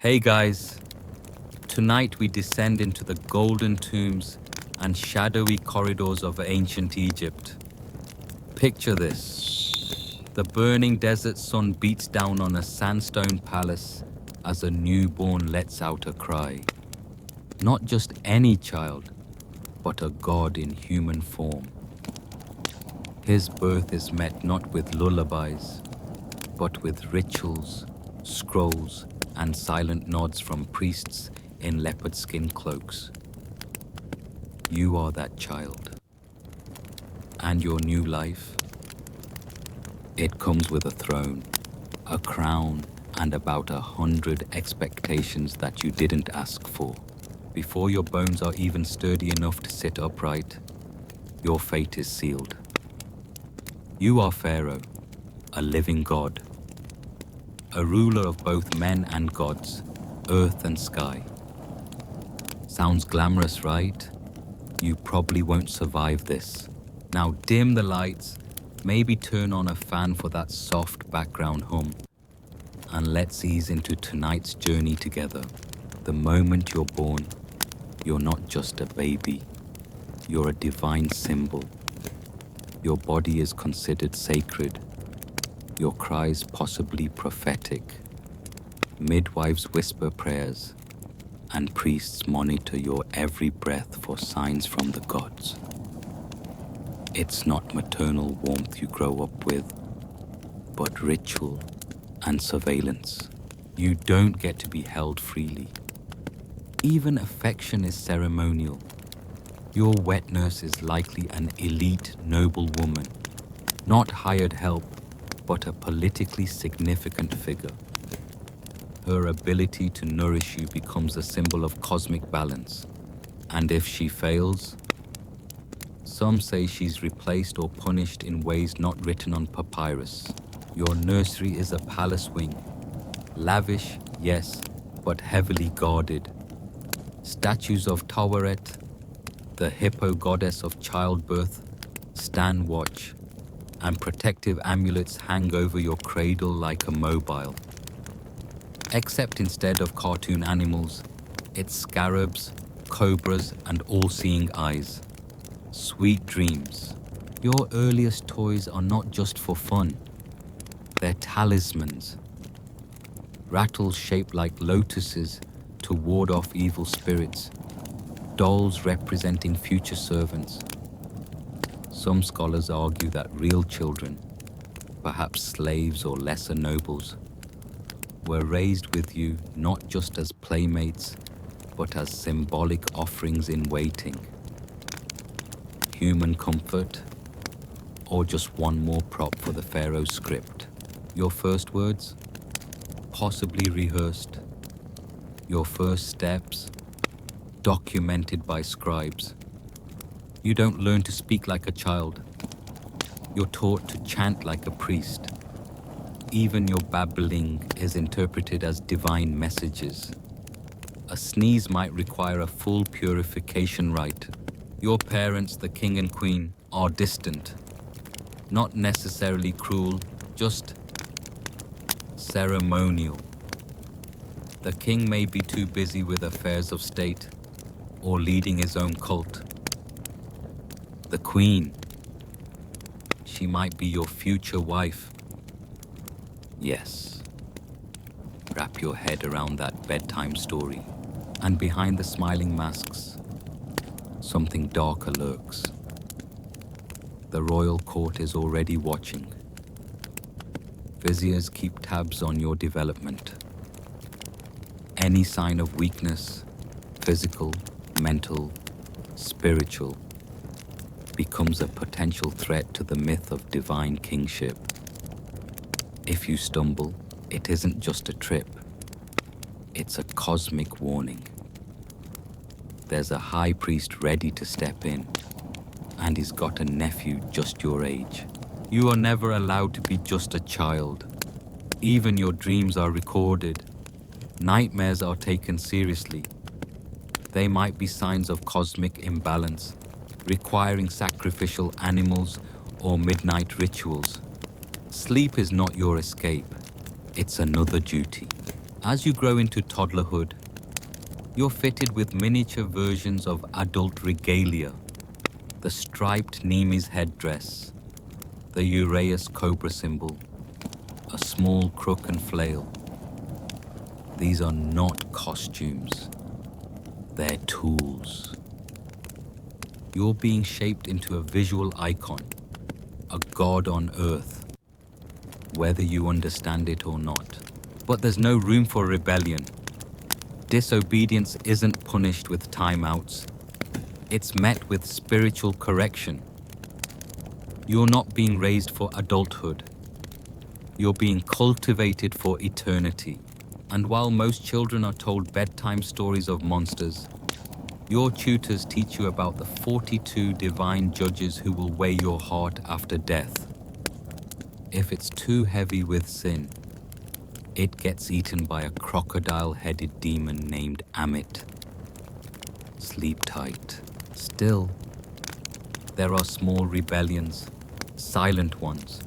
Hey guys, tonight we descend into the golden tombs and shadowy corridors of ancient Egypt. Picture this. The burning desert sun beats down on a sandstone palace as a newborn lets out a cry. Not just any child, but a god in human form. His birth is met not with lullabies, but with rituals, scrolls, and silent nods from priests in leopard skin cloaks. You are that child. And your new life? It comes with a throne, a crown, and about 100 expectations that you didn't ask for. Before your bones are even sturdy enough to sit upright, your fate is sealed. You are Pharaoh, a living god, a ruler of both men and gods, earth and sky. Sounds glamorous, right? You probably won't survive this. Now dim the lights, maybe turn on a fan for that soft background hum, and let's ease into tonight's journey together. The moment you're born, you're not just a baby, you're a divine symbol. Your body is considered sacred, your cries possibly prophetic. Midwives whisper prayers, and priests monitor your every breath for signs from the gods. It's not maternal warmth you grow up with, but ritual and surveillance. You don't get to be held freely. Even affection is ceremonial. Your wet nurse is likely an elite noble woman, not hired help, but a politically significant figure. Her ability to nourish you becomes a symbol of cosmic balance. And if she fails, some say she's replaced or punished in ways not written on papyrus. Your nursery is a palace wing. Lavish, yes, but heavily guarded. Statues of Taweret, the hippo goddess of childbirth, stand watch, and protective amulets hang over your cradle like a mobile. Except instead of cartoon animals, it's scarabs, cobras, and all-seeing eyes. Sweet dreams. Your earliest toys are not just for fun. They're talismans. Rattles shaped like lotuses to ward off evil spirits. Dolls representing future servants. Some scholars argue that real children, perhaps slaves or lesser nobles, were raised with you not just as playmates, but as symbolic offerings in waiting. Human comfort, or just one more prop for the Pharaoh's script. Your first words? Possibly rehearsed. Your first steps? Documented by scribes. You don't learn to speak like a child. You're taught to chant like a priest. Even your babbling is interpreted as divine messages. A sneeze might require a full purification rite. Your parents, the king and queen, are distant. Not necessarily cruel, just ceremonial. The king may be too busy with affairs of state or leading his own cult. The queen, she might be your future wife. Yes. Wrap your head around that bedtime story, and behind the smiling masks, something darker lurks. The royal court is already watching. Viziers keep tabs on your development. Any sign of weakness, physical, mental, spiritual, becomes a potential threat to the myth of divine kingship. If you stumble, it isn't just a trip. It's a cosmic warning. There's a high priest ready to step in, and he's got a nephew just your age. You are never allowed to be just a child. Even your dreams are recorded. Nightmares are taken seriously. They might be signs of cosmic imbalance, requiring sacrificial animals or midnight rituals. Sleep is not your escape. It's another duty. As you grow into toddlerhood, you're fitted with miniature versions of adult regalia, the striped Nemes headdress, the Uraeus cobra symbol, a small crook and flail. These are not costumes, they're tools. You're being shaped into a visual icon, a god on earth, whether you understand it or not. But there's no room for rebellion. Disobedience isn't punished with timeouts. It's met with spiritual correction. You're not being raised for adulthood. You're being cultivated for eternity. And while most children are told bedtime stories of monsters, your tutors teach you about the 42 divine judges who will weigh your heart after death. If it's too heavy with sin, it gets eaten by a crocodile-headed demon named Amit. Sleep tight. Still, there are small rebellions, silent ones.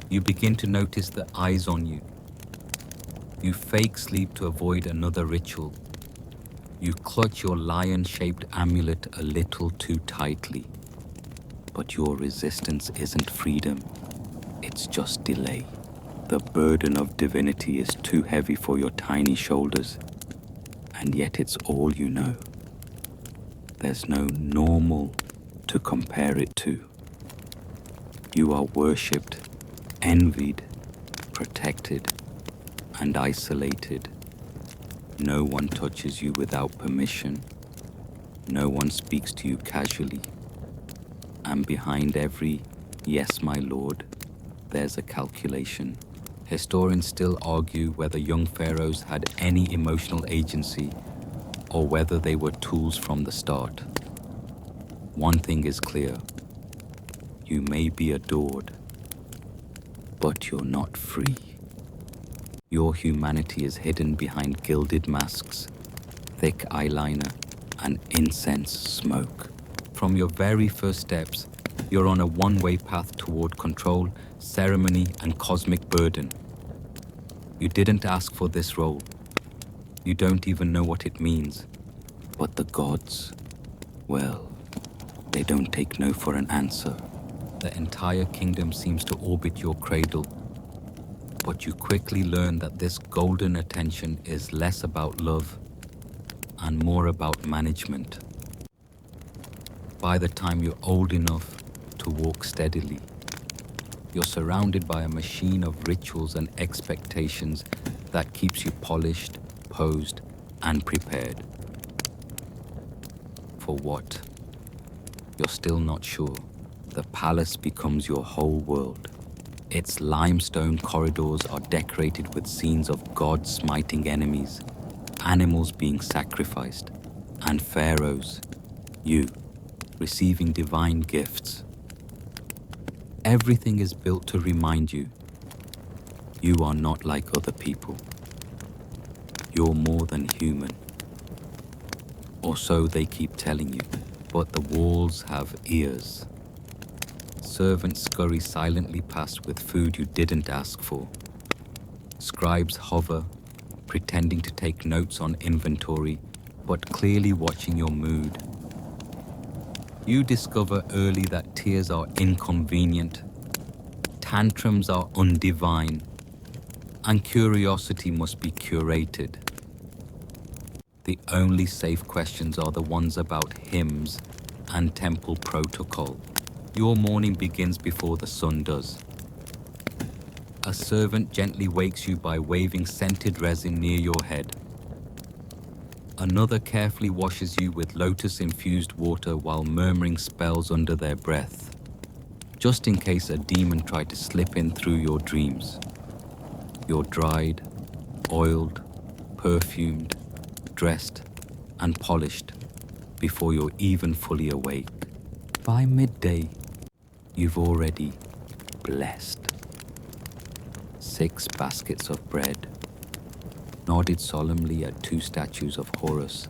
You begin to notice the eyes on you. You fake sleep to avoid another ritual. You clutch your lion-shaped amulet a little too tightly. But your resistance isn't freedom, it's just delay. The burden of divinity is too heavy for your tiny shoulders, and yet it's all you know. There's no normal to compare it to. You are worshipped, envied, protected, and isolated. No one touches you without permission. No one speaks to you casually. And behind every "yes, my lord," there's a calculation. Historians still argue whether young pharaohs had any emotional agency or whether they were tools from the start. One thing is clear. You may be adored, but you're not free. Your humanity is hidden behind gilded masks, thick eyeliner, and incense smoke. From your very first steps, you're on a one-way path toward control, ceremony, and cosmic burden. You didn't ask for this role. You don't even know what it means. But the gods, well, they don't take no for an answer. The entire kingdom seems to orbit your cradle. But you quickly learn that this golden attention is less about love and more about management. By the time you're old enough to walk steadily, you're surrounded by a machine of rituals and expectations that keeps you polished, posed, and prepared. For what? You're still not sure. The palace becomes your whole world. Its limestone corridors are decorated with scenes of gods smiting enemies, animals being sacrificed, and pharaohs, you, receiving divine gifts. Everything is built to remind you, you are not like other people. You're more than human. Or so they keep telling you. But the walls have ears. Servants scurry silently past with food you didn't ask for. Scribes hover, pretending to take notes on inventory, but clearly watching your mood. You discover early that tears are inconvenient, tantrums are undivine, and curiosity must be curated. The only safe questions are the ones about hymns and temple protocol. Your morning begins before the sun does. A servant gently wakes you by waving scented resin near your head. Another carefully washes you with lotus-infused water while murmuring spells under their breath, just in case a demon tried to slip in through your dreams. You're dried, oiled, perfumed, dressed, and polished before you're even fully awake. By midday, you've already blessed. 6 baskets of bread, nodded solemnly at 2 statues of Horus,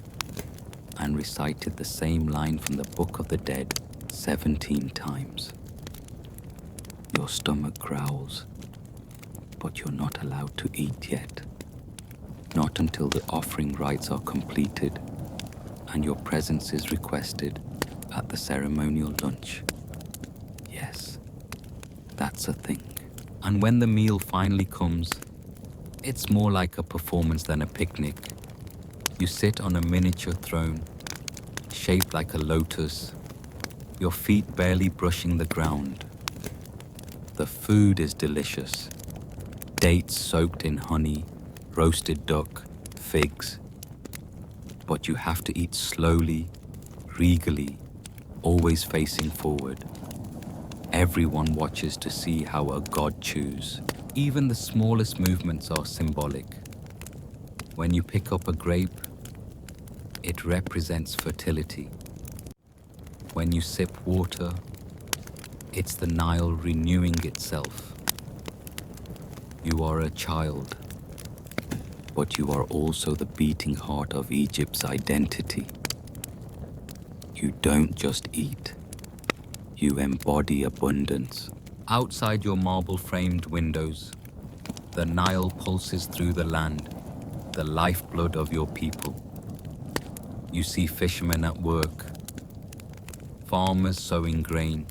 and recited the same line from the Book of the Dead 17 times. Your stomach growls, but you're not allowed to eat yet. Not until the offering rites are completed and your presence is requested at the ceremonial lunch. Yes, that's a thing. And when the meal finally comes, it's more like a performance than a picnic. You sit on a miniature throne, shaped like a lotus, your feet barely brushing the ground. The food is delicious. Dates soaked in honey, roasted duck, figs. But you have to eat slowly, regally, always facing forward. Everyone watches to see how a god chews. Even the smallest movements are symbolic. When you pick up a grape, it represents fertility. When you sip water, it's the Nile renewing itself. You are a child, but you are also the beating heart of Egypt's identity. You don't just eat, you embody abundance. Outside your marble-framed windows, the Nile pulses through the land, the lifeblood of your people. You see fishermen at work, farmers sowing grain,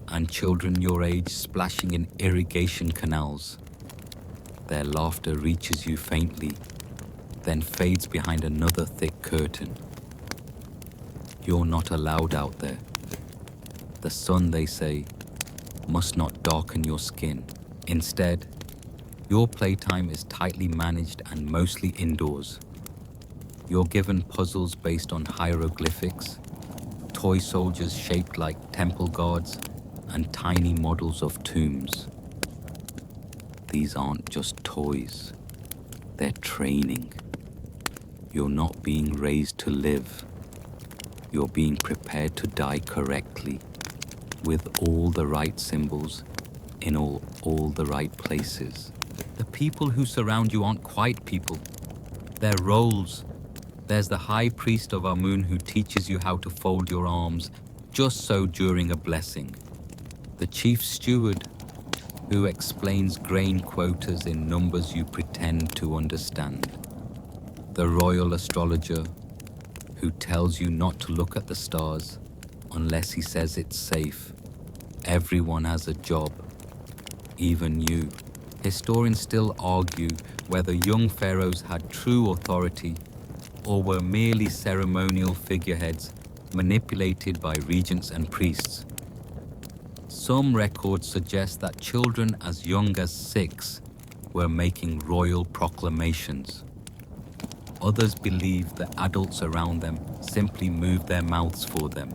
and children your age splashing in irrigation canals. Their laughter reaches you faintly, then fades behind another thick curtain. You're not allowed out there. The sun, they say, must not darken your skin. Instead, your playtime is tightly managed and mostly indoors. You're given puzzles based on hieroglyphics, toy soldiers shaped like temple guards, and tiny models of tombs. These aren't just toys, they're training. You're not being raised to live. You're being prepared to die correctly, with all the right symbols in all the right places. The people who surround you aren't quite people. They're roles. There's the high priest of Amun who teaches you how to fold your arms just so during a blessing. The chief steward who explains grain quotas in numbers you pretend to understand. The royal astrologer who tells you not to look at the stars unless he says it's safe. Everyone has a job, even you. Historians still argue whether young pharaohs had true authority or were merely ceremonial figureheads manipulated by regents and priests. Some records suggest that children as young as 6 were making royal proclamations. Others believe the adults around them simply moved their mouths for them.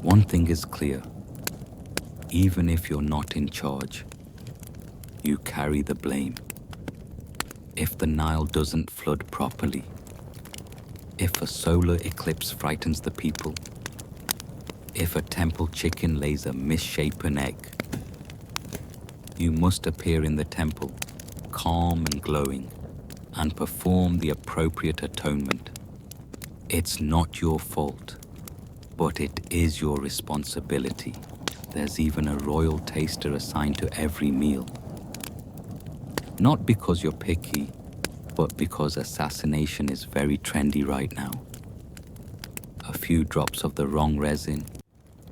One thing is clear. Even if you're not in charge, you carry the blame. If the Nile doesn't flood properly, if a solar eclipse frightens the people, if a temple chicken lays a misshapen egg, you must appear in the temple, calm and glowing, and perform the appropriate atonement. It's not your fault, but it is your responsibility. There's even a royal taster assigned to every meal. Not because you're picky, but because assassination is very trendy right now. A few drops of the wrong resin,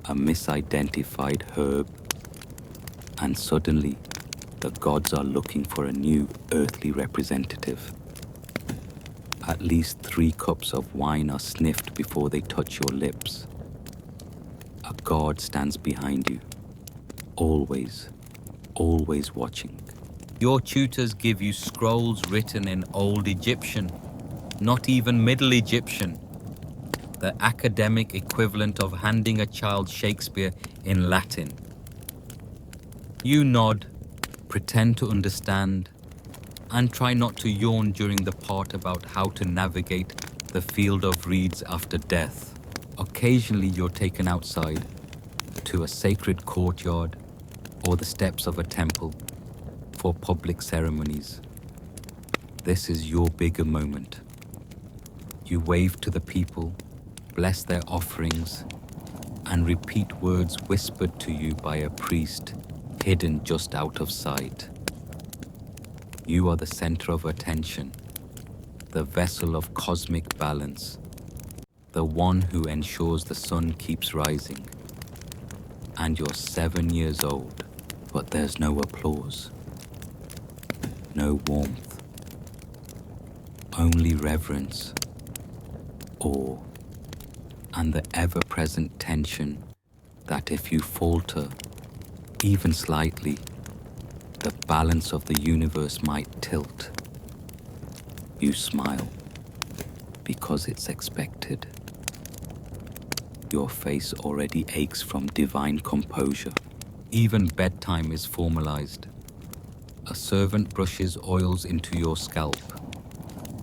a misidentified herb, and suddenly the gods are looking for a new earthly representative. At least 3 cups of wine are sniffed before they touch your lips. A god stands behind you, always, always watching. Your tutors give you scrolls written in Old Egyptian, not even Middle Egyptian, the academic equivalent of handing a child Shakespeare in Latin. You nod, pretend to understand, and try not to yawn during the part about how to navigate the field of reeds after death. Occasionally you're taken outside to a sacred courtyard or the steps of a temple for public ceremonies. This is your bigger moment. You wave to the people, bless their offerings, and repeat words whispered to you by a priest hidden just out of sight. You are the center of attention, the vessel of cosmic balance, the one who ensures the sun keeps rising. And you're 7 years old, but there's no applause, no warmth, only reverence, awe, and the ever-present tension that if you falter, even slightly, the balance of the universe might tilt. You smile because it's expected. Your face already aches from divine composure. Even bedtime is formalized. A servant brushes oils into your scalp.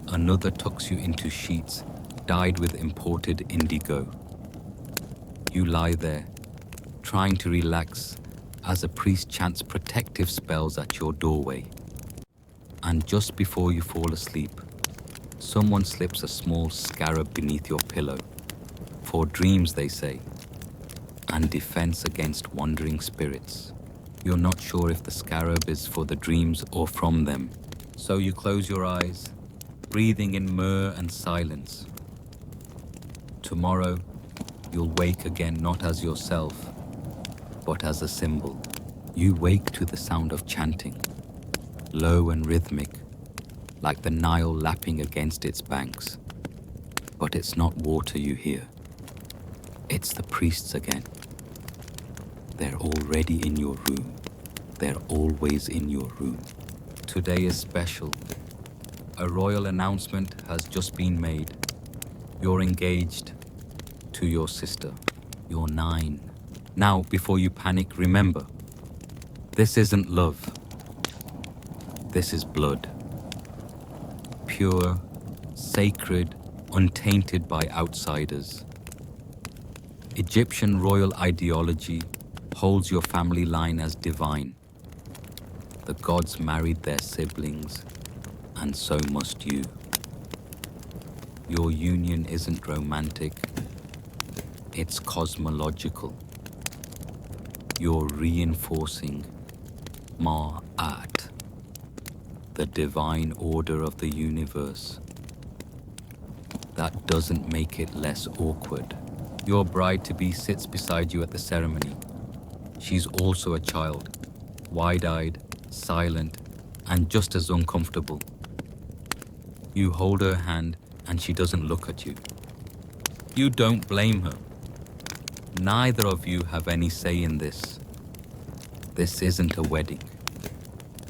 Another tucks you into sheets dyed with imported indigo. You lie there, trying to relax as a priest chants protective spells at your doorway. And just before you fall asleep, someone slips a small scarab beneath your pillow. For dreams, they say, and defense against wandering spirits. You're not sure if the scarab is for the dreams or from them. So you close your eyes, breathing in myrrh and silence. Tomorrow, you'll wake again not as yourself, but as a symbol. You wake to the sound of chanting, low and rhythmic, like the Nile lapping against its banks. But it's not water you hear. It's the priests again. They're already in your room. They're always in your room. Today is special. A royal announcement has just been made. You're engaged to your sister. You're 9. Now, before you panic, remember, this isn't love. This is blood. Pure, sacred, untainted by outsiders. Egyptian royal ideology holds your family line as divine. The gods married their siblings, and so must you. Your union isn't romantic, it's cosmological. You're reinforcing Ma'at, the divine order of the universe. That doesn't make it less awkward. Your bride-to-be sits beside you at the ceremony. She's also a child, wide-eyed, silent, and just as uncomfortable. You hold her hand and she doesn't look at you. You don't blame her. Neither of you have any say in this. This isn't a wedding.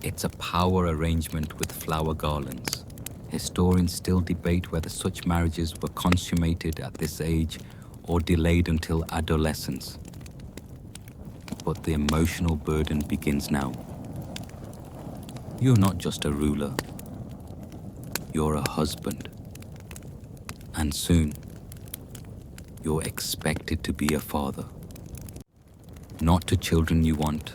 It's a power arrangement with flower garlands. Historians still debate whether such marriages were consummated at this age or delayed until adolescence. But the emotional burden begins now. You're not just a ruler. You're a husband. And soon, you're expected to be a father. Not to children you want,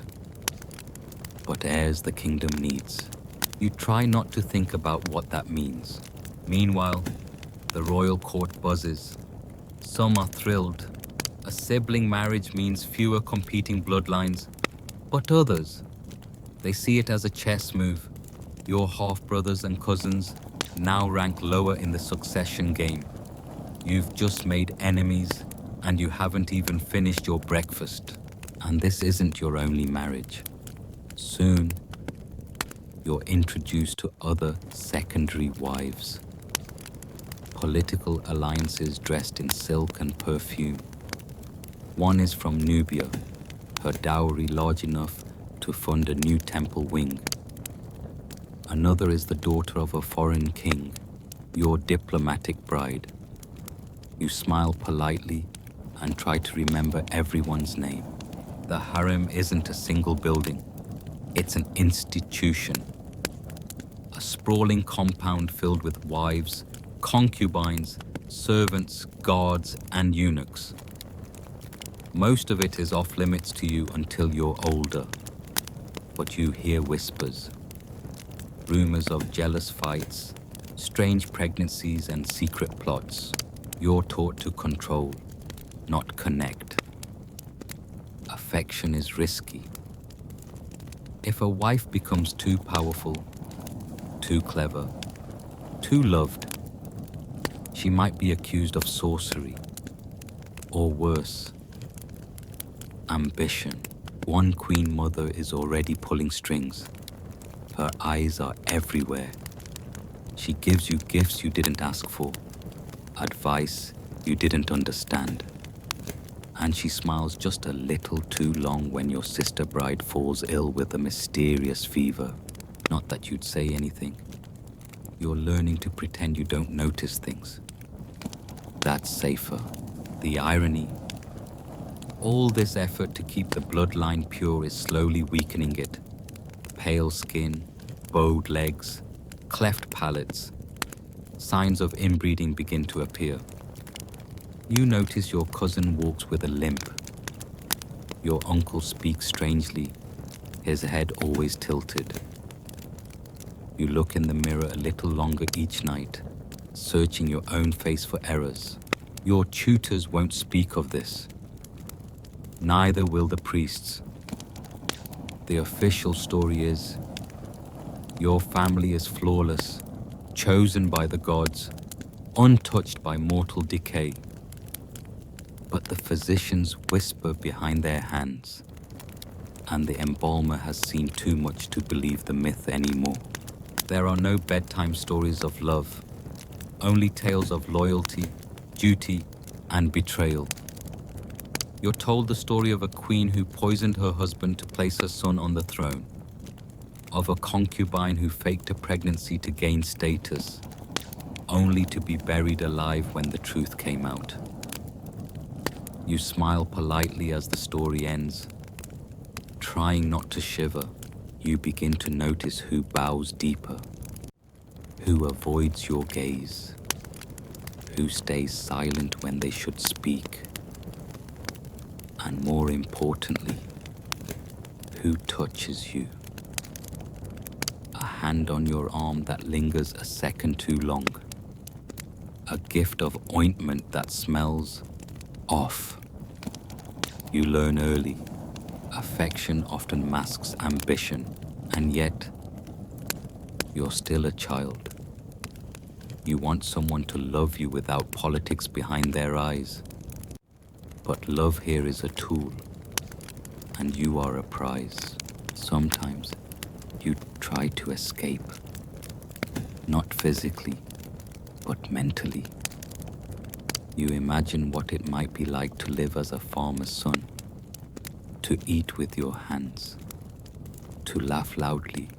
but heirs the kingdom needs. You try not to think about what that means. Meanwhile, the royal court buzzes. Some are thrilled. A sibling marriage means fewer competing bloodlines. But others, they see it as a chess move. Your half-brothers and cousins now rank lower in the succession game. You've just made enemies, and you haven't even finished your breakfast. And this isn't your only marriage. Soon, you're introduced to other secondary wives. Political alliances dressed in silk and perfume. One is from Nubia, her dowry large enough to fund a new temple wing. Another is the daughter of a foreign king, your diplomatic bride. You smile politely and try to remember everyone's name. The harem isn't a single building. It's an institution. A sprawling compound filled with wives, concubines, servants, guards, and eunuchs. Most of it is off limits to you until you're older. But you hear whispers. Rumors of jealous fights, strange pregnancies, and secret plots. You're taught to control, not connect. Affection is risky. If a wife becomes too powerful, too clever, too loved, She might be accused of sorcery, or worse, ambition. One queen mother is already pulling strings. Her eyes are everywhere. She gives you gifts you didn't ask for, advice you didn't understand. And she smiles just a little too long when your sister bride falls ill with a mysterious fever. Not that you'd say anything. You're learning to pretend you don't notice things. That's safer. The irony. All this effort to keep the bloodline pure is slowly weakening it. Pale skin, bowed legs, cleft palates. Signs of inbreeding begin to appear. You notice your cousin walks with a limp. Your uncle speaks strangely, his head always tilted. You look in the mirror a little longer each night, searching your own face for errors. Your tutors won't speak of this. Neither will the priests. The official story is, your family is flawless, chosen by the gods, untouched by mortal decay. But the physicians whisper behind their hands, and the embalmer has seen too much to believe the myth anymore. There are no bedtime stories of love, only tales of loyalty, duty, and betrayal. You're told the story of a queen who poisoned her husband to place her son on the throne, of a concubine who faked a pregnancy to gain status, only to be buried alive when the truth came out. You smile politely as the story ends. Trying not to shiver, you begin to notice who bows deeper, who avoids your gaze, who stays silent when they should speak, and more importantly, who touches you. A hand on your arm that lingers a second too long. A gift of ointment that smells off. You learn early. Affection often masks ambition, and yet you're still a child. You want someone to love you without politics behind their eyes. But love here is a tool, and you are a prize. Sometimes you try to escape, not physically, but mentally. You imagine what it might be like to live as a farmer's son, to eat with your hands, to laugh loudly,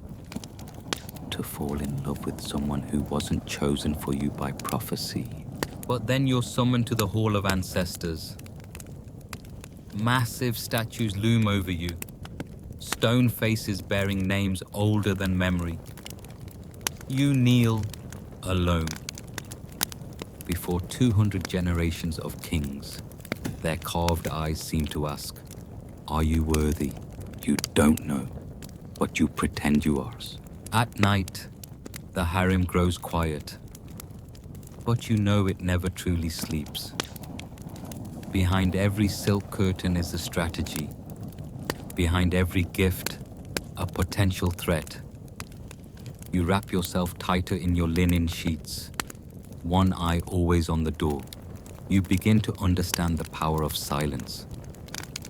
to fall in love with someone who wasn't chosen for you by prophecy. But then you're summoned to the Hall of Ancestors. Massive statues loom over you, stone faces bearing names older than memory. You kneel alone before 200 generations of kings. Their carved eyes seem to ask, are you worthy? You don't know, but you pretend you are. At night, the harem grows quiet, but you know it never truly sleeps. Behind every silk curtain is a strategy. Behind every gift, a potential threat. You wrap yourself tighter in your linen sheets, one eye always on the door. You begin to understand the power of silence,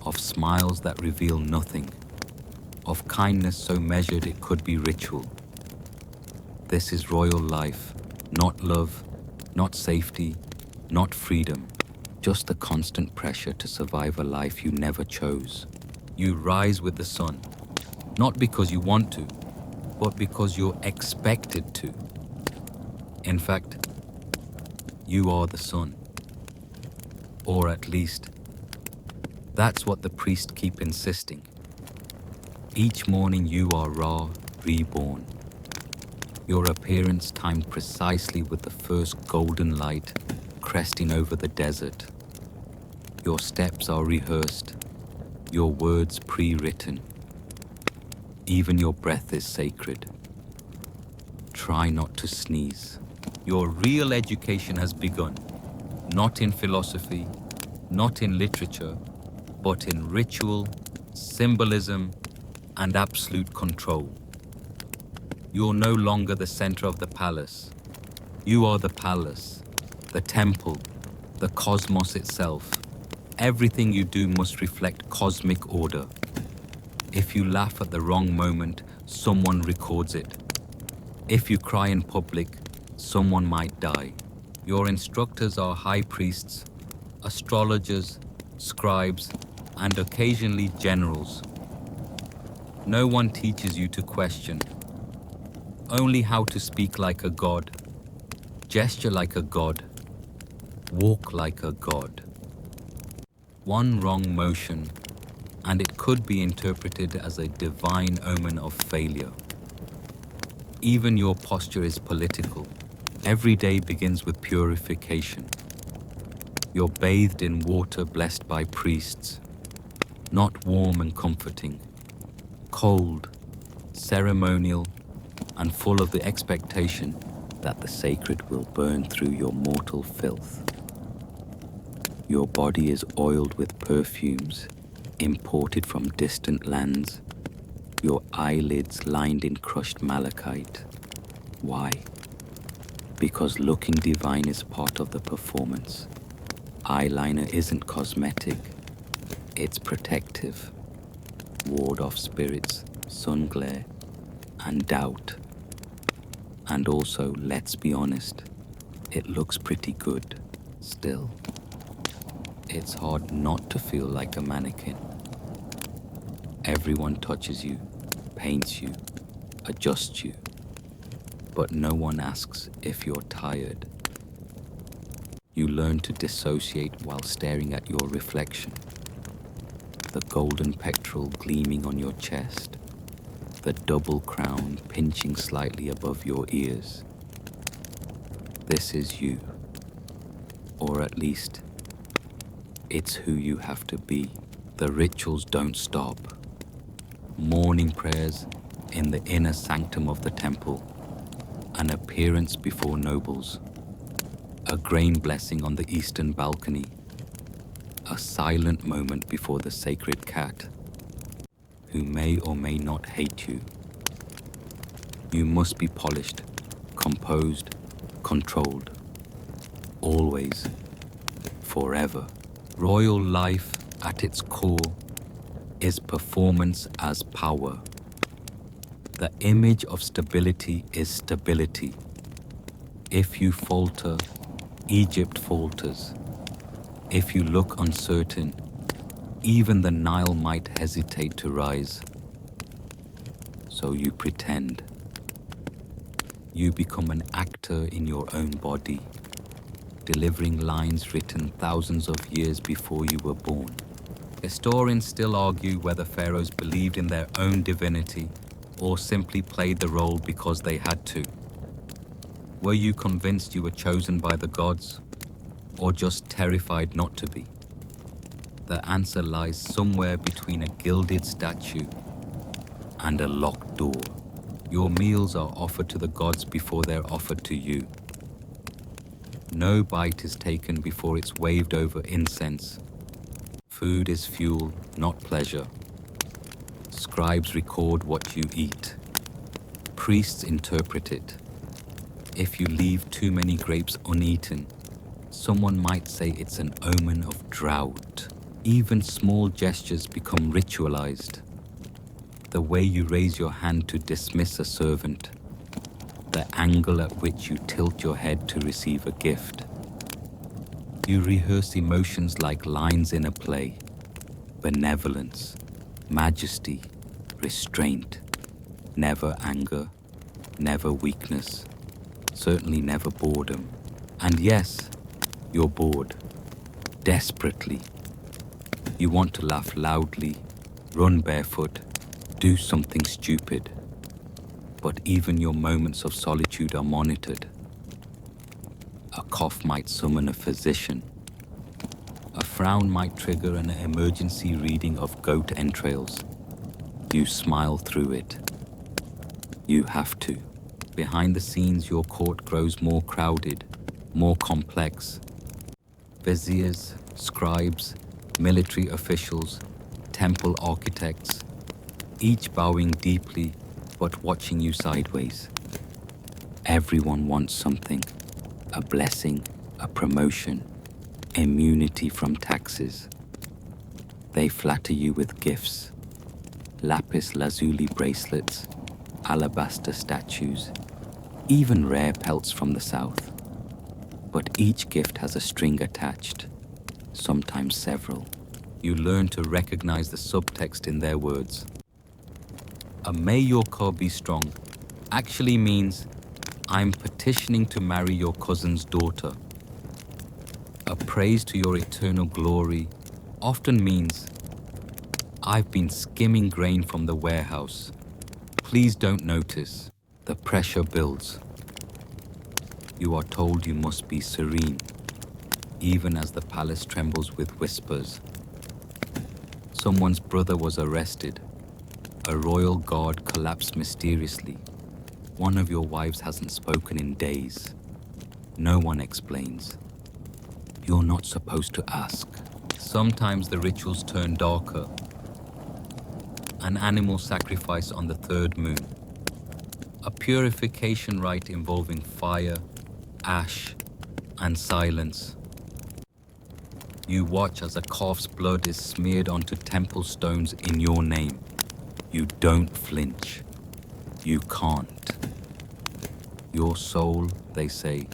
of smiles that reveal nothing, of kindness so measured it could be ritual. This is royal life, not love, not safety, not freedom, just the constant pressure to survive a life you never chose. You rise with the sun, not because you want to, but because you're expected to. In fact, you are the sun. Or at least, that's what the priests keep insisting. Each morning you are Ra, reborn. Your appearance timed precisely with the first golden light cresting over the desert. Your steps are rehearsed, your words pre-written. Even your breath is sacred. Try not to sneeze. Your real education has begun, not in philosophy, not in literature, but in ritual, symbolism, and absolute control. You're no longer the center of the palace. You are the palace, the temple, the cosmos itself. Everything you do must reflect cosmic order. If you laugh at the wrong moment, someone records it. If you cry in public, someone might die. Your instructors are high priests, astrologers, scribes, and occasionally generals. No one teaches you to question, only how to speak like a god, gesture like a god, walk like a god. One wrong motion, and it could be interpreted as a divine omen of failure. Even your posture is political. Every day begins with purification. You're bathed in water blessed by priests, not warm and comforting, cold, ceremonial, and full of the expectation that the sacred will burn through your mortal filth. Your body is oiled with perfumes imported from distant lands, your eyelids lined in crushed malachite. Why? Because looking divine is part of the performance. Eyeliner isn't cosmetic, it's protective. Ward off spirits, sun glare, and doubt. And also, let's be honest, it looks pretty good still. It's hard not to feel like a mannequin. Everyone touches you, paints you, adjusts you, but no one asks if you're tired. You learn to dissociate while staring at your reflection. The golden pectoral gleaming on your chest, the double crown pinching slightly above your ears. This is you, or at least, it's who you have to be. The rituals don't stop. Morning prayers in the inner sanctum of the temple, an appearance before nobles, a grain blessing on the eastern balcony, a silent moment before the sacred cat, who may or may not hate you. You must be polished, composed, controlled, always, forever. Royal life at its core is performance as power. The image of stability is stability. If you falter, Egypt falters. If you look uncertain, even the Nile might hesitate to rise. So you pretend. You become an actor in your own body, delivering lines written thousands of years before you were born. Historians still argue whether pharaohs believed in their own divinity or simply played the role because they had to. Were you convinced you were chosen by the gods, or just terrified not to be? The answer lies somewhere between a gilded statue and a locked door. Your meals are offered to the gods before they're offered to you. No bite is taken before it's waved over incense. Food is fuel, not pleasure. Scribes record what you eat. Priests interpret it. If you leave too many grapes uneaten, someone might say it's an omen of drought. Even small gestures become ritualized. The way you raise your hand to dismiss a servant, the angle at which you tilt your head to receive a gift. You rehearse emotions like lines in a play. Benevolence, majesty, restraint. Never anger, never weakness, certainly never boredom. And yes, you're bored. Desperately. You want to laugh loudly, run barefoot, do something stupid. But even your moments of solitude are monitored. A cough might summon a physician. A frown might trigger an emergency reading of goat entrails. You smile through it. You have to. Behind the scenes, your court grows more crowded, more complex. Viziers, scribes, military officials, temple architects, each bowing deeply but watching you sideways. Everyone wants something, a blessing, a promotion, immunity from taxes. They flatter you with gifts, lapis lazuli bracelets, alabaster statues, even rare pelts from the south. But each gift has a string attached, sometimes several. You learn to recognize the subtext in their words. A may your car be strong actually means I'm petitioning to marry your cousin's daughter. A praise to your eternal glory often means I've been skimming grain from the warehouse. Please don't notice. The pressure builds. You are told you must be serene, even as the palace trembles with whispers. Someone's brother was arrested. A royal guard collapsed mysteriously. One of your wives hasn't spoken in days. No one explains. You're not supposed to ask. Sometimes the rituals turn darker. An animal sacrifice on the third moon. A purification rite involving fire, ash, and silence. You watch as a calf's blood is smeared onto temple stones in your name. You don't flinch. You can't. Your soul, they say,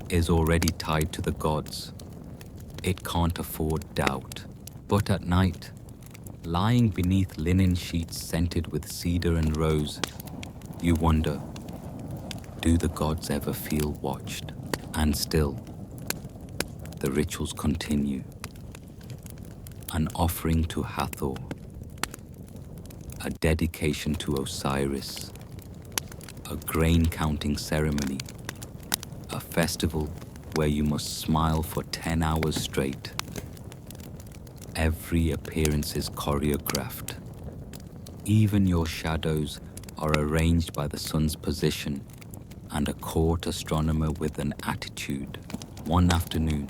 is already tied to the gods. It can't afford doubt. But at night, lying beneath linen sheets scented with cedar and rose, you wonder, do the gods ever feel watched? And still, the rituals continue. An offering to Hathor, a dedication to Osiris, a grain-counting ceremony, a festival where you must smile for 10 hours straight. Every appearance is choreographed. Even your shadows are arranged by the sun's position and a court astronomer with an attitude. One afternoon,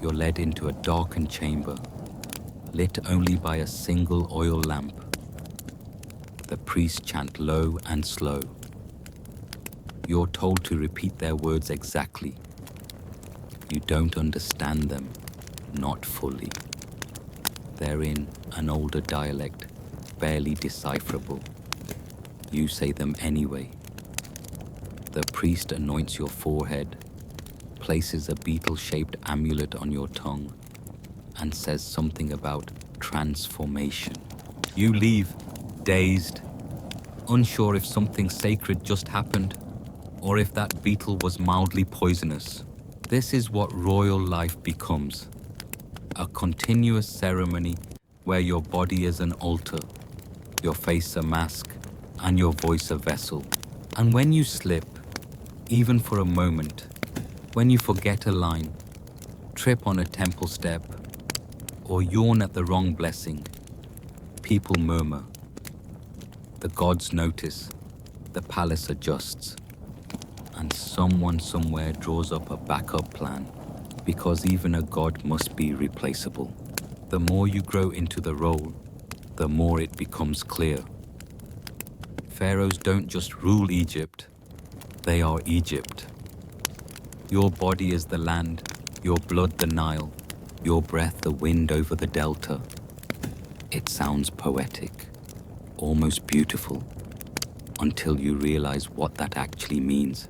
you're led into a darkened chamber, lit only by a single oil lamp. The priests chant low and slow. You're told to repeat their words exactly. You don't understand them, not fully. They're in an older dialect, barely decipherable. You say them anyway. The priest anoints your forehead, places a beetle-shaped amulet on your tongue, and says something about transformation. You leave, dazed, unsure if something sacred just happened, or if that beetle was mildly poisonous. This is what royal life becomes. A continuous ceremony where your body is an altar, your face a mask, and your voice a vessel. And when you slip, even for a moment, when you forget a line, trip on a temple step, or yawn at the wrong blessing, people murmur. The gods notice, the palace adjusts, and someone somewhere draws up a backup plan, because even a god must be replaceable. The more you grow into the role, the more it becomes clear. Pharaohs don't just rule Egypt, they are Egypt. Your body is the land, your blood the Nile, your breath the wind over the delta. It sounds poetic, almost beautiful, until you realize what that actually means.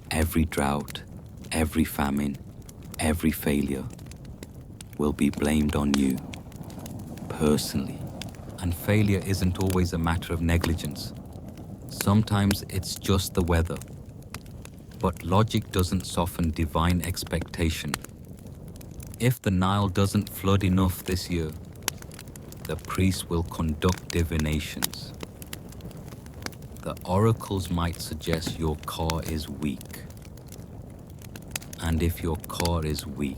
Every drought, every famine, every failure will be blamed on you, personally. And failure isn't always a matter of negligence. Sometimes it's just the weather. But logic doesn't soften divine expectation. If the Nile doesn't flood enough this year, the priests will conduct divinations. The oracles might suggest your car is weak. And if your car is weak,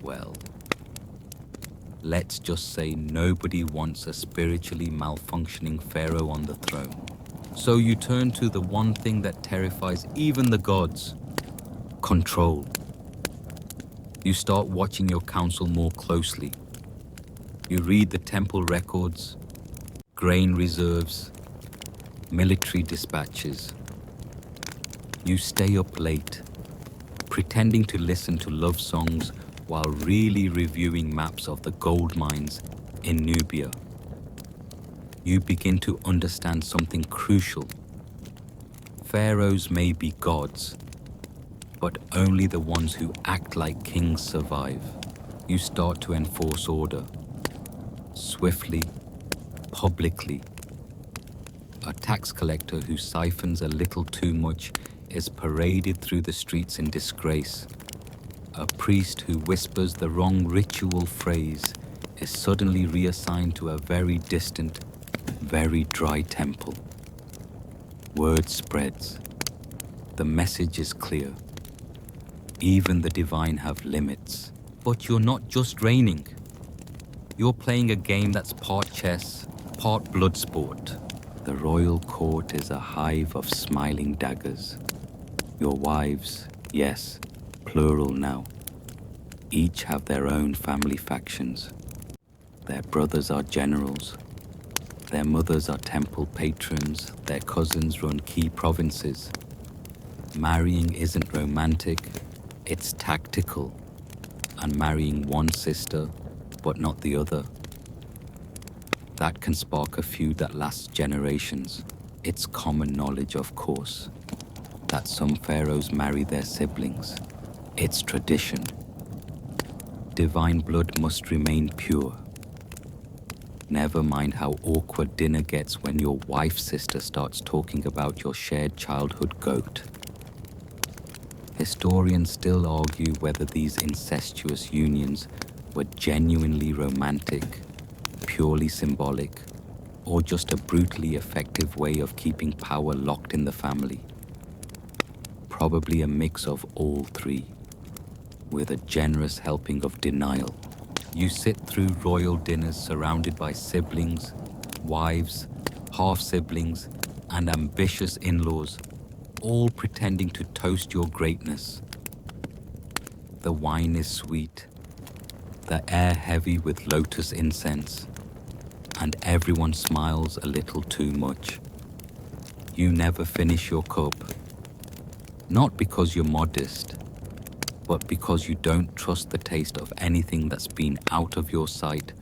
well, let's just say nobody wants a spiritually malfunctioning pharaoh on the throne. So you turn to the one thing that terrifies even the gods: control. You start watching your council more closely. You read the temple records, grain reserves, military dispatches. You stay up late, pretending to listen to love songs while really reviewing maps of the gold mines in Nubia, you begin to understand something crucial. Pharaohs may be gods, but only the ones who act like kings survive. You start to enforce order, swiftly, publicly. A tax collector who siphons a little too much is paraded through the streets in disgrace. A priest who whispers the wrong ritual phrase is suddenly reassigned to a very distant, very dry temple. Word spreads. The message is clear. Even the divine have limits. But you're not just reigning. You're playing a game that's part chess, part blood sport. The royal court is a hive of smiling daggers. Your wives, yes, plural now, each have their own family factions. Their brothers are generals. Their mothers are temple patrons. Their cousins run key provinces. Marrying isn't romantic, it's tactical. And marrying one sister, but not the other, that can spark a feud that lasts generations. It's common knowledge, of course, that some pharaohs marry their siblings. It's tradition. Divine blood must remain pure. Never mind how awkward dinner gets when your wife's sister starts talking about your shared childhood goat. Historians still argue whether these incestuous unions were genuinely romantic, purely symbolic, or just a brutally effective way of keeping power locked in the family. Probably a mix of all three, with a generous helping of denial. You sit through royal dinners surrounded by siblings, wives, half-siblings, and ambitious in-laws, all pretending to toast your greatness. The wine is sweet, the air heavy with lotus incense, and everyone smiles a little too much. You never finish your cup, not because you're modest, but because you don't trust the taste of anything that's been out of your sight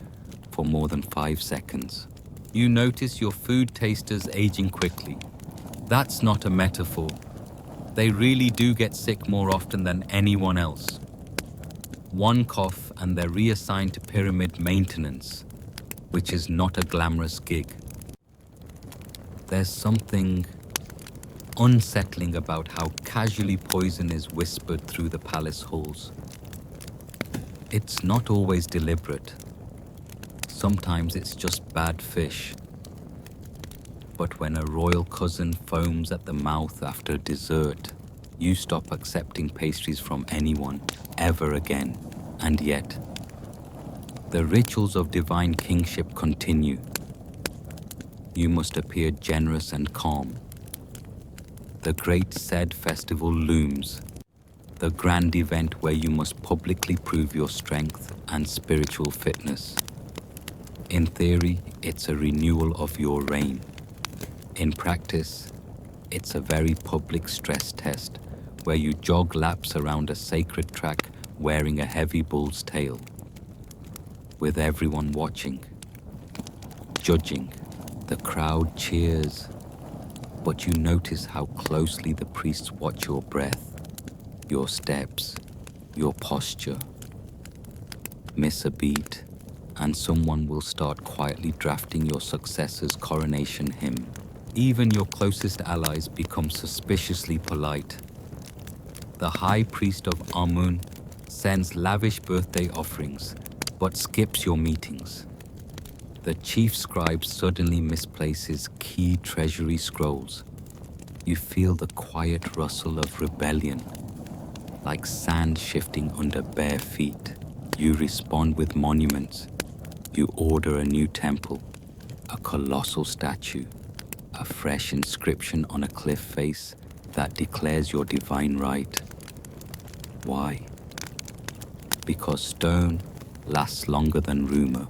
for more than 5 seconds. You notice your food tasters aging quickly. That's not a metaphor. They really do get sick more often than anyone else. One cough and they're reassigned to pyramid maintenance, which is not a glamorous gig. There's something unsettling about how casually poison is whispered through the palace halls. It's not always deliberate. Sometimes it's just bad fish. But when a royal cousin foams at the mouth after dessert, you stop accepting pastries from anyone ever again. And yet, the rituals of divine kingship continue. You must appear generous and calm. The great Sed festival looms, the grand event where you must publicly prove your strength and spiritual fitness. In theory, it's a renewal of your reign. In practice, it's a very public stress test where you jog laps around a sacred track wearing a heavy bull's tail, with everyone watching, judging. The crowd cheers, but you notice how closely the priests watch your breath, your steps, your posture. Miss a beat, and someone will start quietly drafting your successor's coronation hymn. Even your closest allies become suspiciously polite. The high priest of Amun sends lavish birthday offerings, but skips your meetings. The chief scribe suddenly misplaces key treasury scrolls. You feel the quiet rustle of rebellion, like sand shifting under bare feet. You respond with monuments. You order a new temple, a colossal statue, a fresh inscription on a cliff face that declares your divine right. Why? Because stone lasts longer than rumor.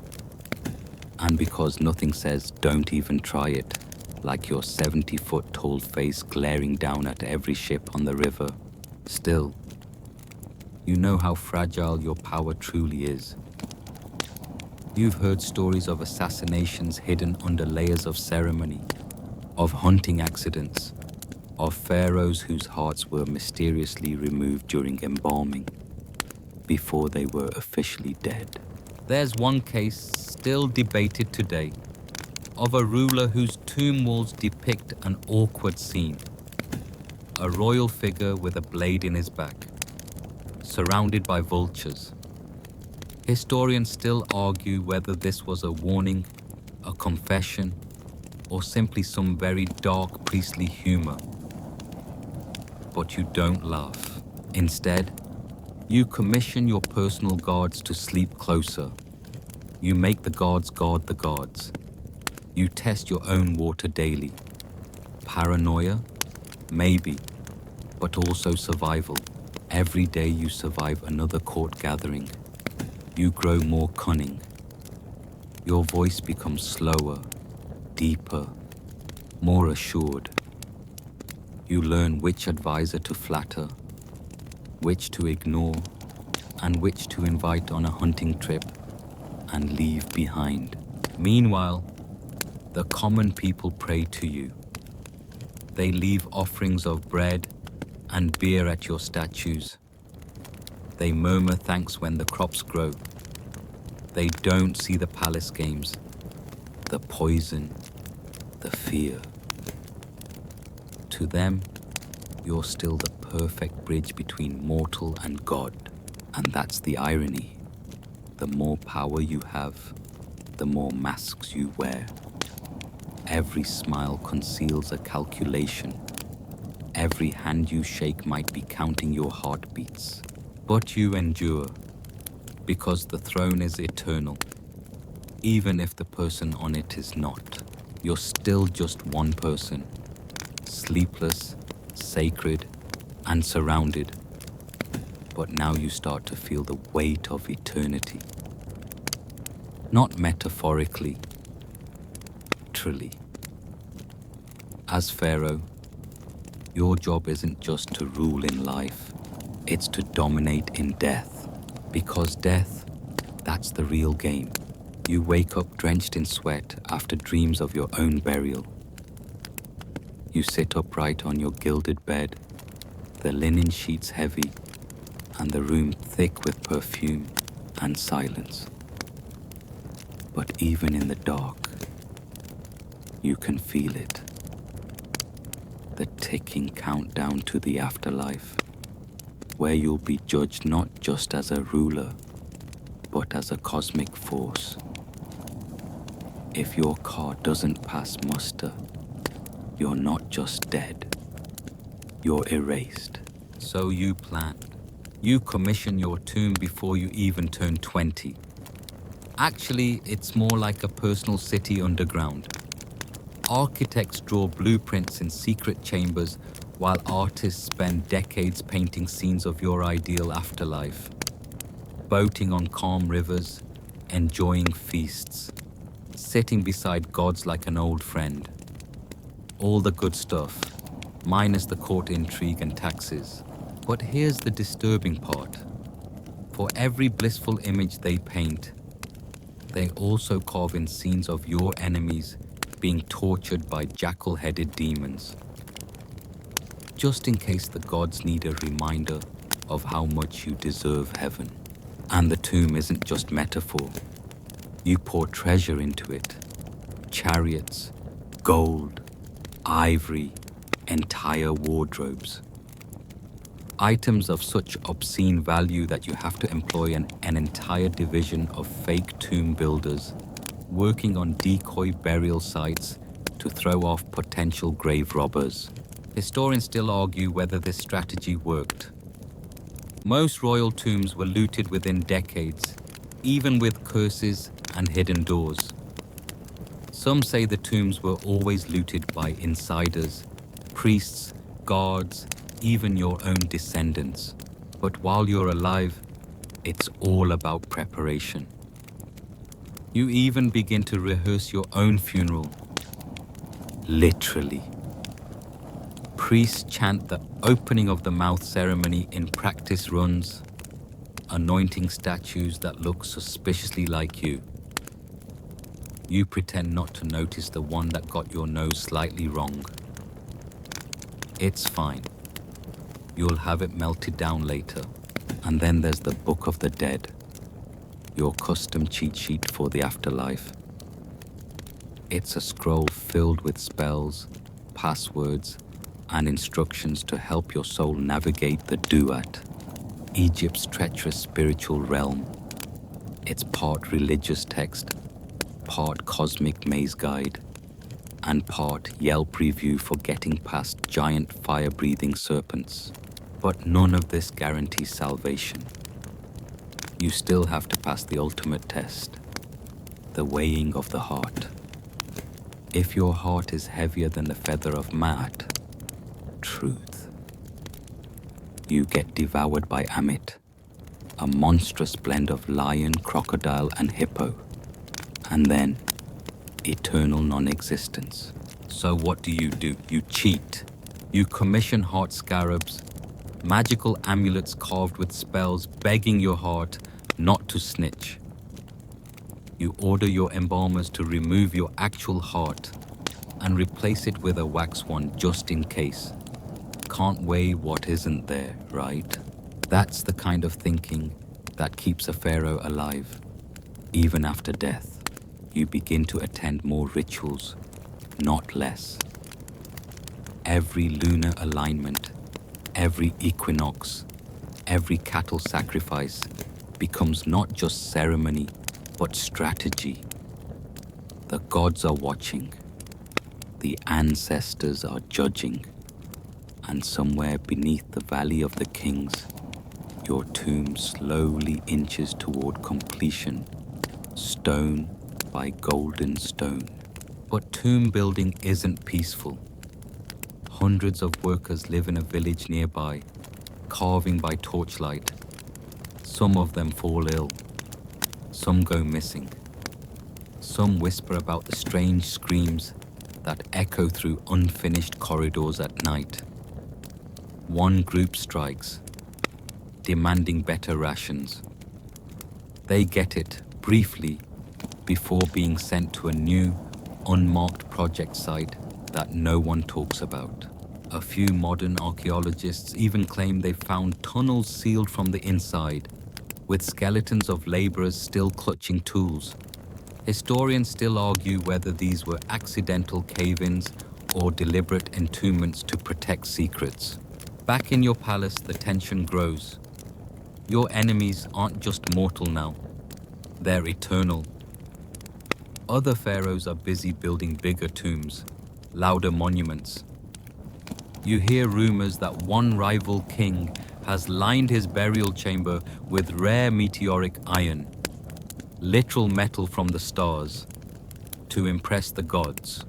And because nothing says don't even try it, like your 70-foot tall face glaring down at every ship on the river. Still, you know how fragile your power truly is. You've heard stories of assassinations hidden under layers of ceremony, of hunting accidents, of pharaohs whose hearts were mysteriously removed during embalming before they were officially dead. There's one case still debated today of a ruler whose tomb walls depict an awkward scene. A royal figure with a blade in his back, surrounded by vultures. Historians still argue whether this was a warning, a confession, or simply some very dark priestly humor. But you don't laugh. Instead, you commission your personal guards to sleep closer. You make the gods guard the gods. You test your own water daily. Paranoia? Maybe, but also survival. Every day you survive another court gathering. You grow more cunning. Your voice becomes slower, deeper, more assured. You learn which advisor to flatter, which to ignore, and which to invite on a hunting trip and leave behind. Meanwhile, the common people pray to you. They leave offerings of bread and beer at your statues. They murmur thanks when the crops grow. They don't see the palace games, the poison, the fear. To them, you're still the perfect bridge between mortal and God. And that's the irony. The more power you have, the more masks you wear. Every smile conceals a calculation. Every hand you shake might be counting your heartbeats. But you endure, because the throne is eternal. Even if the person on it is not, you're still just one person, sleepless, sacred, and surrounded. But now you start to feel the weight of eternity. Not metaphorically, literally. As Pharaoh, your job isn't just to rule in life, it's to dominate in death. Because death, that's the real game. You wake up drenched in sweat after dreams of your own burial. You sit upright on your gilded bed, the linen sheets heavy, and the room thick with perfume and silence. But even in the dark, you can feel it. The ticking countdown to the afterlife, where you'll be judged not just as a ruler, but as a cosmic force. If your card doesn't pass muster, you're not just dead, you're erased. So you planned. You commission your tomb before you even turn 20. Actually, it's more like a personal city underground. Architects draw blueprints in secret chambers while artists spend decades painting scenes of your ideal afterlife. Boating on calm rivers, enjoying feasts, sitting beside gods like an old friend. All the good stuff, minus the court intrigue and taxes. But here's the disturbing part. For every blissful image they paint, they also carve in scenes of your enemies being tortured by jackal-headed demons. Just in case the gods need a reminder of how much you deserve heaven. And the tomb isn't just metaphor. You pour treasure into it. Chariots, gold, ivory, entire wardrobes. Items of such obscene value that you have to employ an entire division of fake tomb builders working on decoy burial sites to throw off potential grave robbers. Historians still argue whether this strategy worked. Most royal tombs were looted within decades, even with curses and hidden doors. Some say the tombs were always looted by insiders, priests, guards, even your own descendants. But while you're alive, it's all about preparation. You even begin to rehearse your own funeral. Literally. Priests chant the opening of the mouth ceremony in practice runs. anointing statues that look suspiciously like you. You pretend not to notice the one that got your nose slightly wrong. It's fine. You'll have it melted down later. And then there's the Book of the Dead, your custom cheat sheet for the afterlife. It's a scroll filled with spells, passwords, and instructions to help your soul navigate the Duat, Egypt's treacherous spiritual realm. It's part religious text, part cosmic maze guide, and part Yelp review for getting past giant fire-breathing serpents. But none of this guarantees salvation. You still have to pass the ultimate test, the weighing of the heart. If your heart is heavier than the feather of Ma'at, truth, you get devoured by Amit, a monstrous blend of lion, crocodile, and hippo, and then eternal non-existence. So what do? You cheat. You commission heart scarabs, magical amulets carved with spells begging your heart not to snitch. You order your embalmers to remove your actual heart and replace it with a wax one just in case. Can't weigh what isn't there, right? That's the kind of thinking that keeps a pharaoh alive. Even after death, you begin to attend more rituals, not less. Every lunar alignment, every equinox, every cattle sacrifice becomes not just ceremony, but strategy. The gods are watching, the ancestors are judging, and somewhere beneath the Valley of the Kings, your tomb slowly inches toward completion, stone by golden stone. But tomb building isn't peaceful. Hundreds of workers live in a village nearby, carving by torchlight. Some of them fall ill. Some go missing. Some whisper about the strange screams that echo through unfinished corridors at night. One group strikes, demanding better rations. They get it briefly before being sent to a new, unmarked project site that no one talks about. A few modern archaeologists even claim they found tunnels sealed from the inside, with skeletons of laborers still clutching tools. Historians still argue whether these were accidental cave-ins or deliberate entombments to protect secrets. Back in your palace, the tension grows. Your enemies aren't just mortal now, they're eternal. Other pharaohs are busy building bigger tombs, louder monuments. You hear rumors that one rival king has lined his burial chamber with rare meteoric iron, literal metal from the stars, to impress the gods.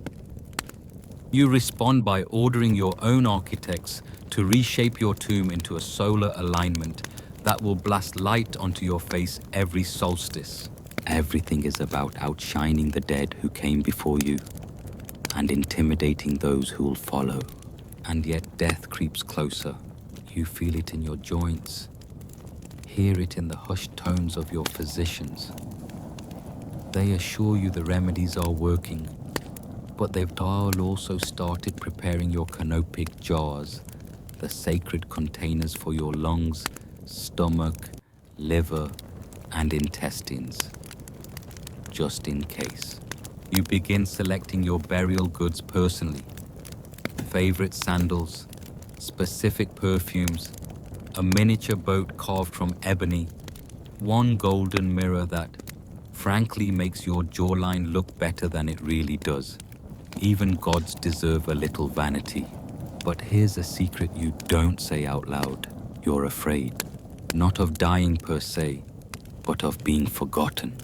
You respond by ordering your own architects to reshape your tomb into a solar alignment that will blast light onto your face every solstice. Everything is about outshining the dead who came before you and intimidating those who will follow. And yet death creeps closer. You feel it in your joints, hear it in the hushed tones of your physicians. They assure you the remedies are working, but they've also started preparing your canopic jars, the sacred containers for your lungs, stomach, liver, and intestines. Just in case. You begin selecting your burial goods personally. Favorite sandals, specific perfumes, a miniature boat carved from ebony, one golden mirror that, frankly, makes your jawline look better than it really does. Even gods deserve a little vanity. But here's a secret you don't say out loud. You're afraid, not of dying per se, but of being forgotten.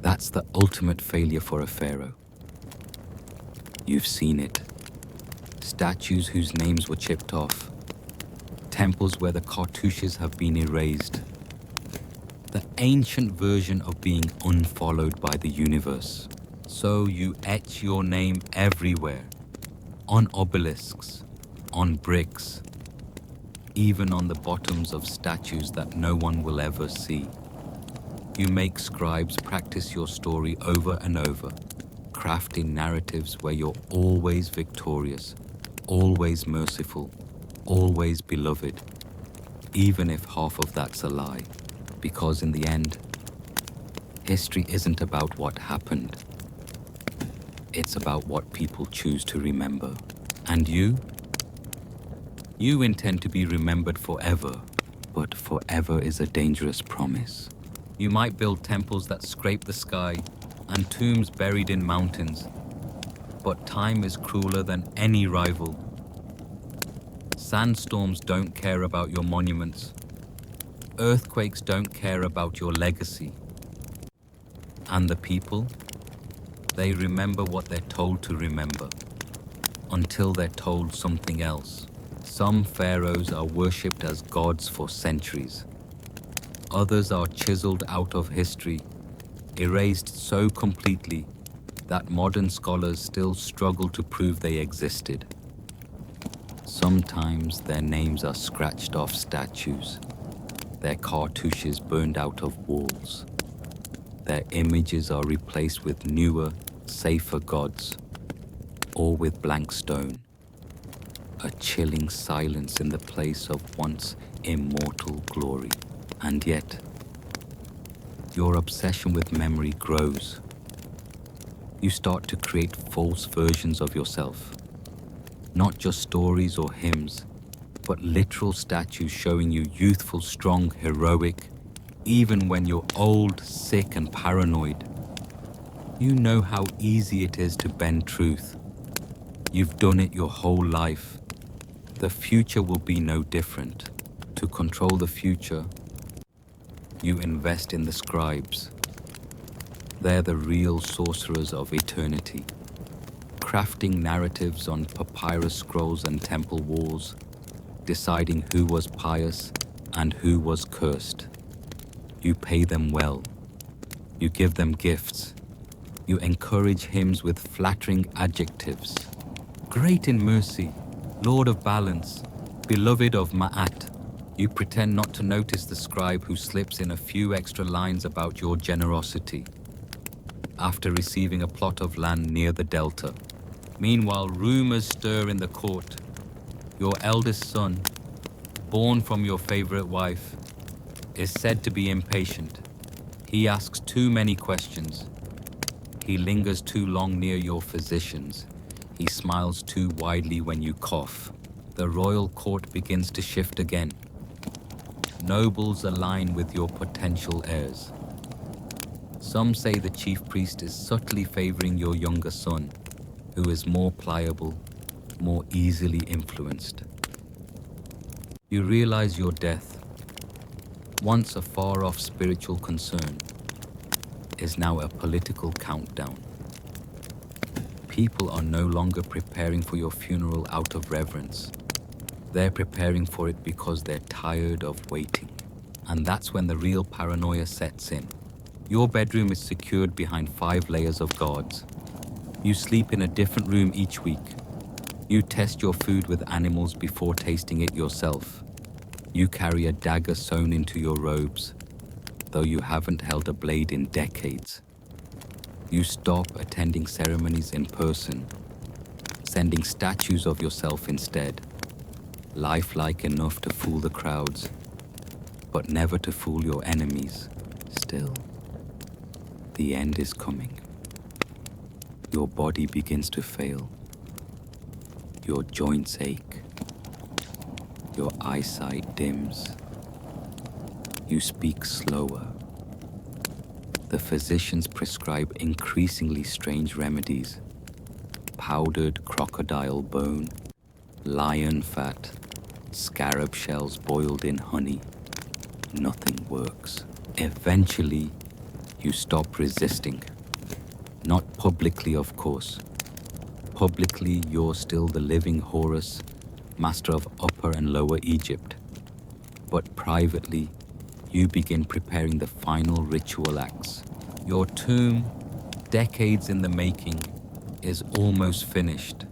That's the ultimate failure for a pharaoh. You've seen it. Statues whose names were chipped off. Temples where the cartouches have been erased. The ancient version of being unfollowed by the universe. So you etch your name everywhere. On obelisks, on bricks, even on the bottoms of statues that no one will ever see. You make scribes practice your story over and over, crafting narratives where you're always victorious, always merciful, always beloved, even if half of that's a lie. Because in the end, history isn't about what happened. It's about what people choose to remember. And you? You intend to be remembered forever, but forever is a dangerous promise. You might build temples that scrape the sky and tombs buried in mountains, but time is crueler than any rival. Sandstorms don't care about your monuments. Earthquakes don't care about your legacy. And the people? They remember what they're told to remember, until they're told something else. Some pharaohs are worshipped as gods for centuries. Others are chiseled out of history, erased so completely that modern scholars still struggle to prove they existed. Sometimes their names are scratched off statues, their cartouches burned out of walls. Their images are replaced with newer, safer gods, or with blank stone. A chilling silence in the place of once immortal glory. And yet, your obsession with memory grows. You start to create false versions of yourself. Not just stories or hymns, but literal statues showing you youthful, strong, heroic, even when you're old, sick, and paranoid. You know how easy it is to bend truth. You've done it your whole life. The future will be no different. To control the future, you invest in the scribes. They're the real sorcerers of eternity, crafting narratives on papyrus scrolls and temple walls, deciding who was pious and who was cursed. You pay them well. You give them gifts. You encourage hymns with flattering adjectives. Great in mercy, Lord of balance, beloved of Ma'at. You pretend not to notice the scribe who slips in a few extra lines about your generosity after receiving a plot of land near the delta. Meanwhile, rumors stir in the court. Your eldest son, born from your favorite wife, is said to be impatient. He asks too many questions. He lingers too long near your physicians. He smiles too widely when you cough. The royal court begins to shift again. Nobles align with your potential heirs. Some say the chief priest is subtly favoring your younger son, who is more pliable, more easily influenced. You realize your death, once a far-off spiritual concern, is now a political countdown. People are no longer preparing for your funeral out of reverence. They're preparing for it because they're tired of waiting. And that's when the real paranoia sets in. Your bedroom is secured behind 5 layers of guards. You sleep in a different room each week. You test your food with animals before tasting it yourself. You carry a dagger sewn into your robes, though you haven't held a blade in decades. You stop attending ceremonies in person, sending statues of yourself instead, lifelike enough to fool the crowds, but never to fool your enemies. Still, the end is coming. Your body begins to fail. Your joints ache. Your eyesight dims. You speak slower. The physicians prescribe increasingly strange remedies. Powdered crocodile bone, lion fat, scarab shells boiled in honey. Nothing works. Eventually, you stop resisting. Not publicly, of course. Publicly, you're still the living Horus, master of Upper and Lower Egypt. But privately, you begin preparing the final ritual acts. Your tomb, decades in the making, is almost finished.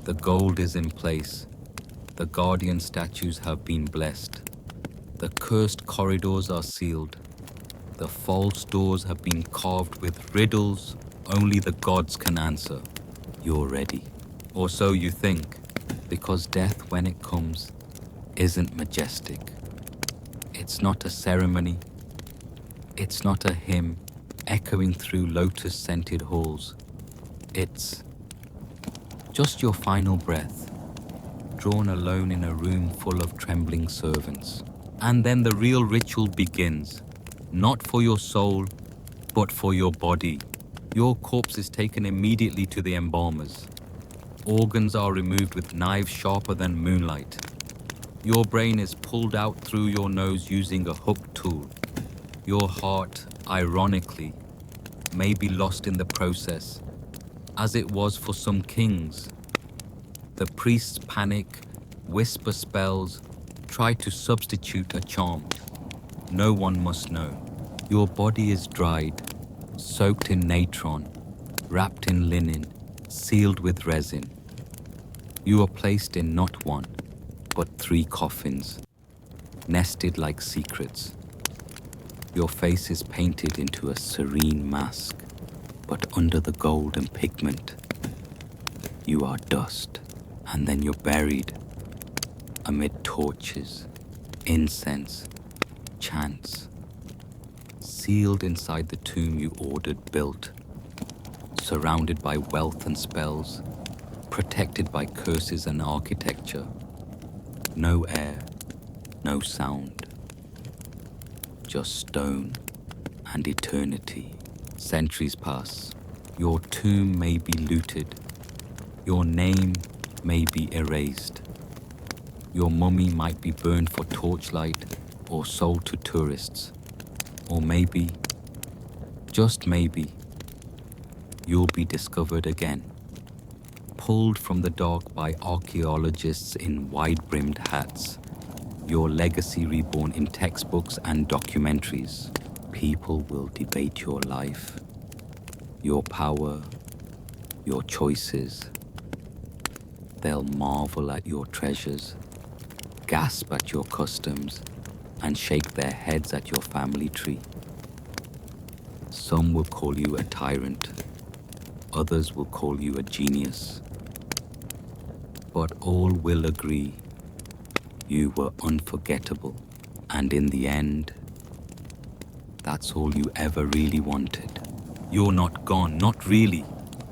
The gold is in place. The guardian statues have been blessed. The cursed corridors are sealed. The false doors have been carved with riddles only the gods can answer. You're ready. Or so you think, because death, when it comes, isn't majestic. It's not a ceremony. It's not a hymn echoing through lotus-scented halls. It's just your final breath, drawn alone in a room full of trembling servants. And then the real ritual begins, not for your soul, but for your body. Your corpse is taken immediately to the embalmers. Organs are removed with knives sharper than moonlight. Your brain is pulled out through your nose using a hooked tool. Your heart, ironically, may be lost in the process, as it was for some kings. The priests panic, whisper spells, try to substitute a charm. No one must know. Your body is dried, soaked in natron, wrapped in linen, sealed with resin. You are placed in not one, but 3 coffins, nested like secrets. Your face is painted into a serene mask, but under the gold and pigment, you are dust. And then you're buried amid torches, incense, chants, sealed inside the tomb you ordered built, surrounded by wealth and spells, protected by curses and architecture. No air, no sound, just stone and eternity. Centuries pass. Your tomb may be looted. Your name may be erased. Your mummy might be burned for torchlight or sold to tourists. Or maybe, just maybe, you'll be discovered again, pulled from the dark by archaeologists in wide-brimmed hats, your legacy reborn in textbooks and documentaries. People will debate your life, your power, your choices. They'll marvel at your treasures, gasp at your customs, and shake their heads at your family tree. Some will call you a tyrant, others will call you a genius. But all will agree you were unforgettable, and in the end, that's all you ever really wanted. You're not gone, not really,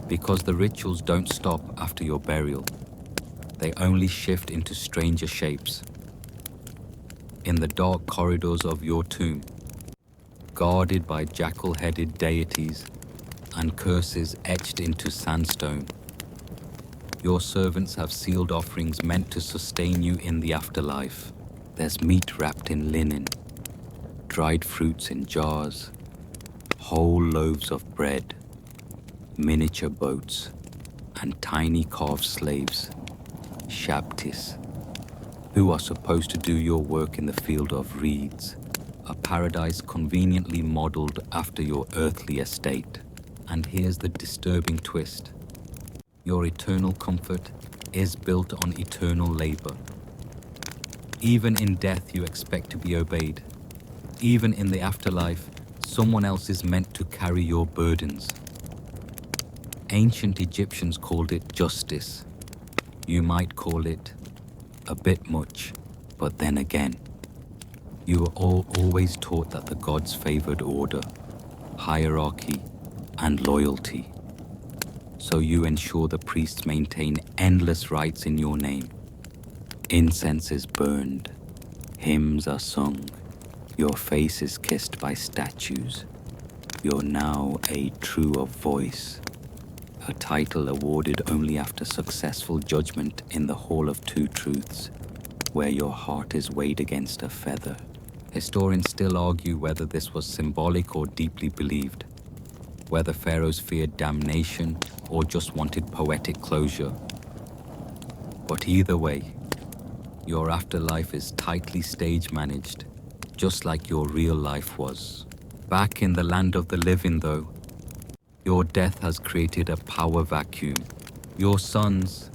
because the rituals don't stop after your burial. They only shift into stranger shapes. In the dark corridors of your tomb, guarded by jackal-headed deities and curses etched into sandstone, your servants have sealed offerings meant to sustain you in the afterlife. There's meat wrapped in linen, dried fruits in jars, whole loaves of bread, miniature boats, and tiny carved slaves, shabtis, who are supposed to do your work in the field of reeds, a paradise conveniently modeled after your earthly estate. And here's the disturbing twist. Your eternal comfort is built on eternal labor. Even in death, you expect to be obeyed. Even in the afterlife, someone else is meant to carry your burdens. Ancient Egyptians called it justice. You might call it a bit much, but then again, you were always taught that the gods favored order, hierarchy, and loyalty. So you ensure the priests maintain endless rites in your name. Incense is burned, hymns are sung, your face is kissed by statues. You're now a true of voice, a title awarded only after successful judgment in the Hall of Two Truths, where your heart is weighed against a feather. Historians still argue whether this was symbolic or deeply believed, whether pharaohs feared damnation or just wanted poetic closure. But either way, your afterlife is tightly stage managed, just like your real life was. Back in the land of the living, though, your death has created a power vacuum. Your sons,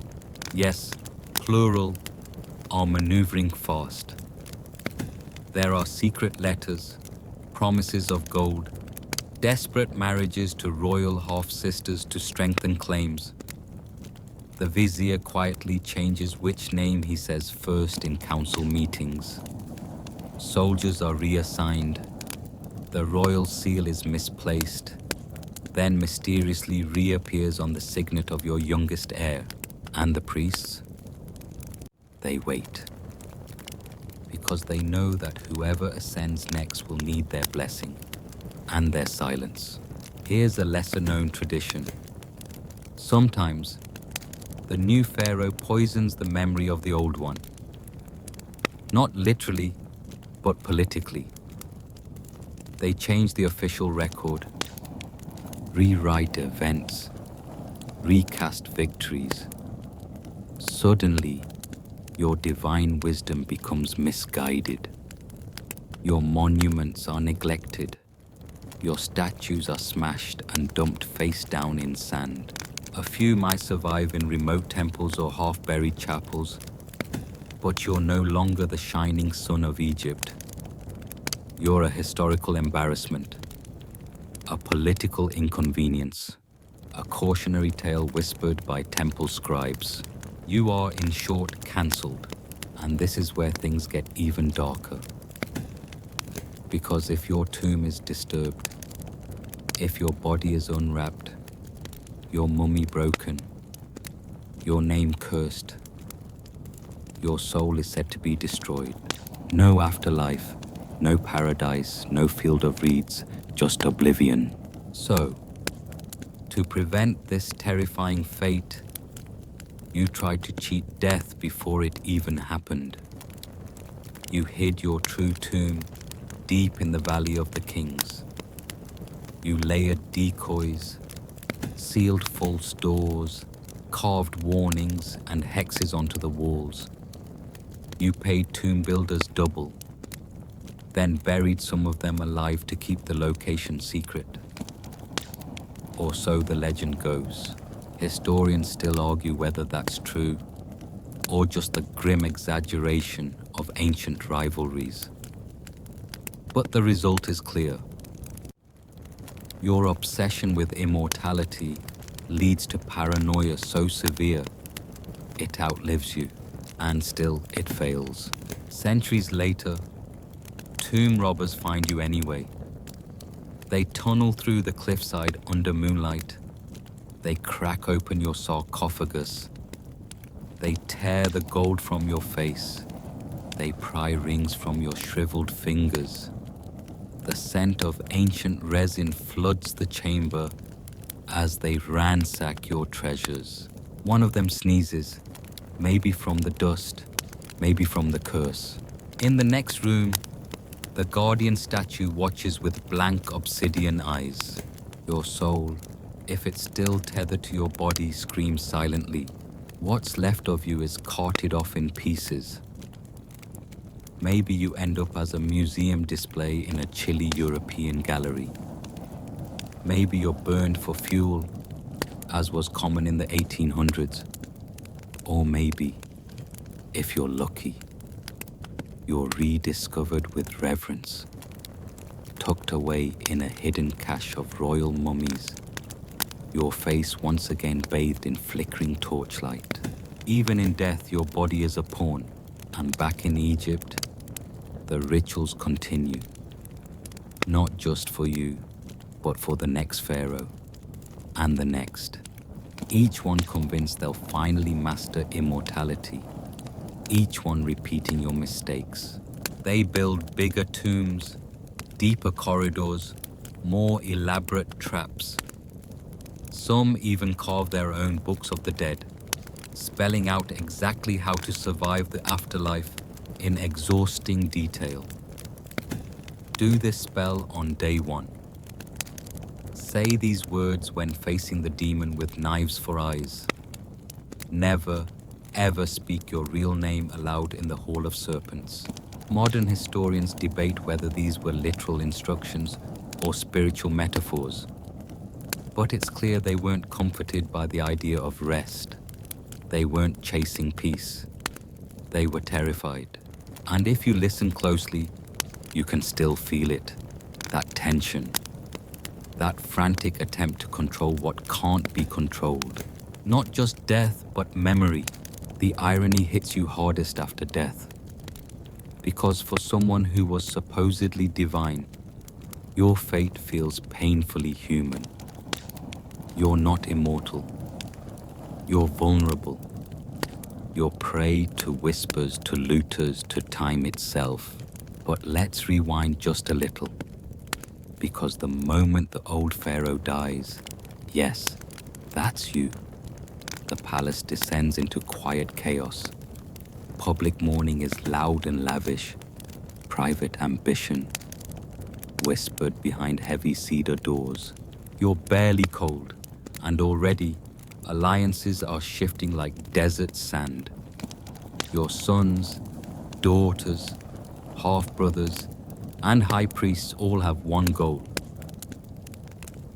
yes, plural, are maneuvering fast. There are secret letters, promises of gold, desperate marriages to royal half-sisters to strengthen claims. The vizier quietly changes which name he says first in council meetings. Soldiers are reassigned. The royal seal is misplaced, then mysteriously reappears on the signet of your youngest heir. And the priests? They wait. Because they know that whoever ascends next will need their blessing and their silence. Here's a lesser-known tradition. Sometimes, the new pharaoh poisons the memory of the old one. Not literally, but politically. They change the official record, rewrite events, recast victories. Suddenly, your divine wisdom becomes misguided. Your monuments are neglected. Your statues are smashed and dumped face down in sand. A few might survive in remote temples or half-buried chapels, but you're no longer the shining sun of Egypt. You're a historical embarrassment, a political inconvenience, a cautionary tale whispered by temple scribes. You are, in short, cancelled, and this is where things get even darker. Because if your tomb is disturbed, if your body is unwrapped, your mummy broken, your name cursed, your soul is said to be destroyed. No afterlife, no paradise, no field of reeds, just oblivion. So, to prevent this terrifying fate, you tried to cheat death before it even happened. You hid your true tomb deep in the Valley of the Kings. You layered decoys, sealed false doors, carved warnings and hexes onto the walls. You paid tomb builders double, then buried some of them alive to keep the location secret. Or so the legend goes. Historians still argue whether that's true, or just the grim exaggeration of ancient rivalries. But the result is clear. Your obsession with immortality leads to paranoia so severe, it outlives you, and still it fails. Centuries later, tomb robbers find you anyway. They tunnel through the cliffside under moonlight. They crack open your sarcophagus. They tear the gold from your face. They pry rings from your shriveled fingers. The scent of ancient resin floods the chamber as they ransack your treasures. One of them sneezes, maybe from the dust, maybe from the curse. In the next room, the guardian statue watches with blank obsidian eyes. Your soul, if it's still tethered to your body, screams silently. What's left of you is carted off in pieces. Maybe you end up as a museum display in a chilly European gallery. Maybe you're burned for fuel, as was common in the 1800s. Or maybe, if you're lucky, you're rediscovered with reverence, tucked away in a hidden cache of royal mummies, your face once again bathed in flickering torchlight. Even in death, your body is a pawn, and back in Egypt, the rituals continue. Not just for you, but for the next pharaoh, and the next. Each one convinced they'll finally master immortality. Each one repeating your mistakes. They build bigger tombs, deeper corridors, more elaborate traps. Some even carve their own books of the dead, spelling out exactly how to survive the afterlife in exhausting detail. Do this spell on day one. Say these words when facing the demon with knives for eyes. Never, ever speak your real name aloud in the Hall of Serpents. Modern historians debate whether these were literal instructions or spiritual metaphors. But it's clear they weren't comforted by the idea of rest. They weren't chasing peace. They were terrified. And if you listen closely, you can still feel it. That tension. That frantic attempt to control what can't be controlled. Not just death, but memory. The irony hits you hardest after death. Because for someone who was supposedly divine, your fate feels painfully human. You're not immortal. You're vulnerable. You're prey to whispers, to looters, to time itself. But let's rewind just a little. Because the moment the old pharaoh dies, yes, that's you. The palace descends into quiet chaos. Public mourning is loud and lavish. Private ambition whispered behind heavy cedar doors. You're barely cold, and already alliances are shifting like desert sand. Your sons, daughters, half-brothers, and high priests all have one goal: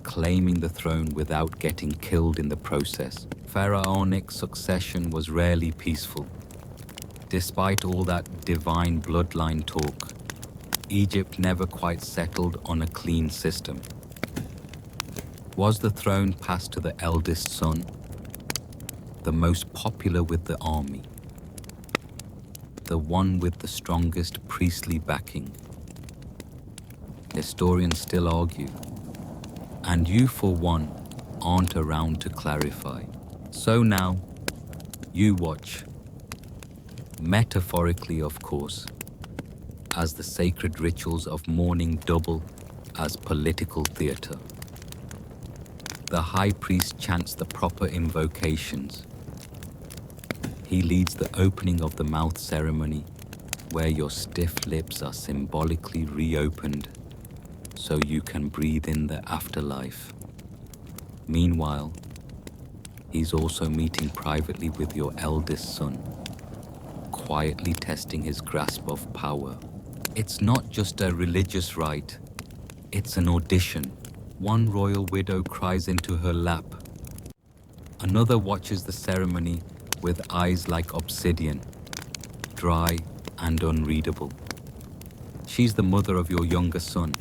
claiming the throne without getting killed in the process. Pharaonic succession was rarely peaceful. Despite all that divine bloodline talk, Egypt never quite settled on a clean system. Was the throne passed to the eldest son, the most popular with the army, the one with the strongest priestly backing? Historians still argue, and you for one aren't around to clarify. So now, you watch, metaphorically of course, as the sacred rituals of mourning double as political theatre. The high priest chants the proper invocations. He leads the opening of the mouth ceremony, where your stiff lips are symbolically reopened so you can breathe in the afterlife. Meanwhile, he's also meeting privately with your eldest son, quietly testing his grasp of power. It's not just a religious rite, it's an audition. One royal widow cries into her lap. Another watches the ceremony with eyes like obsidian, dry and unreadable. She's the mother of your younger son,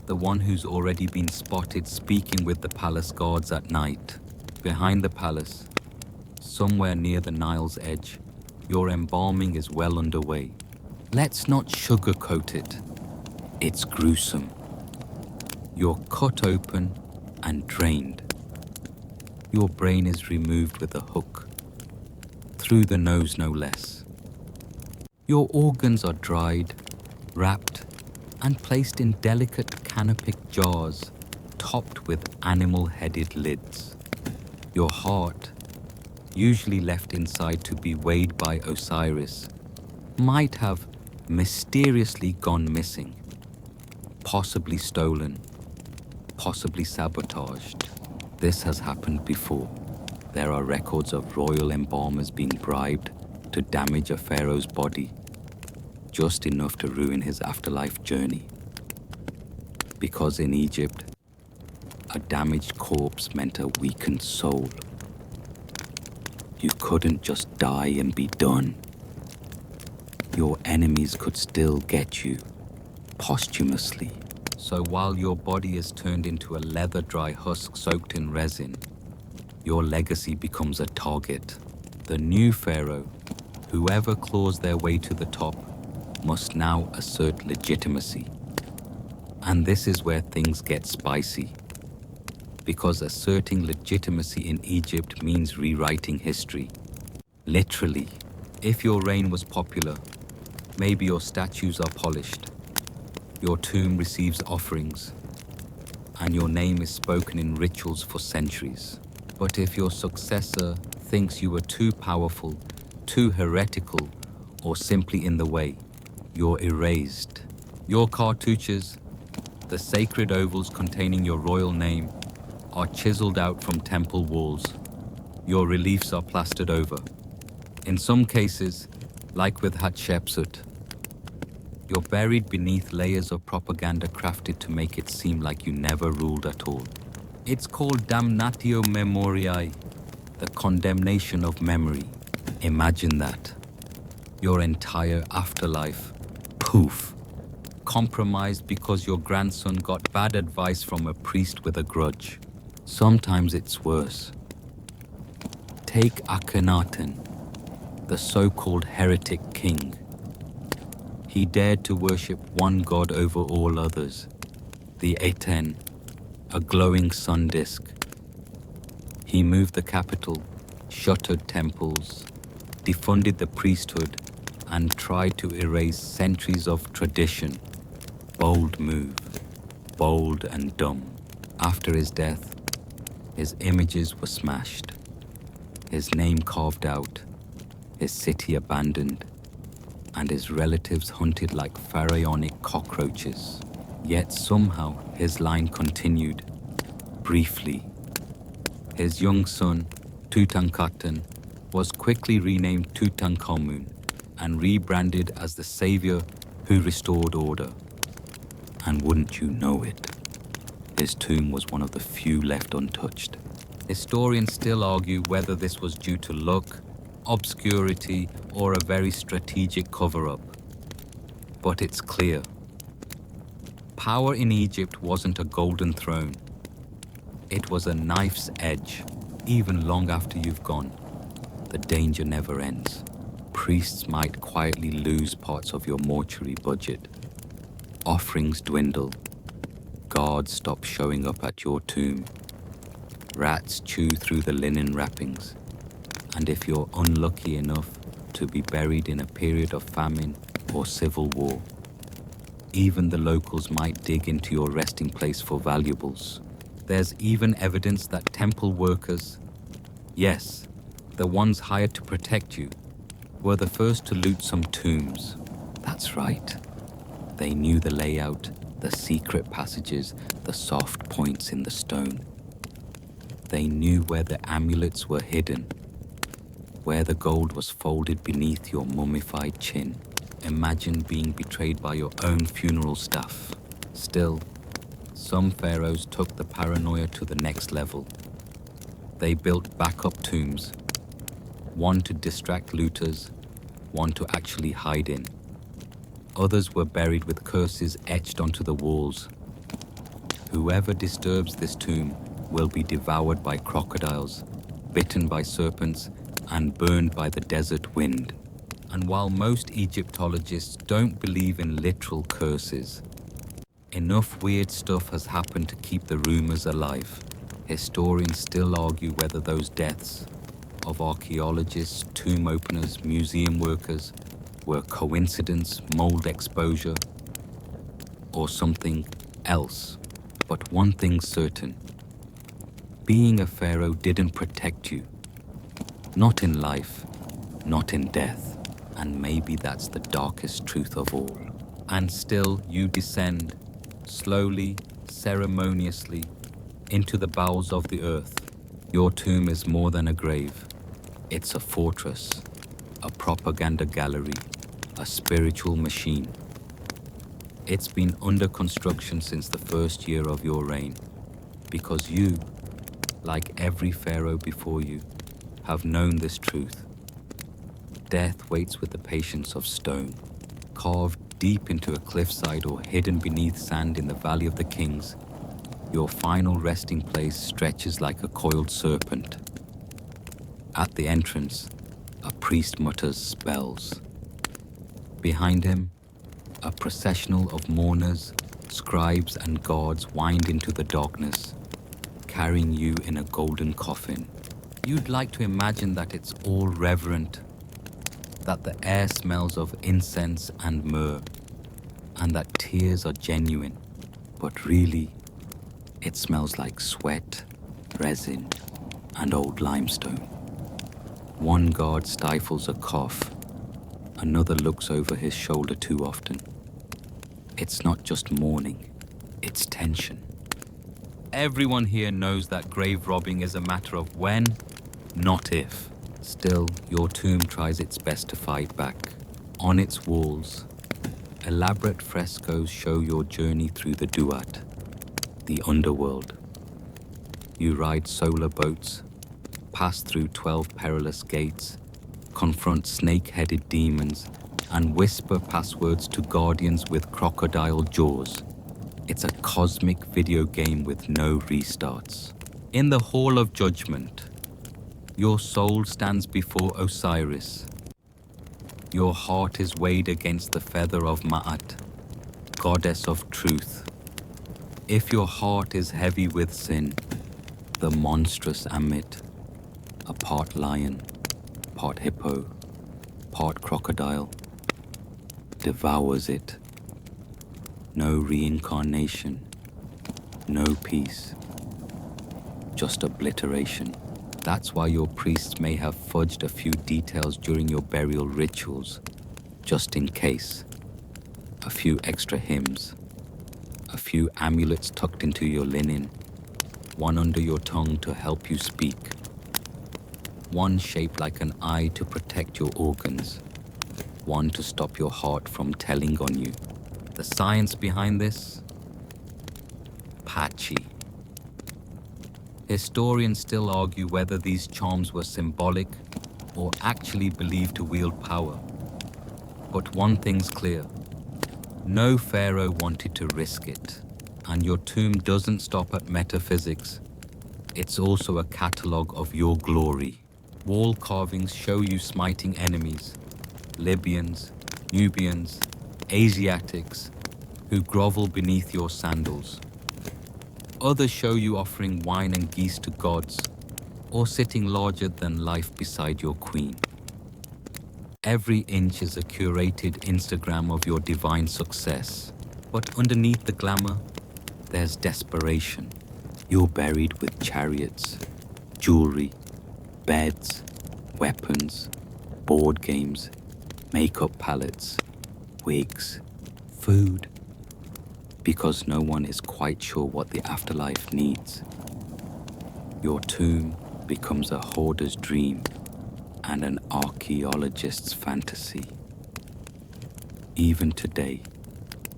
the one who's already been spotted speaking with the palace guards at night. Behind the palace, somewhere near the Nile's edge, your embalming is well underway. Let's not sugarcoat it. It's gruesome. You're cut open and drained. Your brain is removed with a hook, through the nose no less. Your organs are dried, wrapped, and placed in delicate canopic jars topped with animal-headed lids. Your heart, usually left inside to be weighed by Osiris, might have mysteriously gone missing, possibly stolen, possibly sabotaged. This has happened before. There are records of royal embalmers being bribed to damage a pharaoh's body, just enough to ruin his afterlife journey. Because in Egypt, a damaged corpse meant a weakened soul. You couldn't just die and be done. Your enemies could still get you, posthumously. So while your body is turned into a leather-dry husk soaked in resin, your legacy becomes a target. The new pharaoh, whoever claws their way to the top, must now assert legitimacy. And this is where things get spicy. Because asserting legitimacy in Egypt means rewriting history. Literally, if your reign was popular, maybe your statues are polished, your tomb receives offerings, and your name is spoken in rituals for centuries. But if your successor thinks you were too powerful, too heretical, or simply in the way, you're erased. Your cartouches, the sacred ovals containing your royal name, are chiseled out from temple walls. Your reliefs are plastered over. In some cases, like with Hatshepsut, you're buried beneath layers of propaganda crafted to make it seem like you never ruled at all. It's called damnatio memoriae, the condemnation of memory. Imagine that. Your entire afterlife, poof, compromised because your grandson got bad advice from a priest with a grudge. Sometimes it's worse. Take Akhenaten, the so-called heretic king. He dared to worship one god over all others, the Aten, a glowing sun disk. He moved the capital, shuttered temples, defunded the priesthood, and tried to erase centuries of tradition. Bold move, bold and dumb. After his death, his images were smashed, his name carved out, his city abandoned, and his relatives hunted like pharaonic cockroaches. Yet somehow his line continued, briefly. His young son, Tutankhaten, was quickly renamed Tutankhamun and rebranded as the savior who restored order. And wouldn't you know it, his tomb was one of the few left untouched. Historians still argue whether this was due to luck, obscurity, or a very strategic cover-up. But it's clear. Power in Egypt wasn't a golden throne. It was a knife's edge, even long after you've gone. The danger never ends. Priests might quietly lose parts of your mortuary budget. Offerings dwindle. Guards stop showing up at your tomb. Rats chew through the linen wrappings. And if you're unlucky enough to be buried in a period of famine or civil war, even the locals might dig into your resting place for valuables. There's even evidence that temple workers, yes, the ones hired to protect you, were the first to loot some tombs. That's right. They knew the layout, the secret passages, the soft points in the stone. They knew where the amulets were hidden, where the gold was folded beneath your mummified chin. Imagine being betrayed by your own funeral staff. Still, some pharaohs took the paranoia to the next level. They built backup tombs, one to distract looters, one to actually hide in. Others were buried with curses etched onto the walls. Whoever disturbs this tomb will be devoured by crocodiles, bitten by serpents, and burned by the desert wind. And while most Egyptologists don't believe in literal curses, enough weird stuff has happened to keep the rumors alive. Historians still argue whether those deaths of archaeologists, tomb openers, museum workers were coincidence, mold exposure, or something else. But one thing's certain. Being a pharaoh didn't protect you. Not in life, not in death. And maybe that's the darkest truth of all. And still you descend, slowly, ceremoniously, into the bowels of the earth. Your tomb is more than a grave. It's a fortress, a propaganda gallery, a spiritual machine. It's been under construction since the first year of your reign, because you, like every pharaoh before you, have known this truth. Death waits with the patience of stone. Carved deep into a cliffside or hidden beneath sand in the Valley of the Kings, your final resting place stretches like a coiled serpent. At the entrance, a priest mutters spells. Behind him, a processional of mourners, scribes, and guards wind into the darkness, carrying you in a golden coffin. You'd like to imagine that it's all reverent, that the air smells of incense and myrrh, and that tears are genuine, but really, it smells like sweat, resin, and old limestone. One guard stifles a cough, another looks over his shoulder too often. It's not just mourning, it's tension. Everyone here knows that grave robbing is a matter of when, not if. Still, your tomb tries its best to fight back. On its walls, elaborate frescoes show your journey through the Duat, the underworld. You ride solar boats, pass through 12 perilous gates, confront snake-headed demons, and whisper passwords to guardians with crocodile jaws. It's a cosmic video game with no restarts. In the Hall of Judgment, your soul stands before Osiris. Your heart is weighed against the feather of Ma'at, goddess of truth. If your heart is heavy with sin, the monstrous Amit, a part lion, part hippo, part crocodile, devours it. No reincarnation, no peace, just obliteration. That's why your priests may have fudged a few details during your burial rituals, just in case. A few extra hymns, a few amulets tucked into your linen, one under your tongue to help you speak, one shaped like an eye to protect your organs, one to stop your heart from telling on you. The science behind this? Patchy. Historians still argue whether these charms were symbolic or actually believed to wield power. But one thing's clear. No pharaoh wanted to risk it. And your tomb doesn't stop at metaphysics. It's also a catalogue of your glory. Wall carvings show you smiting enemies, Libyans, Nubians, Asiatics, who grovel beneath your sandals. Others show you offering wine and geese to gods, or sitting larger than life beside your queen. Every inch is a curated Instagram of your divine success. But underneath the glamour, there's desperation. You're buried with chariots, jewelry, beds, weapons, board games, makeup palettes, wigs, food. Because no one is quite sure what the afterlife needs. Your tomb becomes a hoarder's dream and an archaeologist's fantasy. Even today,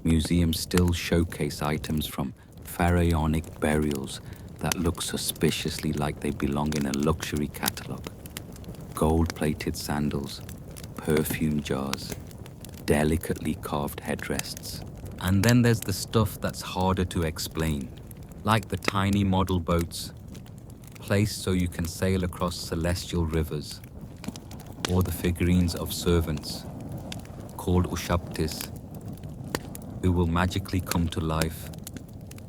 museums still showcase items from pharaonic burials that look suspiciously like they belong in a luxury catalogue. Gold-plated sandals, perfume jars, delicately carved headrests. And then there's the stuff that's harder to explain, like the tiny model boats, placed so you can sail across celestial rivers, or the figurines of servants, called Ushabtis, who will magically come to life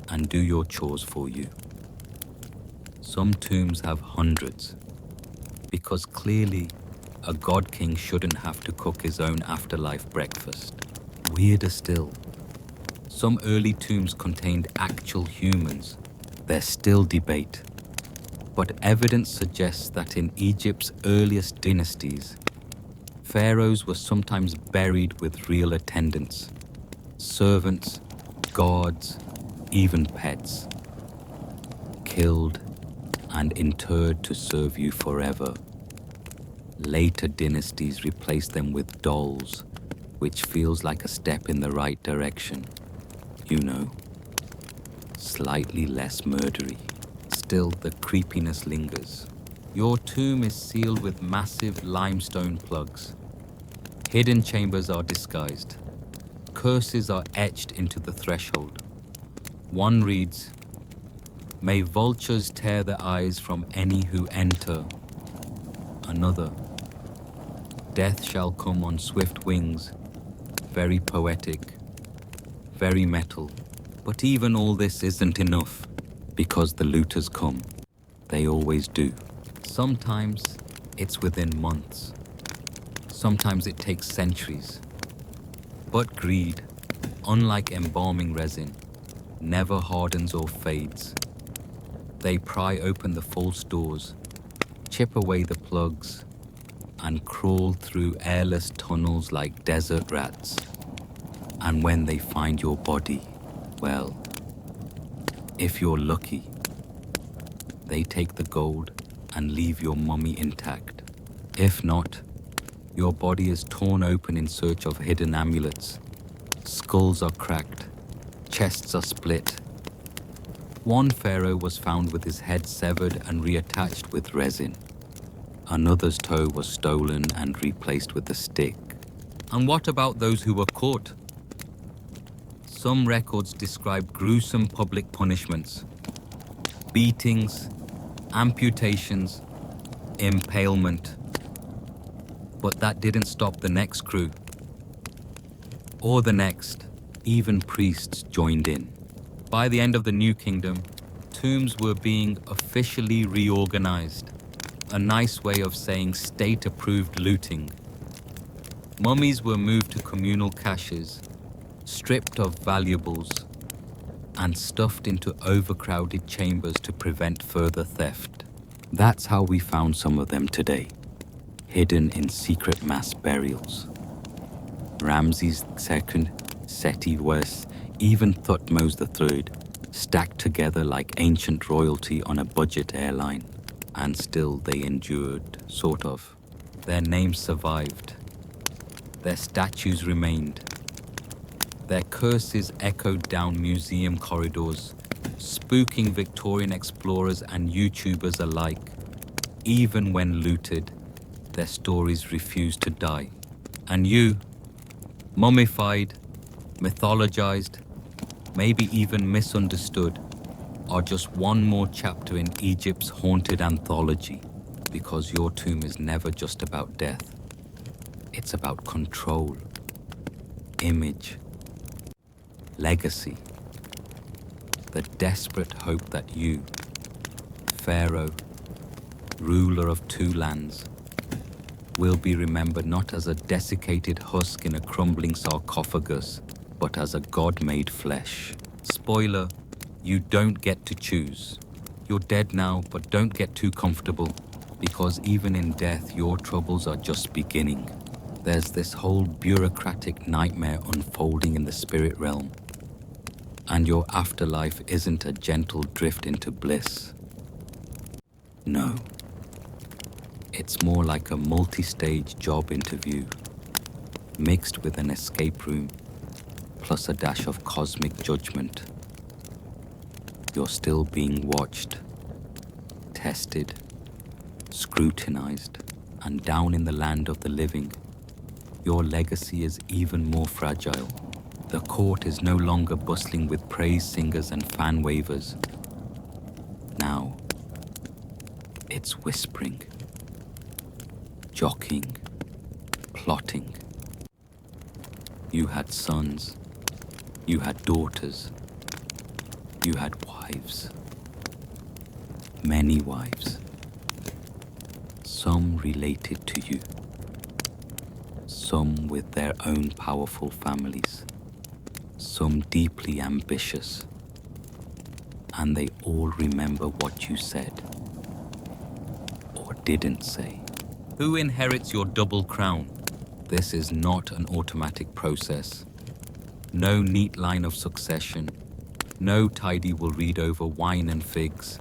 and do your chores for you. Some tombs have hundreds, because clearly a god king shouldn't have to cook his own afterlife breakfast. Weirder still, some early tombs contained actual humans. There's still debate, but evidence suggests that in Egypt's earliest dynasties, pharaohs were sometimes buried with real attendants, servants, guards, even pets, killed and interred to serve you forever. Later dynasties replaced them with dolls, which feels like a step in the right direction. You know, slightly less murdery. Still, the creepiness lingers. Your tomb is sealed with massive limestone plugs. Hidden chambers are disguised. Curses are etched into the threshold. One reads, "May vultures tear the eyes from any who enter." Another, "Death shall come on swift wings." Very poetic, very metal. But even all this isn't enough, because the looters come. They always do. Sometimes it's within months. Sometimes it takes centuries. But greed, unlike embalming resin, never hardens or fades. They pry open the false doors, chip away the plugs, and crawl through airless tunnels like desert rats. And when they find your body, well, if you're lucky, they take the gold and leave your mummy intact. If not, your body is torn open in search of hidden amulets. Skulls are cracked, chests are split. One pharaoh was found with his head severed and reattached with resin. Another's toe was stolen and replaced with a stick. And what about those who were caught? Some records describe gruesome public punishments, beatings, amputations, impalement. But that didn't stop the next crew. Or the next. Even priests joined in. By the end of the New Kingdom, tombs were being officially reorganized. A nice way of saying state-approved looting. Mummies were moved to communal caches, stripped of valuables, and stuffed into overcrowded chambers to prevent further theft. That's how we found some of them today, hidden in secret mass burials. Ramses II, Seti I, even Thutmose III, stacked together like ancient royalty on a budget airline. And still they endured, sort of. Their names survived. Their statues remained. Their curses echoed down museum corridors, spooking Victorian explorers and YouTubers alike. Even when looted, their stories refused to die. And you, mummified, mythologized, maybe even misunderstood, are just one more chapter in Egypt's haunted anthology, because your tomb is never just about death. It's about control, image, legacy, the desperate hope that you, Pharaoh, ruler of two lands, will be remembered not as a desiccated husk in a crumbling sarcophagus, but as a god-made flesh. Spoiler, you don't get to choose. You're dead now, but don't get too comfortable, because even in death, your troubles are just beginning. There's this whole bureaucratic nightmare unfolding in the spirit realm, and your afterlife isn't a gentle drift into bliss. No. It's more like a multi-stage job interview, mixed with an escape room, plus a dash of cosmic judgment. You're still being watched, tested, scrutinized, and down in the land of the living, your legacy is even more fragile. The court is no longer bustling with praise singers and fan wavers. Now, it's whispering, jockeying, plotting. You had sons, you had daughters, you had wives, many wives, some related to you, some with their own powerful families, some deeply ambitious, and they all remember what you said or didn't say. Who inherits your double crown? This is not an automatic process. No neat line of succession. No tidy will read over wine and figs.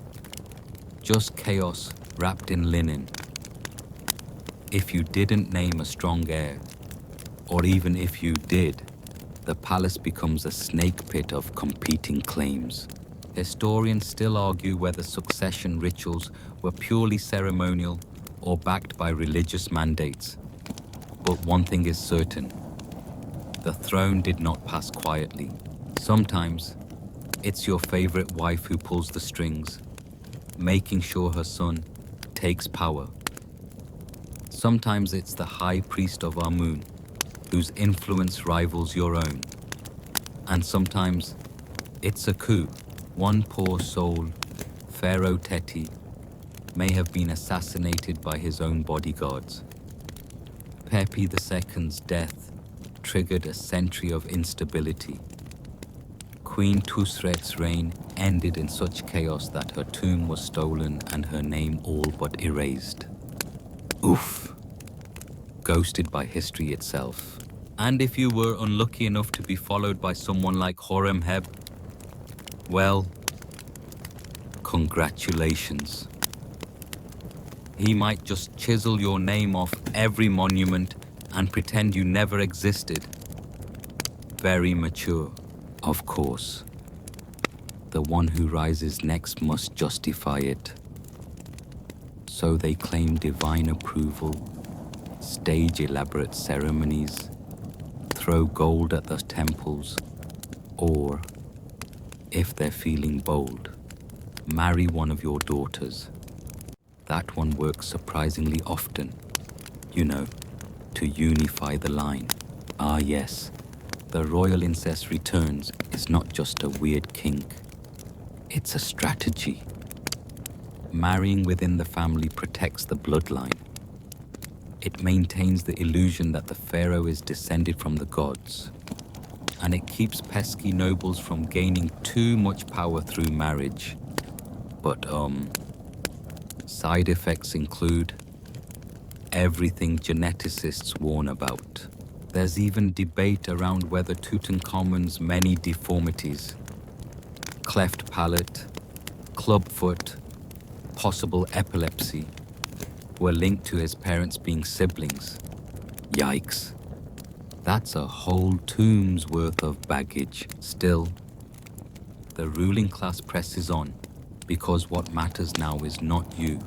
Just chaos wrapped in linen. If you didn't name a strong heir, or even if you did, the palace becomes a snake pit of competing claims. Historians still argue whether succession rituals were purely ceremonial or backed by religious mandates. But one thing is certain, the throne did not pass quietly. Sometimes, it's your favorite wife who pulls the strings, making sure her son takes power. Sometimes it's the high priest of Amun, whose influence rivals your own. And sometimes, it's a coup. One poor soul, Pharaoh Teti, may have been assassinated by his own bodyguards. Pepi II's death triggered a century of instability. Queen Tusret's reign ended in such chaos that her tomb was stolen and her name all but erased. Oof. Ghosted by history itself. And if you were unlucky enough to be followed by someone like Horemheb, well, congratulations. He might just chisel your name off every monument and pretend you never existed. Very mature, of course. The one who rises next must justify it. So they claim divine approval, stage elaborate ceremonies, throw gold at the temples, or, if they're feeling bold, marry one of your daughters. That one works surprisingly often, you know, to unify the line. Ah yes, the royal incest returns is not just a weird kink, it's a strategy. Marrying within the family protects the bloodline. It maintains the illusion that the pharaoh is descended from the gods, and it keeps pesky nobles from gaining too much power through marriage. But side effects include everything geneticists warn about. There's even debate around whether Tutankhamun's many deformities, cleft palate, clubfoot, possible epilepsy, were linked to his parents being siblings. Yikes. That's a whole tomb's worth of baggage. Still, the ruling class presses on because what matters now is not you,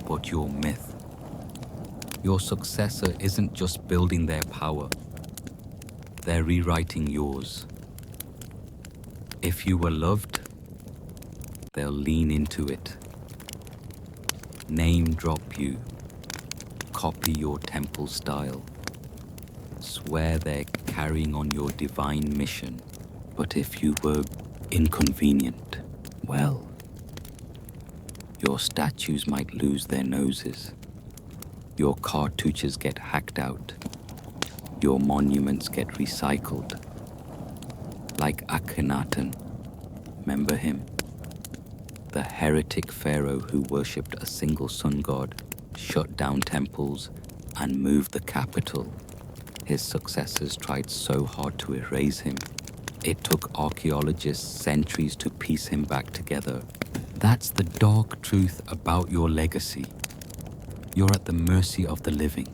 but your myth. Your successor isn't just building their power, they're rewriting yours. If you were loved, they'll lean into it. Name drop you, copy your temple style, swear they're carrying on your divine mission. But if you were inconvenient, well, your statues might lose their noses, your cartouches get hacked out, your monuments get recycled. Like Akhenaten, remember him? The heretic pharaoh who worshipped a single sun god, shut down temples, and moved the capital. His successors tried so hard to erase him. It took archaeologists centuries to piece him back together. That's the dark truth about your legacy. You're at the mercy of the living.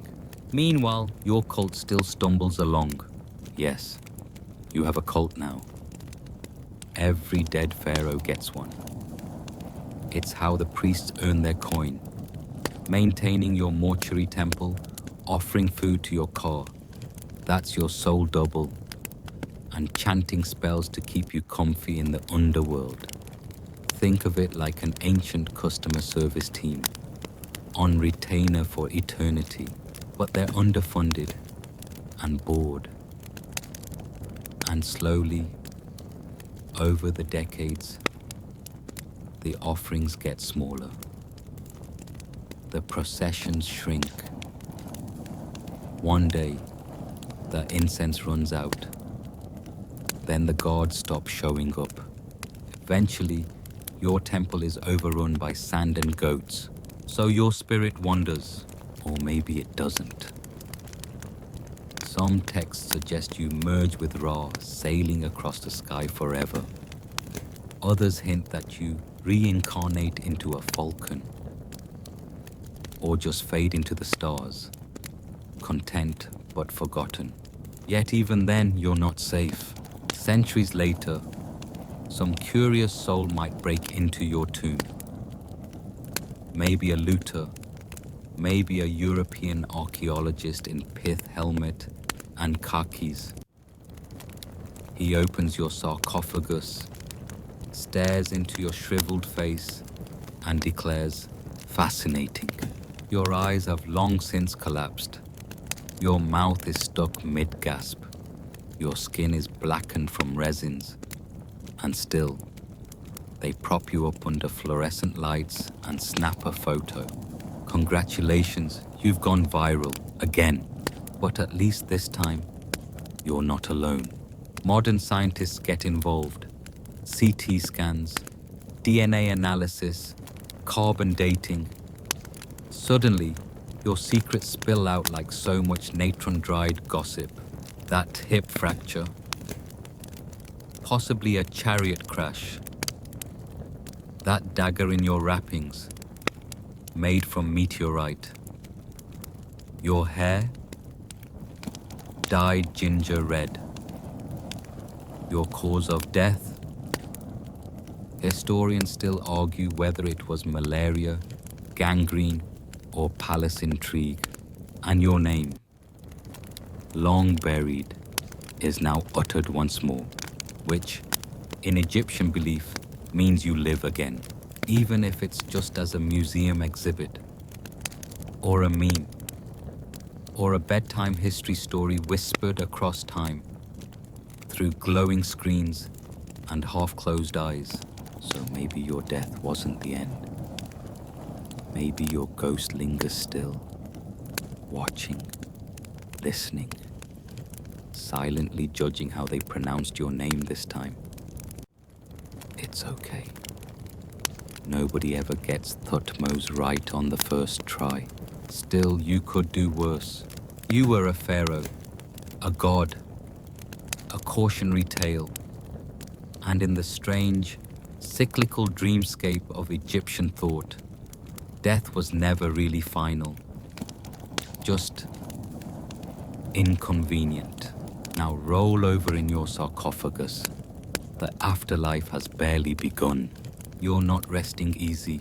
Meanwhile, your cult still stumbles along. Yes, you have a cult now. Every dead pharaoh gets one. It's how the priests earn their coin. Maintaining your mortuary temple, offering food to your car. That's your soul double. And chanting spells to keep you comfy in the underworld. Think of it like an ancient customer service team, on retainer for eternity, but they're underfunded and bored. And slowly, over the decades, the offerings get smaller. The processions shrink. One day, the incense runs out. Then the gods stop showing up. Eventually, your temple is overrun by sand and goats. So your spirit wanders, or maybe it doesn't. Some texts suggest you merge with Ra, sailing across the sky forever. Others hint that you reincarnate into a falcon, or just fade into the stars, content but forgotten. Yet even then, you're not safe. Centuries later, some curious soul might break into your tomb. Maybe a looter, maybe a European archaeologist in pith helmet and khakis. He opens your sarcophagus, stares into your shriveled face, and declares, "Fascinating." Your eyes have long since collapsed. Your mouth is stuck mid-gasp. Your skin is blackened from resins. And still, they prop you up under fluorescent lights and snap a photo. Congratulations, you've gone viral again. But at least this time, you're not alone. Modern scientists get involved. CT scans, DNA analysis, carbon dating. Suddenly, your secrets spill out like so much natron-dried gossip. That hip fracture, possibly a chariot crash. That dagger in your wrappings, made from meteorite. Your hair, dyed ginger red. Your cause of death? Historians still argue whether it was malaria, gangrene, or palace intrigue, and your name, long buried, is now uttered once more, which, in Egyptian belief, means you live again, even if it's just as a museum exhibit, or a meme, or a bedtime history story whispered across time through glowing screens and half-closed eyes. So maybe your death wasn't the end. Maybe your ghost lingers still, watching, listening, silently judging how they pronounced your name this time. It's okay. Nobody ever gets Thutmose right on the first try. Still, you could do worse. You were a pharaoh, a god, a cautionary tale, and in the strange, cyclical dreamscape of Egyptian thought, death was never really final, just inconvenient. Now roll over in your sarcophagus. The afterlife has barely begun. You're not resting easy,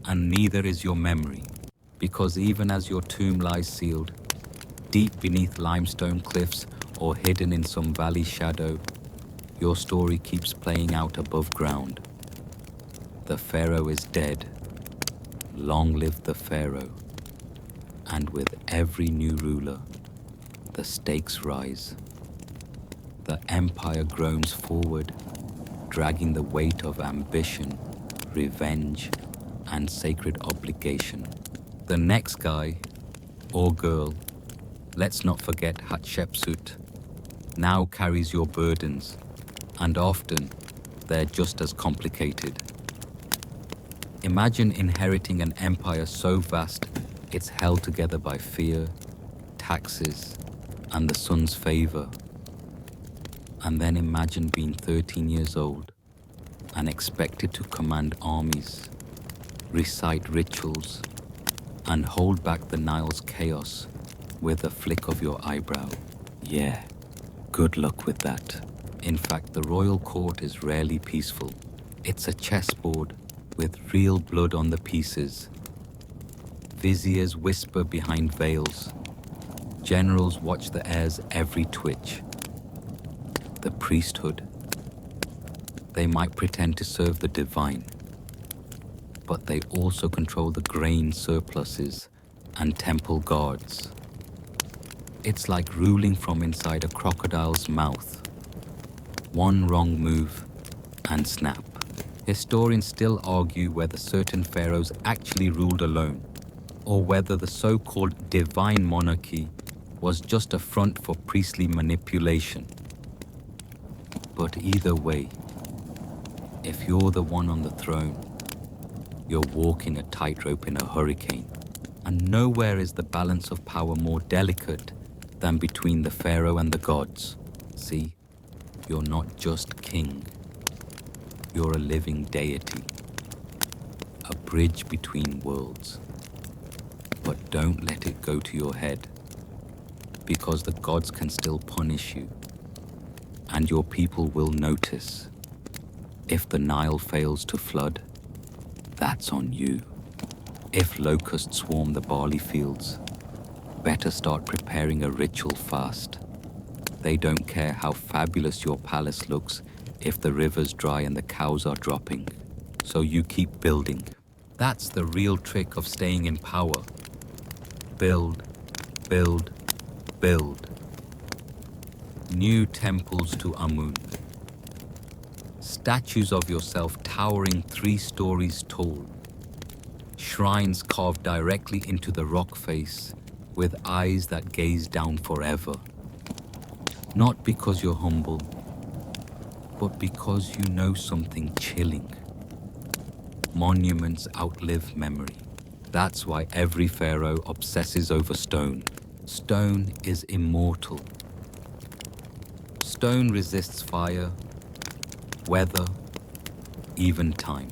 and neither is your memory, because even as your tomb lies sealed, deep beneath limestone cliffs or hidden in some valley shadow, your story keeps playing out above ground. The pharaoh is dead. Long live the pharaoh. And with every new ruler, the stakes rise. The empire groans forward, dragging the weight of ambition, revenge, and sacred obligation. The next guy, or girl, let's not forget Hatshepsut, now carries your burdens, and often they're just as complicated. Imagine inheriting an empire so vast it's held together by fear, taxes, and the sun's favor. And then imagine being 13 years old and expected to command armies, recite rituals, and hold back the Nile's chaos with a flick of your eyebrow. Yeah, good luck with that. In fact, the royal court is rarely peaceful. It's a chessboard with real blood on the pieces. Viziers whisper behind veils. Generals watch the heir's every twitch. The priesthood, they might pretend to serve the divine, but they also control the grain surpluses and temple guards. It's like ruling from inside a crocodile's mouth. One wrong move and snap. Historians still argue whether certain pharaohs actually ruled alone, or whether the so-called divine monarchy was just a front for priestly manipulation. But either way, if you're the one on the throne, you're walking a tightrope in a hurricane, and nowhere is the balance of power more delicate than between the pharaoh and the gods. See, you're not just king, you're a living deity, a bridge between worlds. But don't let it go to your head, because the gods can still punish you, and your people will notice. If the Nile fails to flood, that's on you. If locusts swarm the barley fields, better start preparing a ritual fast. They don't care how fabulous your palace looks if the river's dry and the cows are dropping. So you keep building. That's the real trick of staying in power. Build, build, build. New temples to Amun. Statues of yourself towering 3 stories tall. Shrines carved directly into the rock face with eyes that gaze down forever. Not because you're humble, but because you know something chilling. Monuments outlive memory. That's why every pharaoh obsesses over stone. Stone is immortal. Stone resists fire, weather, even time.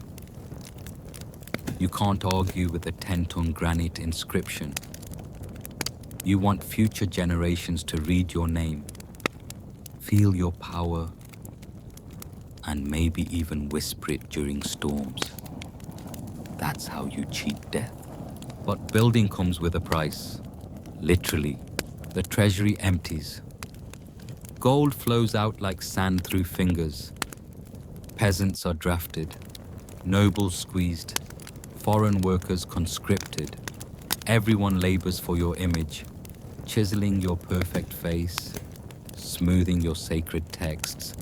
You can't argue with a 10-ton granite inscription. You want future generations to read your name, feel your power, and maybe even whisper it during storms. That's how you cheat death. But building comes with a price. Literally, the treasury empties. Gold flows out like sand through fingers. Peasants are drafted, nobles squeezed, foreign workers conscripted. Everyone labors for your image, chiseling your perfect face, smoothing your sacred texts,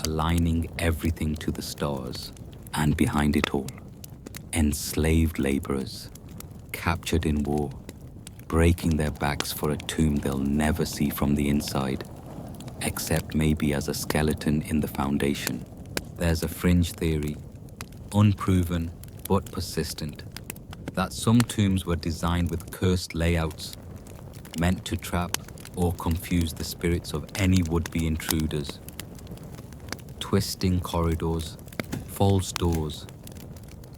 aligning everything to the stars. And behind it all, enslaved laborers, captured in war, breaking their backs for a tomb they'll never see from the inside, except maybe as a skeleton in the foundation. There's a fringe theory, unproven but persistent, that some tombs were designed with cursed layouts, meant to trap or confuse the spirits of any would-be intruders. Twisting corridors, false doors,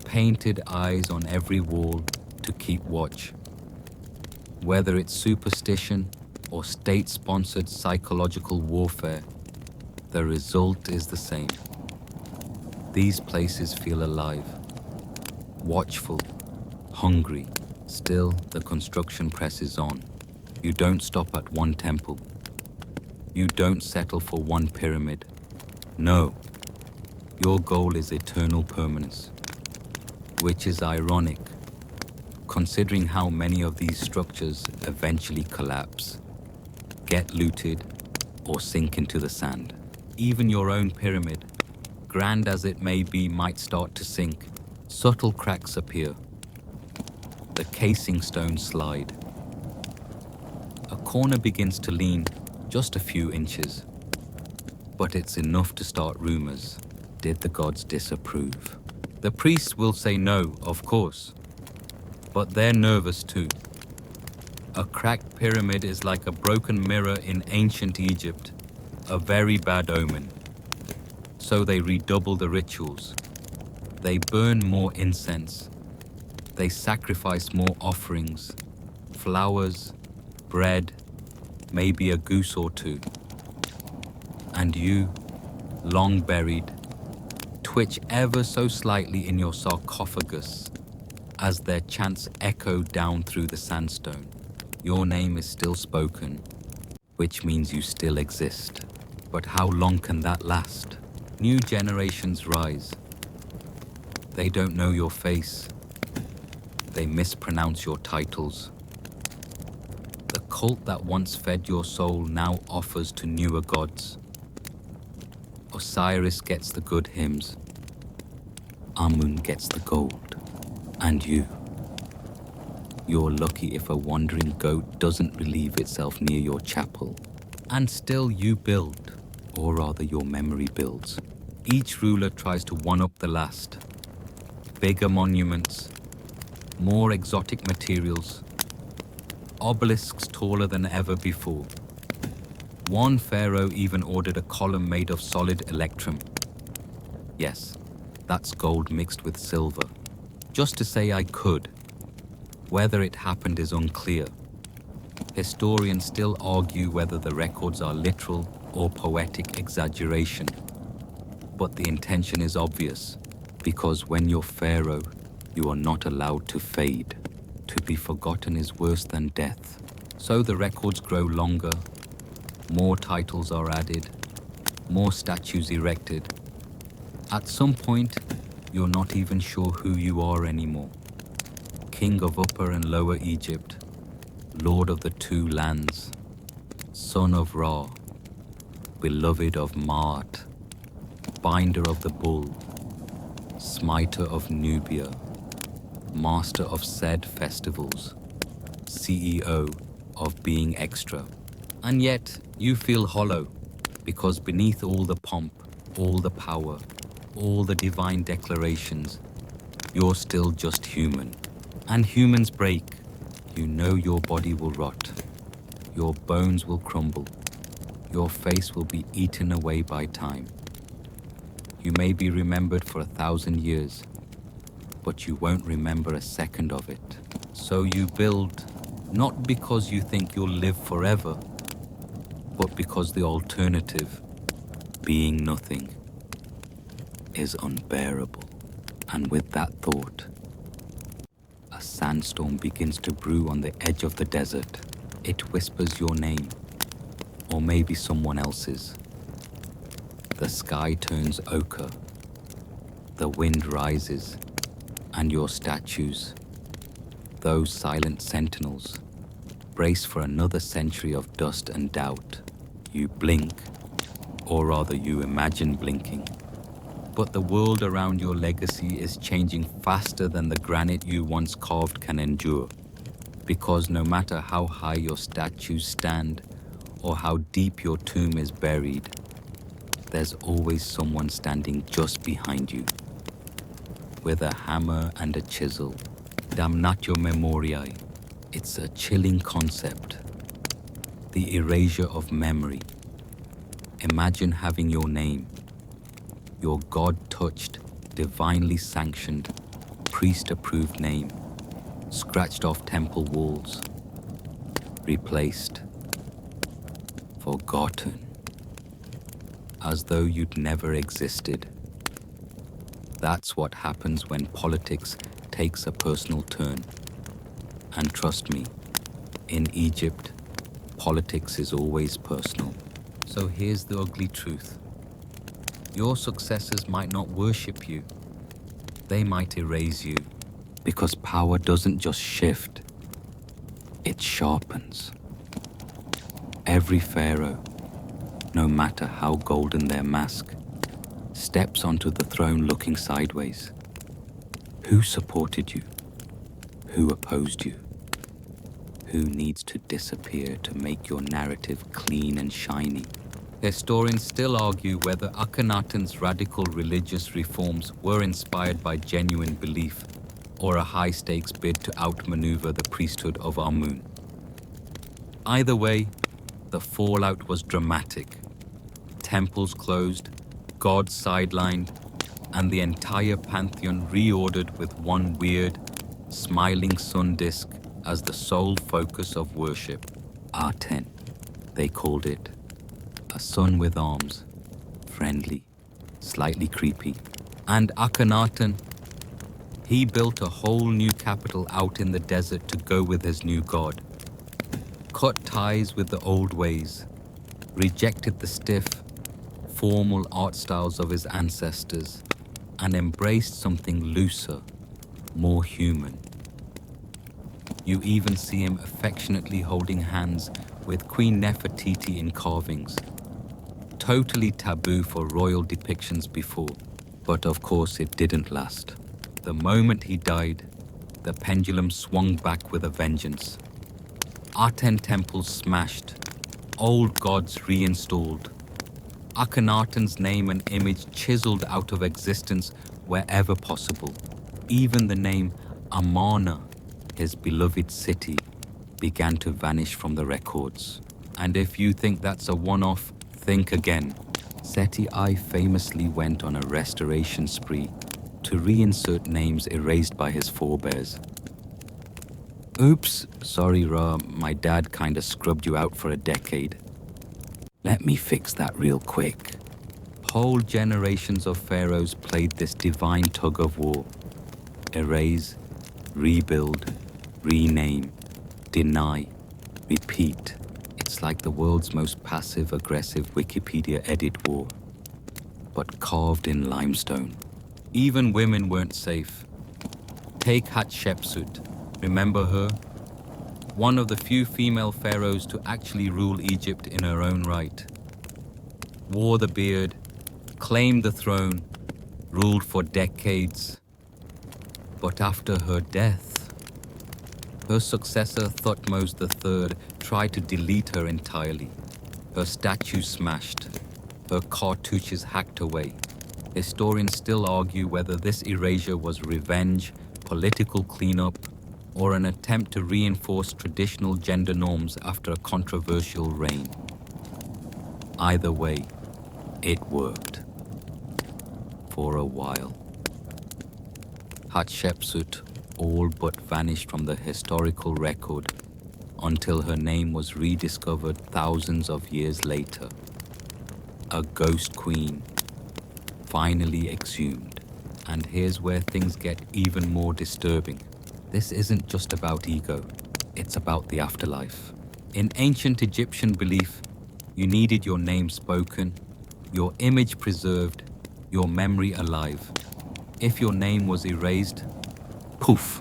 painted eyes on every wall to keep watch. Whether it's superstition or state-sponsored psychological warfare, the result is the same. These places feel alive, watchful, hungry. Still, the construction presses on. You don't stop at one temple. You don't settle for one pyramid. No, your goal is eternal permanence, which is ironic, considering how many of these structures eventually collapse, get looted, or sink into the sand. Even your own pyramid, grand as it may be, might start to sink. Subtle cracks appear. The casing stones slide. A corner begins to lean just a few inches. But it's enough to start rumors. Did the gods disapprove? The priests will say no, of course. But they're nervous too. A cracked pyramid is like a broken mirror in ancient Egypt, a very bad omen. So they redouble the rituals. They burn more incense. They sacrifice more offerings, flowers, bread, maybe a goose or two. And you, long buried, twitch ever so slightly in your sarcophagus as their chants echo down through the sandstone. Your name is still spoken, which means you still exist. But how long can that last? New generations rise. They don't know your face. They mispronounce your titles. The cult that once fed your soul now offers to newer gods. Osiris gets the good hymns. Amun gets the gold. And you're lucky if a wandering goat doesn't relieve itself near your chapel. And still you build, or rather your memory builds. Each ruler tries to one-up the last. Bigger monuments, more exotic materials, obelisks taller than ever before. One pharaoh even ordered a column made of solid electrum. Yes, that's gold mixed with silver. Just to say I could. Whether it happened is unclear. Historians still argue whether the records are literal or poetic exaggeration. But the intention is obvious, because when you're pharaoh, you are not allowed to fade. To be forgotten is worse than death. So the records grow longer, more titles are added, more statues erected. At some point, you're not even sure who you are anymore. King of Upper and Lower Egypt, Lord of the two lands, son of Ra, beloved of Maat, binder of the bull, smiter of Nubia, master of said festivals, CEO of being extra. And yet, you feel hollow, because beneath all the pomp, all the power, all the divine declarations, you're still just human. And humans break. You know your body will rot. Your bones will crumble. Your face will be eaten away by time. You may be remembered for 1,000 years, but you won't remember a second of it. So you build, not because you think you'll live forever, but because the alternative, being nothing, is unbearable. And with that thought, a sandstorm begins to brew on the edge of the desert, it whispers your name, or maybe someone else's. The sky turns ochre, the wind rises, and your statues, those silent sentinels, brace for another century of dust and doubt. You blink, or rather you imagine blinking. But the world around your legacy is changing faster than the granite you once carved can endure. Because no matter how high your statues stand, or how deep your tomb is buried, there's always someone standing just behind you, with a hammer and a chisel. Damnatio memoriae. It's a chilling concept. The erasure of memory. Imagine having your name, your God-touched, divinely sanctioned, priest-approved name, scratched off temple walls, replaced, forgotten, as though you'd never existed. That's what happens when politics takes a personal turn. And trust me, in Egypt, politics is always personal. So here's the ugly truth. Your successors might not worship you. They might erase you. Because power doesn't just shift, it sharpens. Every pharaoh, no matter how golden their mask, steps onto the throne looking sideways. Who supported you? Who opposed you? Who needs to disappear to make your narrative clean and shiny? Historians still argue whether Akhenaten's radical religious reforms were inspired by genuine belief or a high-stakes bid to outmaneuver the priesthood of Amun. Either way, the fallout was dramatic. Temples closed, gods sidelined, and the entire pantheon reordered with one weird, smiling sun disk as the sole focus of worship. Aten, they called it. A sun with arms, friendly, slightly creepy. And Akhenaten, he built a whole new capital out in the desert to go with his new god. Cut ties with the old ways, rejected the stiff, formal art styles of his ancestors, and embraced something looser, more human. You even see him affectionately holding hands with Queen Nefertiti in carvings. Totally taboo for royal depictions before, but of course it didn't last. The moment he died, the pendulum swung back with a vengeance. Aten temples smashed, old gods reinstalled, Akhenaten's name and image chiseled out of existence wherever possible. Even the name Amarna, his beloved city, began to vanish from the records. And if you think that's a one-off, think again. Seti I famously went on a restoration spree to reinsert names erased by his forebears. Oops, sorry Ra, my dad kinda scrubbed you out for a decade. Let me fix that real quick. Whole generations of pharaohs played this divine tug of war. Erase, rebuild, rename, deny, repeat. It's like the world's most passive-aggressive Wikipedia edit war, but carved in limestone. Even women weren't safe. Take Hatshepsut. Remember her? One of the few female pharaohs to actually rule Egypt in her own right. Wore the beard, claimed the throne, ruled for decades. But after her death, her successor Thutmose III tried to delete her entirely. Her statue smashed, her cartouches hacked away. Historians still argue whether this erasure was revenge, political cleanup, or an attempt to reinforce traditional gender norms after a controversial reign. Either way, it worked. For a while. Hatshepsut all but vanished from the historical record until her name was rediscovered thousands of years later. A ghost queen, finally exhumed. And here's where things get even more disturbing. This isn't just about ego, it's about the afterlife. In ancient Egyptian belief, you needed your name spoken, your image preserved, your memory alive. If your name was erased, poof,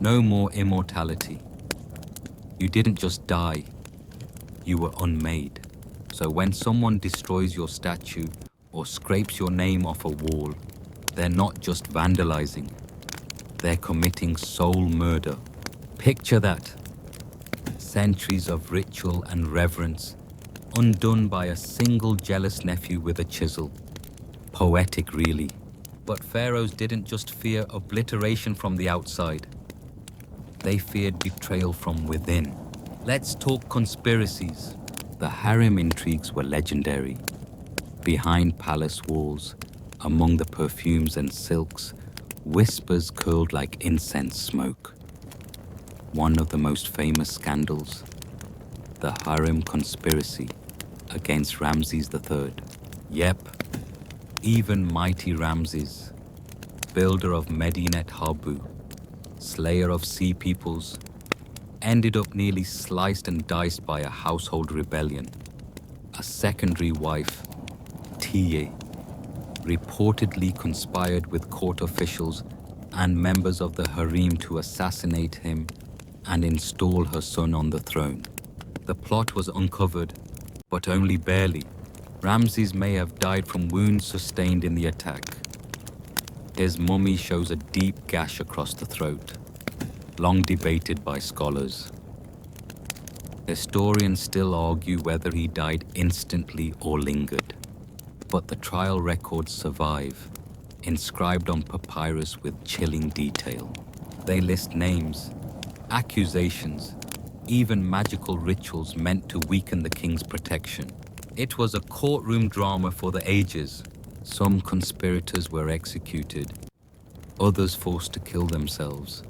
no more immortality. You didn't just die, you were unmade. So when someone destroys your statue or scrapes your name off a wall, they're not just vandalizing, they're committing soul murder. Picture that. Centuries of ritual and reverence, undone by a single jealous nephew with a chisel. Poetic, really. But pharaohs didn't just fear obliteration from the outside. They feared betrayal from within. Let's talk conspiracies. The harem intrigues were legendary. Behind palace walls, among the perfumes and silks, whispers curled like incense smoke. One of the most famous scandals, the harem conspiracy against Ramses III. Yep, even mighty Ramses, builder of Medinet Habu, slayer of sea peoples, ended up nearly sliced and diced by a household rebellion. A secondary wife, Tiye, reportedly conspired with court officials and members of the harem to assassinate him and install her son on the throne. The plot was uncovered, but only barely. Ramses may have died from wounds sustained in the attack. His mummy shows a deep gash across the throat, long debated by scholars. Historians still argue whether he died instantly or lingered, but the trial records survive, inscribed on papyrus with chilling detail. They list names, accusations, even magical rituals meant to weaken the king's protection. It was a courtroom drama for the ages. Some conspirators were executed, others forced to kill themselves.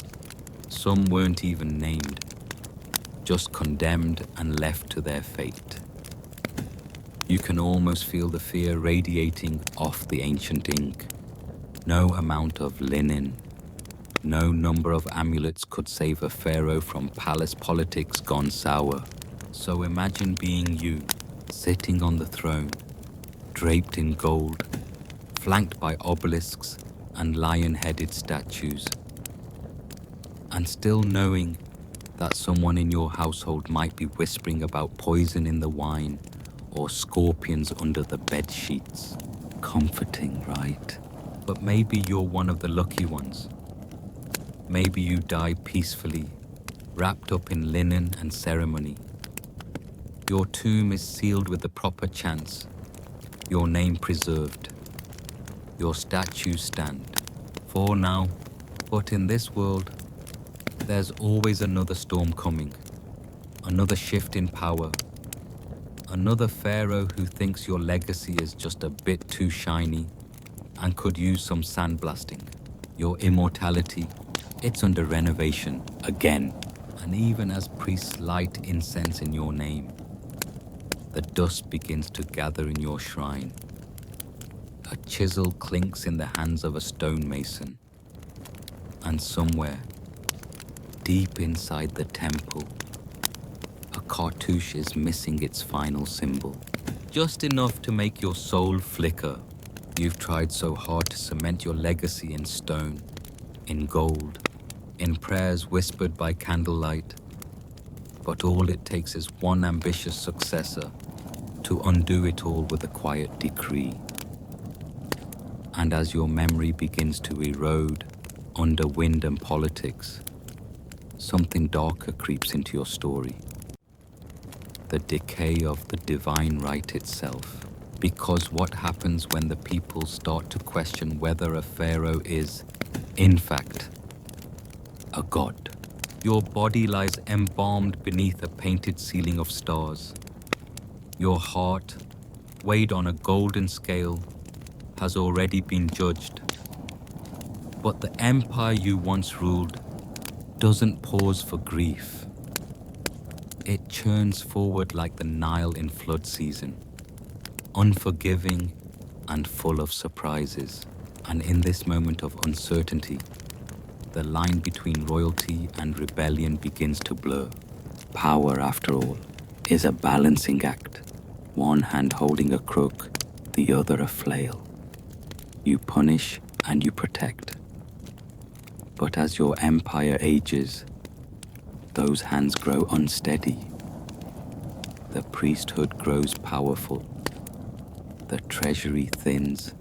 Some weren't even named, just condemned and left to their fate. You can almost feel the fear radiating off the ancient ink. No amount of linen, no number of amulets could save a pharaoh from palace politics gone sour. So imagine being you, sitting on the throne, draped in gold, flanked by obelisks and lion-headed statues, and still knowing that someone in your household might be whispering about poison in the wine or scorpions under the bed sheets. Comforting, right? But maybe you're one of the lucky ones. Maybe you die peacefully, wrapped up in linen and ceremony. Your tomb is sealed with the proper chants, your name preserved. Your statues stand. For now, but in this world, there's always another storm coming, another shift in power, another pharaoh who thinks your legacy is just a bit too shiny and could use some sandblasting. Your immortality, it's under renovation again. And even as priests light incense in your name, the dust begins to gather in your shrine. A chisel clinks in the hands of a stonemason, and somewhere, deep inside the temple, a cartouche is missing its final symbol. Just enough to make your soul flicker. You've tried so hard to cement your legacy in stone, in gold, in prayers whispered by candlelight, but all it takes is one ambitious successor to undo it all with a quiet decree. And as your memory begins to erode under wind and politics, something darker creeps into your story. The decay of the divine right itself. Because what happens when the people start to question whether a pharaoh is, in fact, a god? Your body lies embalmed beneath a painted ceiling of stars. Your heart, weighed on a golden scale, has already been judged. But the empire you once ruled doesn't pause for grief. It churns forward like the Nile in flood season, unforgiving and full of surprises. And in this moment of uncertainty, the line between royalty and rebellion begins to blur. Power, after all, is a balancing act. One hand holding a crook, the other a flail. You punish and you protect. But as your empire ages, those hands grow unsteady. The priesthood grows powerful. The treasury thins,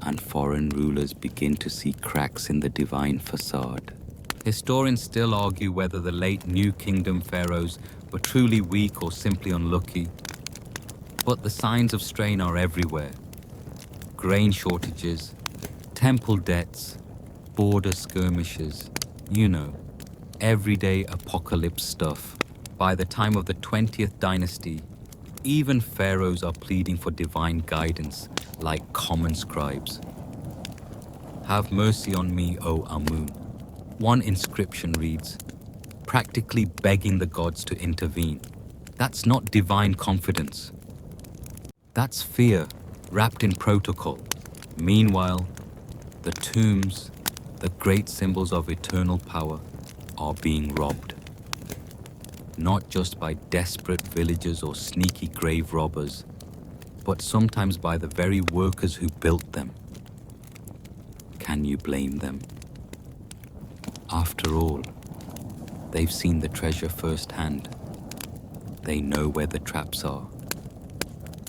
and foreign rulers begin to see cracks in the divine facade. Historians still argue whether the late New Kingdom pharaohs were truly weak or simply unlucky. But the signs of strain are everywhere. Grain shortages, temple debts, border skirmishes, everyday apocalypse stuff. By the time of the 20th dynasty, even pharaohs are pleading for divine guidance like common scribes. Have mercy on me, O Amun. One inscription reads, practically begging the gods to intervene. That's not divine confidence. That's fear wrapped in protocol. Meanwhile, the tombs, the great symbols of eternal power, are being robbed. Not just by desperate villagers or sneaky grave robbers, but sometimes by the very workers who built them. Can you blame them? After all, they've seen the treasure firsthand. They know where the traps are.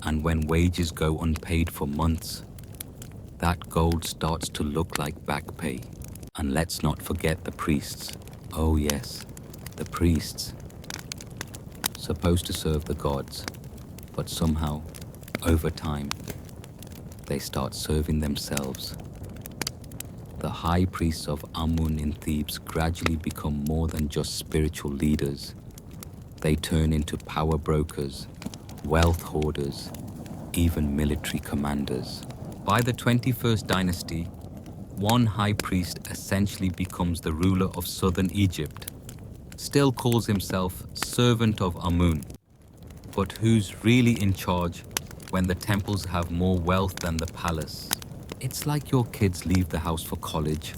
And when wages go unpaid for months, that gold starts to look like back pay. And let's not forget the priests. Oh yes, the priests. Supposed to serve the gods, but somehow, over time, they start serving themselves. The high priests of Amun in Thebes gradually become more than just spiritual leaders. They turn into power brokers, wealth hoarders, even military commanders. By the 21st dynasty, one high priest essentially becomes the ruler of southern Egypt, still calls himself servant of Amun. But who's really in charge when the temples have more wealth than the palace? It's like your kids leave the house for college,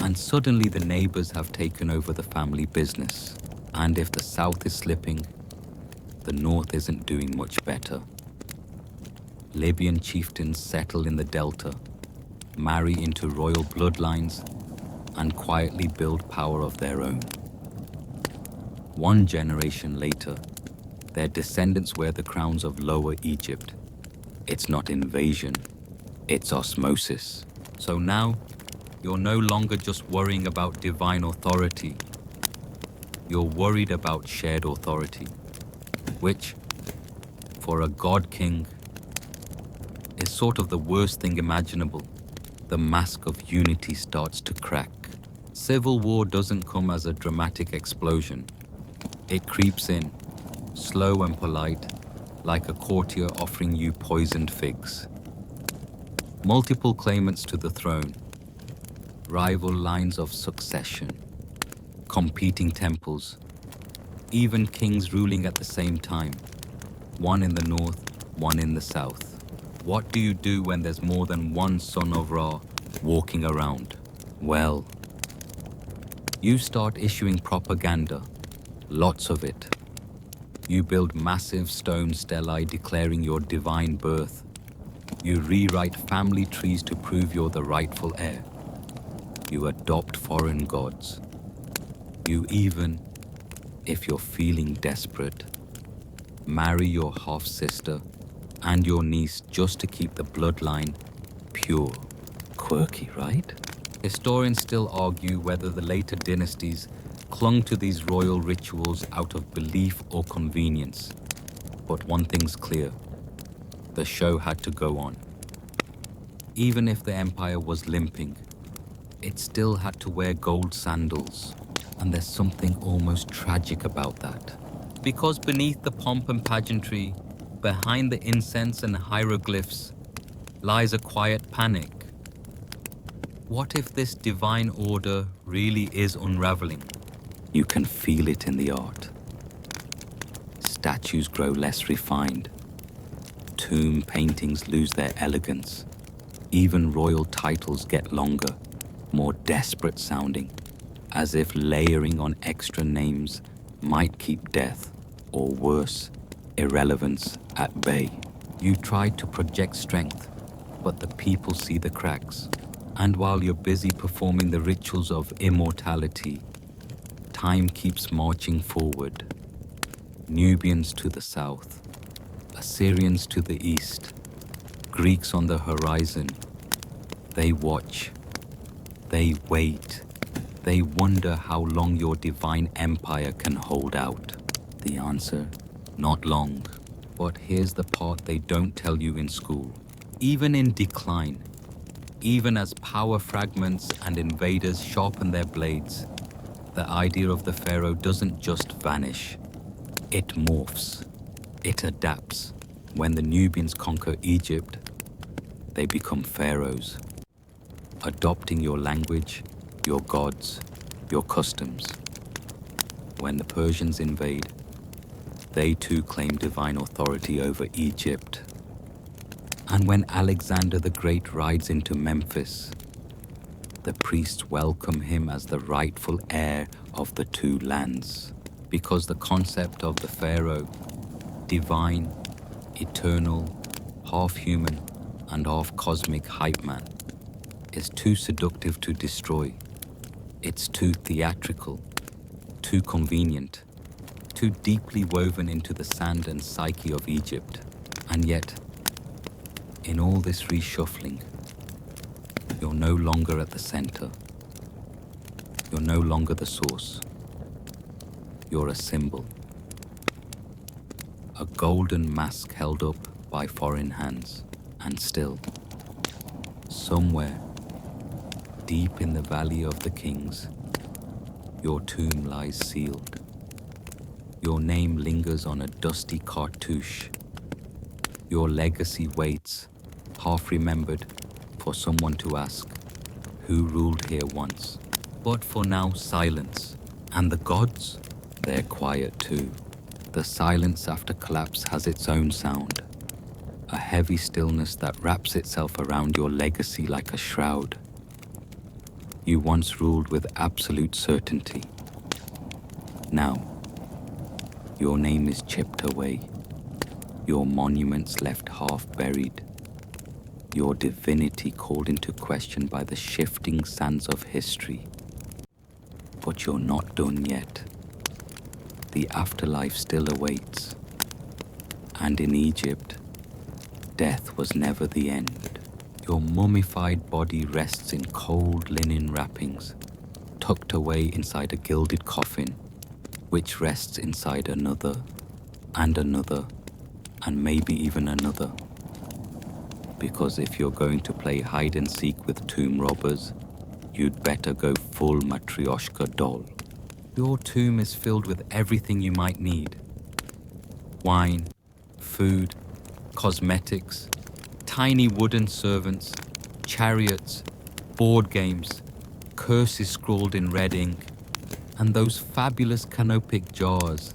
and suddenly the neighbors have taken over the family business. And if the south is slipping, the north isn't doing much better. Libyan chieftains settle in the delta, marry into royal bloodlines, and quietly build power of their own. One generation later, their descendants wear the crowns of Lower Egypt. It's not invasion, it's osmosis. So now, you're no longer just worrying about divine authority. You're worried about shared authority, which, for a god king, is sort of the worst thing imaginable. The mask of unity starts to crack. Civil war doesn't come as a dramatic explosion. It creeps in, slow and polite, like a courtier offering you poisoned figs. Multiple claimants to the throne, rival lines of succession, competing temples, even kings ruling at the same time, one in the north, one in the south. What do you do when there's more than one son of Ra walking around? Well, you start issuing propaganda, lots of it. You build massive stone stelae declaring your divine birth. You rewrite family trees to prove you're the rightful heir. You adopt foreign gods. You even, if you're feeling desperate, marry your half-sister and your niece just to keep the bloodline pure. Quirky, right? Historians still argue whether the later dynasties clung to these royal rituals out of belief or convenience. But one thing's clear. The show had to go on. Even if the empire was limping, it still had to wear gold sandals. And there's something almost tragic about that. Because beneath the pomp and pageantry, behind the incense and hieroglyphs, lies a quiet panic. What if this divine order really is unraveling? You can feel it in the art. Statues grow less refined. Tomb paintings lose their elegance. Even royal titles get longer, more desperate sounding. as if layering on extra names might keep death, or worse, irrelevance, at bay. You try to project strength, but the people see the cracks. And while you're busy performing the rituals of immortality, time keeps marching forward. Nubians to the south, Assyrians to the east, Greeks on the horizon. They watch, they wait, they wonder how long your divine empire can hold out. The answer, not long. But here's the part they don't tell you in school. Even in decline, even as power fragments and invaders sharpen their blades, the idea of the pharaoh doesn't just vanish. It morphs. It adapts. When the Nubians conquer Egypt, they become pharaohs, adopting your language, your gods, your customs. When the Persians invade, they too claim divine authority over Egypt. And when Alexander the Great rides into Memphis, the priests welcome him as the rightful heir of the two lands, because the concept of the pharaoh, divine, eternal, half human and half cosmic hype man, is too seductive to destroy. It's too theatrical, too convenient, too deeply woven into the sand and psyche of Egypt. And yet, in all this reshuffling, you're no longer at the center. You're no longer the source. You're a symbol. A golden mask held up by foreign hands. And still, somewhere, deep in the Valley of the Kings, your tomb lies sealed. Your name lingers on a dusty cartouche. Your legacy waits, half remembered, for someone to ask, who ruled here once? But for now, silence. And the gods? They're quiet too. The silence after collapse has its own sound. A heavy stillness that wraps itself around your legacy like a shroud. You once ruled with absolute certainty. Now, your name is chipped away. Your monuments left half buried. Your divinity called into question by the shifting sands of history. But you're not done yet. The afterlife still awaits. And in Egypt, death was never the end. Your mummified body rests in cold linen wrappings, tucked away inside a gilded coffin, which rests inside another, and another, and maybe even another. Because if you're going to play hide and seek with tomb robbers, you'd better go full Matryoshka doll. Your tomb is filled with everything you might need. Wine, food, cosmetics, tiny wooden servants, chariots, board games, curses scrawled in red ink, and those fabulous canopic jars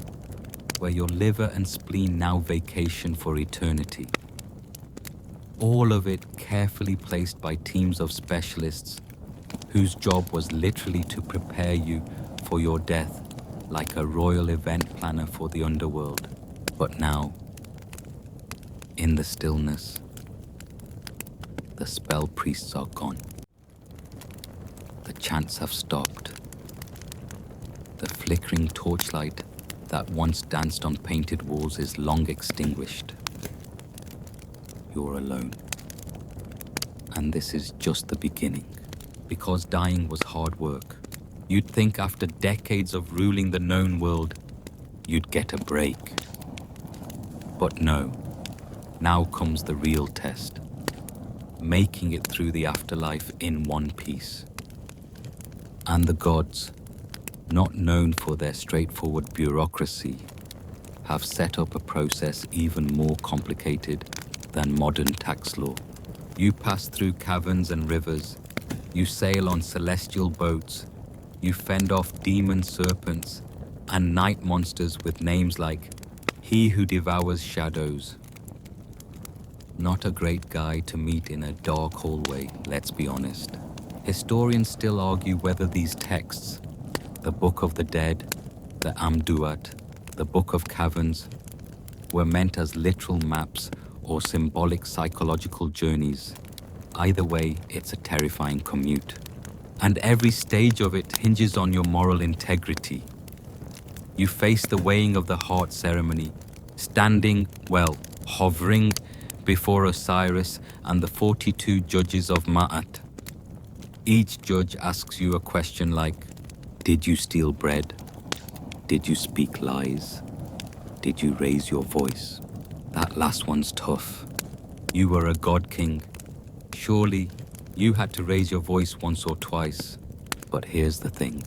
where your liver and spleen now vacation for eternity. All of it carefully placed by teams of specialists whose job was literally to prepare you for your death like a royal event planner for the underworld. But now, in the stillness, the spell priests are gone. The chants have stopped. The flickering torchlight that once danced on painted walls is long extinguished. You're alone. And this is just the beginning. Because dying was hard work. You'd think after decades of ruling the known world, you'd get a break. But no. Now comes the real test. Making it through the afterlife in one piece. And the gods, not known for their straightforward bureaucracy, have set up a process even more complicated than modern tax law. You pass through caverns and rivers. You sail on celestial boats. You fend off demon serpents and night monsters with names like He Who Devours Shadows. Not a great guy to meet in a dark hallway, let's be honest. Historians still argue whether these texts, The Book of the Dead, the Amduat, the Book of Caverns were meant as literal maps or symbolic psychological journeys. Either way, it's a terrifying commute. And every stage of it hinges on your moral integrity. You face the weighing of the heart ceremony, standing, well, hovering before Osiris and the 42 judges of Ma'at. Each judge asks you a question like, did you steal bread? Did you speak lies? Did you raise your voice? That last one's tough. You were a god king. Surely, you had to raise your voice once or twice. But here's the thing.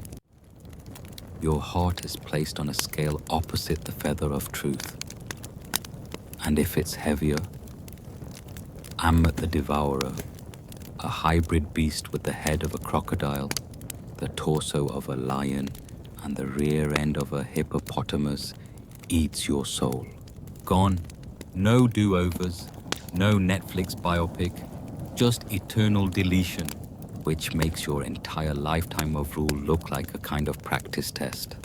Your heart is placed on a scale opposite the feather of truth. And if it's heavier, Ammit the Devourer, a hybrid beast with the head of a crocodile, the torso of a lion, and the rear end of a hippopotamus, eats your soul. Gone. No do-overs, no Netflix biopic, just eternal deletion, which makes your entire lifetime of rule look like a kind of practice test.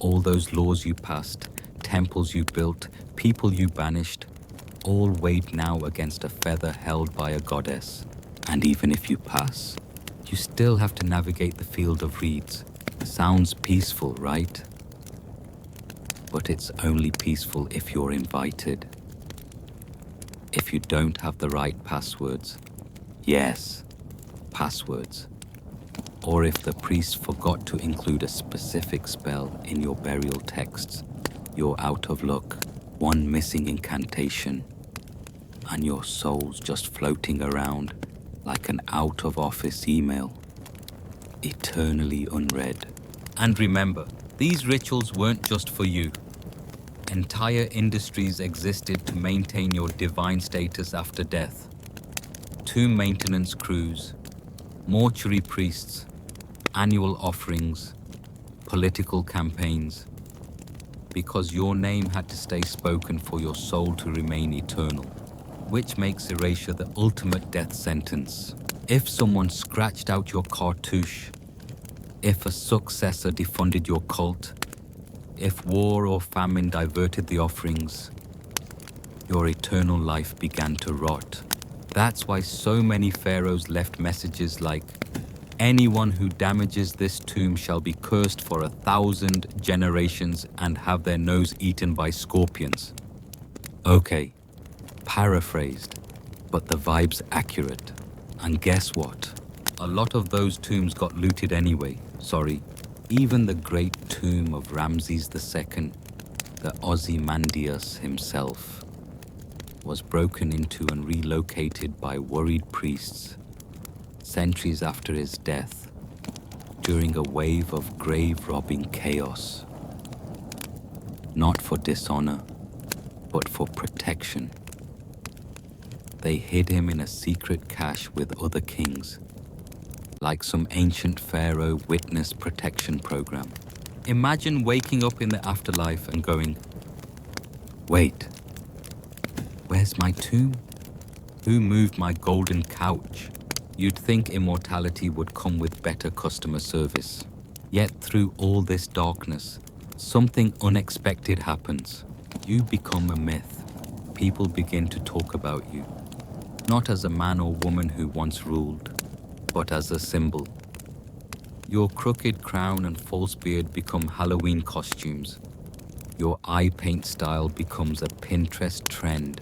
All those laws you passed, temples you built, people you banished, all weighed now against a feather held by a goddess. And even if you pass, you still have to navigate the field of reeds. Sounds peaceful, right? But it's only peaceful if you're invited. If you don't have the right passwords. Yes, passwords. Or if the priest forgot to include a specific spell in your burial texts, you're out of luck. One missing incantation, and your soul's just floating around like an out-of-office email, eternally unread. And remember, these rituals weren't just for you. Entire industries existed to maintain your divine status after death. Tomb maintenance crews, mortuary priests, annual offerings, political campaigns, because your name had to stay spoken for your soul to remain eternal, which makes erasure the ultimate death sentence. If someone scratched out your cartouche, if a successor defunded your cult, if war or famine diverted the offerings, your eternal life began to rot. That's why so many pharaohs left messages like, anyone who damages this tomb shall be cursed for 1,000 generations and have their nose eaten by scorpions. Okay, paraphrased, but the vibe's accurate. And guess what? A lot of those tombs got looted anyway. Sorry, even the great tomb of Ramses II, the Ozymandias himself, was broken into and relocated by worried priests centuries after his death, during a wave of grave-robbing chaos. Not for dishonor, but for protection. They hid him in a secret cache with other kings, like some ancient pharaoh witness protection program. Imagine waking up in the afterlife and going, wait, where's my tomb? Who moved my golden couch? You'd think immortality would come with better customer service. Yet through all this darkness, something unexpected happens. You become a myth. People begin to talk about you, not as a man or woman who once ruled, but as a symbol. Your crooked crown and false beard become Halloween costumes. Your eye paint style becomes a Pinterest trend,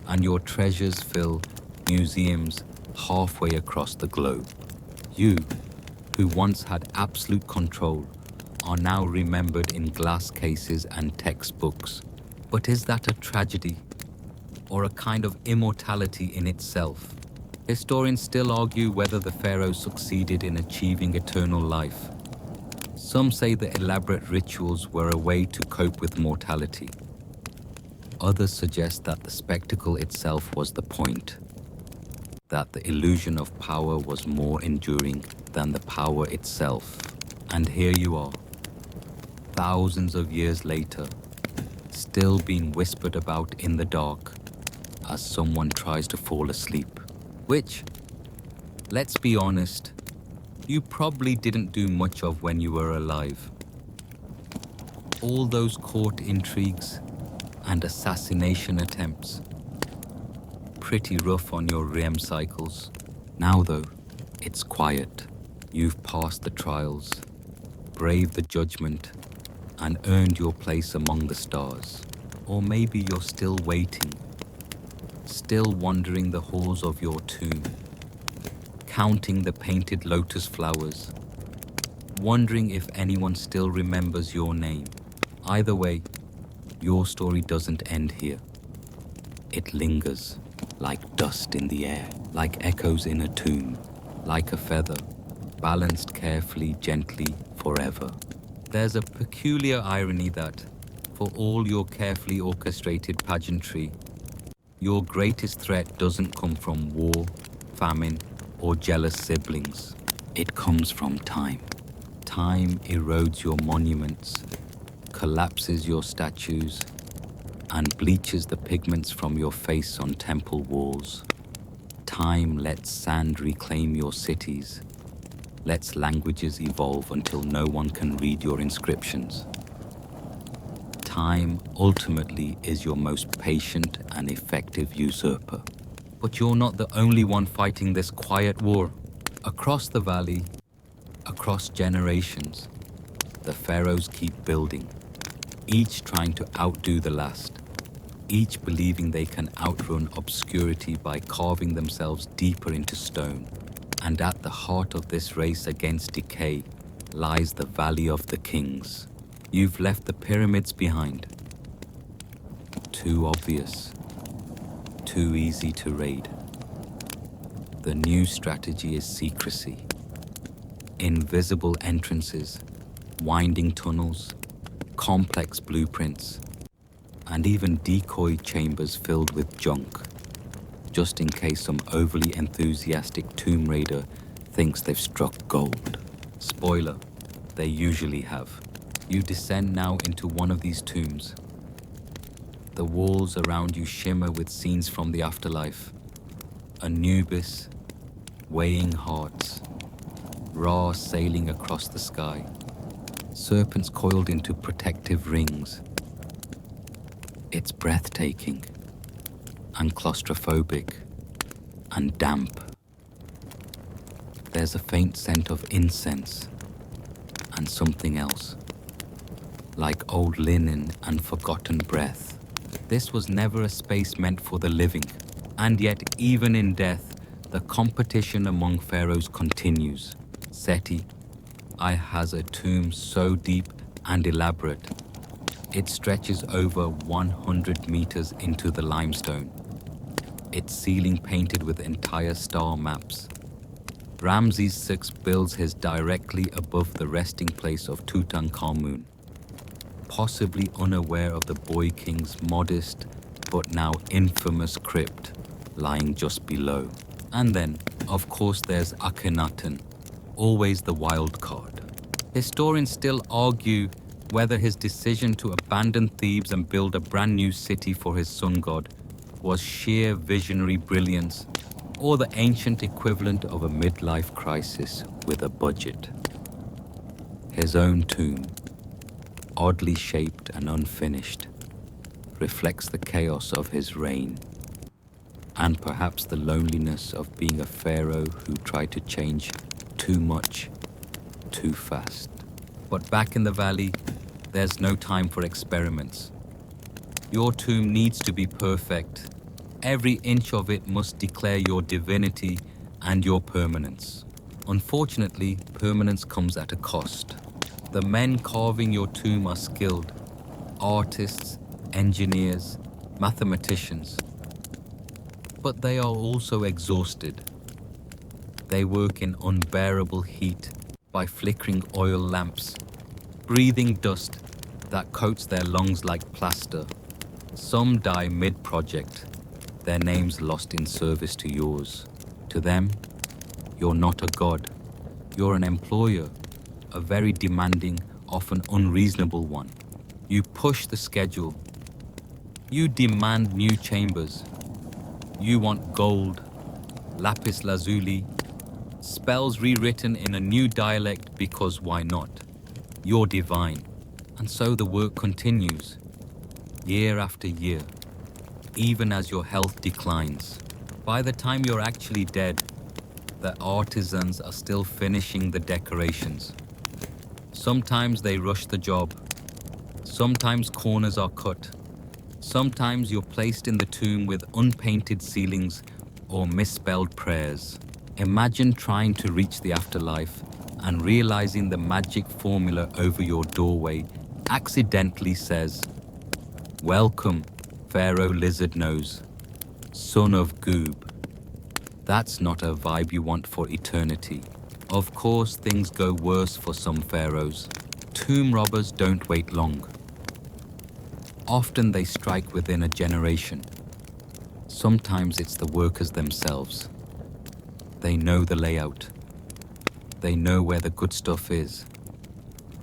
and your treasures fill museums halfway across the globe. You, who once had absolute control, are now remembered in glass cases and textbooks. But is that a tragedy, or a kind of immortality in itself? Historians still argue whether the pharaohs succeeded in achieving eternal life. Some say the elaborate rituals were a way to cope with mortality. Others suggest that the spectacle itself was the point, that the illusion of power was more enduring than the power itself. And here you are, thousands of years later, still being whispered about in the dark as someone tries to fall asleep. Which, let's be honest, you probably didn't do much of when you were alive. All those court intrigues and assassination attempts. Pretty rough on your REM cycles. Now, though, it's quiet. You've passed the trials, braved the judgment, and earned your place among the stars. Or maybe you're still waiting, still wandering the halls of your tomb, counting the painted lotus flowers, wondering if anyone still remembers your name. Either way, your story doesn't end here. It lingers, like dust in the air, like echoes in a tomb, like a feather, balanced carefully, gently, forever. There's a peculiar irony that, for all your carefully orchestrated pageantry, your greatest threat doesn't come from war, famine, or jealous siblings. It comes from time. Time erodes your monuments, collapses your statues, and bleaches the pigments from your face on temple walls. Time lets sand reclaim your cities, lets languages evolve until no one can read your inscriptions. Time ultimately is your most patient and effective usurper. But you're not the only one fighting this quiet war. Across the valley, across generations, the pharaohs keep building, each trying to outdo the last, each believing they can outrun obscurity by carving themselves deeper into stone. And at the heart of this race against decay lies the Valley of the Kings. You've left the pyramids behind. Too obvious, too easy to raid. The new strategy is secrecy. Invisible entrances, winding tunnels, complex blueprints, and even decoy chambers filled with junk, just in case some overly enthusiastic tomb raider thinks they've struck gold. Spoiler, they usually have. You descend now into one of these tombs. The walls around you shimmer with scenes from the afterlife. Anubis, weighing hearts, Ra sailing across the sky, serpents coiled into protective rings. It's breathtaking and claustrophobic and damp. There's a faint scent of incense and something else, like old linen and forgotten breath. This was never a space meant for the living, and yet even in death, the competition among pharaohs continues. Seti I has a tomb so deep and elaborate, it stretches over 100 meters into the limestone, its ceiling painted with entire star maps. Ramses VI builds his directly above the resting place of Tutankhamun, possibly unaware of the boy king's modest but now infamous crypt lying just below. And then, of course, there's Akhenaten, always the wild card. Historians still argue whether his decision to abandon Thebes and build a brand new city for his sun god was sheer visionary brilliance or the ancient equivalent of a midlife crisis with a budget. His own tomb, oddly shaped and unfinished, reflects the chaos of his reign and perhaps the loneliness of being a pharaoh who tried to change too much, too fast. But back in the valley, there's no time for experiments. Your tomb needs to be perfect. Every inch of it must declare your divinity and your permanence. Unfortunately, permanence comes at a cost. The men carving your tomb are skilled, artists, engineers, mathematicians. But they are also exhausted. They work in unbearable heat by flickering oil lamps, breathing dust that coats their lungs like plaster. Some die mid-project, their names lost in service to yours. To them, you're not a god. You're an employer, a very demanding, often unreasonable one. You push the schedule. You demand new chambers. You want gold, lapis lazuli, Spells rewritten in a new dialect because why not? You're divine. And so the work continues, year after year, even as your health declines. By the time you're actually dead, the artisans are still finishing the decorations. Sometimes they rush the job. Sometimes corners are cut. Sometimes you're placed in the tomb with unpainted ceilings or misspelled prayers. Imagine trying to reach the afterlife and realizing the magic formula over your doorway accidentally says, "Welcome, Pharaoh Lizard Nose, son of Goob." That's not a vibe you want for eternity. Of course, things go worse for some pharaohs. Tomb robbers don't wait long. Often they strike within a generation. Sometimes it's the workers themselves. They know the layout. They know where the good stuff is.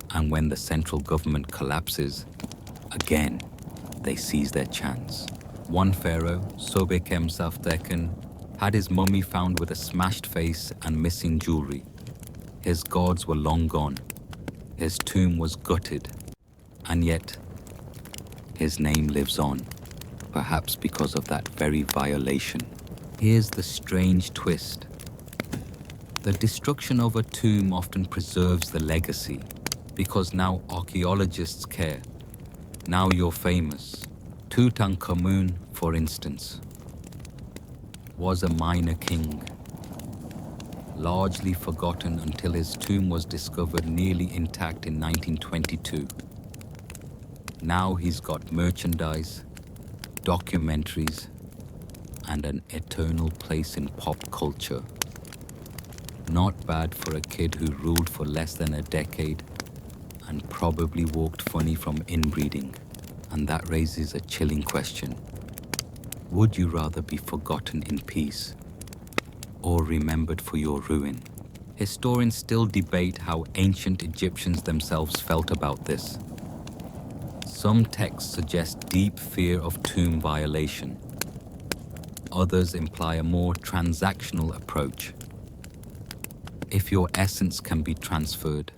And when the central government collapses, again, they seize their chance. One pharaoh, Sobekem Safteken, had his mummy found with a smashed face and missing jewelry. His gods were long gone. His tomb was gutted. And yet, his name lives on, perhaps because of that very violation. Here's the strange twist. The destruction of a tomb often preserves the legacy, because now archaeologists care. Now you're famous. Tutankhamun, for instance, was a minor king, largely forgotten until his tomb was discovered nearly intact in 1922. Now he's got merchandise, documentaries, and an eternal place in pop culture. Not bad for a kid who ruled for less than a decade and probably walked funny from inbreeding. And that raises a chilling question. Would you rather be forgotten in peace or remembered for your ruin? Historians still debate how ancient Egyptians themselves felt about this. Some texts suggest deep fear of tomb violation. Others imply a more transactional approach. If your essence can be transferred,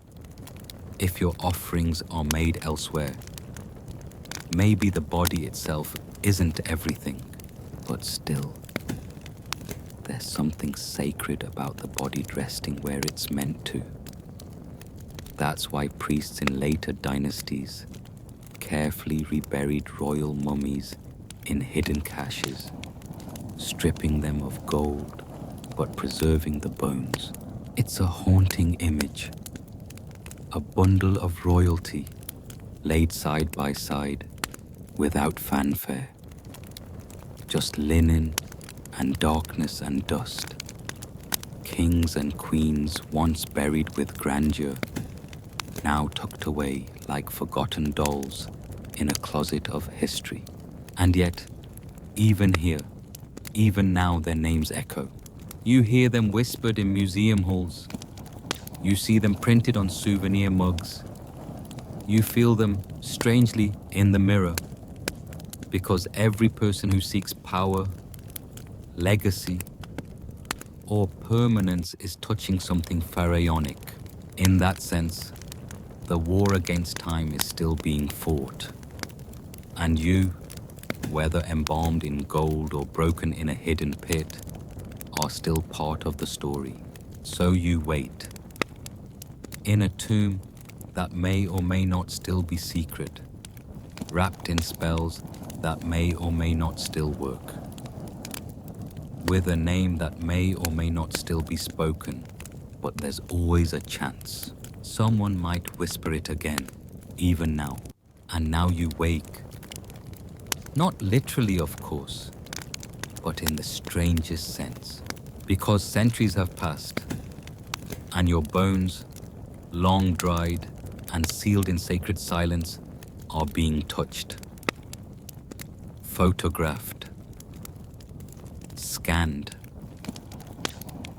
if your offerings are made elsewhere, maybe the body itself isn't everything, but still, there's something sacred about the body resting where it's meant to. That's why priests in later dynasties carefully reburied royal mummies in hidden caches, stripping them of gold but preserving the bones. It's a haunting image, a bundle of royalty laid side by side without fanfare, just linen and darkness and dust. Kings and queens once buried with grandeur, now tucked away like forgotten dolls in a closet of history. And yet, even here, even now their names echo. You hear them whispered in museum halls. You see them printed on souvenir mugs. You feel them, strangely, in the mirror. Because every person who seeks power, legacy, or permanence is touching something pharaonic. In that sense, the war against time is still being fought. And you, whether embalmed in gold or broken in a hidden pit, are still part of the story. So you wait. In a tomb that may or may not still be secret, wrapped in spells that may or may not still work, with a name that may or may not still be spoken, but there's always a chance. Someone might whisper it again, even now. And now you wake. Not literally, of course, but in the strangest sense. Because centuries have passed, and your bones, long dried and sealed in sacred silence, are being touched, photographed, scanned.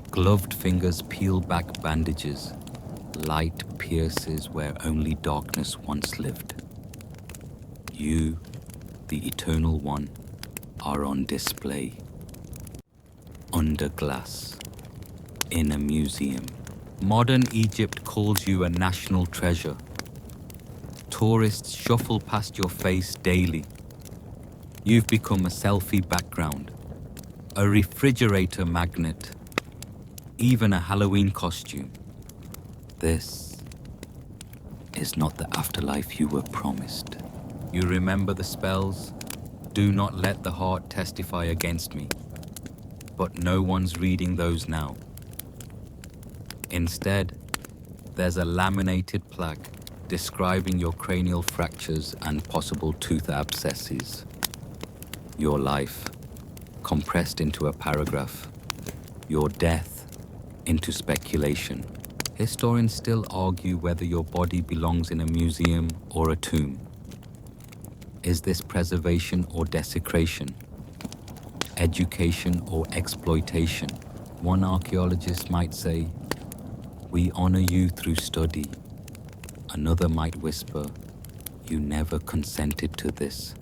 Gloved fingers peel back bandages. Light pierces where only darkness once lived. You, the Eternal One, are on display under glass. in a museum. Modern Egypt calls you a national treasure. Tourists shuffle past your face daily. You've become a selfie background, a refrigerator magnet, even a Halloween costume. This is not the afterlife you were promised. You remember the spells? Do not let the heart testify against me. But no one's reading those now. Instead, there's a laminated plaque describing your cranial fractures and possible tooth abscesses. Your life, compressed into a paragraph. Your death, into speculation. Historians still argue whether your body belongs in a museum or a tomb. Is this preservation or desecration? Education or exploitation? One archaeologist might say, "We honor you through study." Another might whisper, "You never consented to this."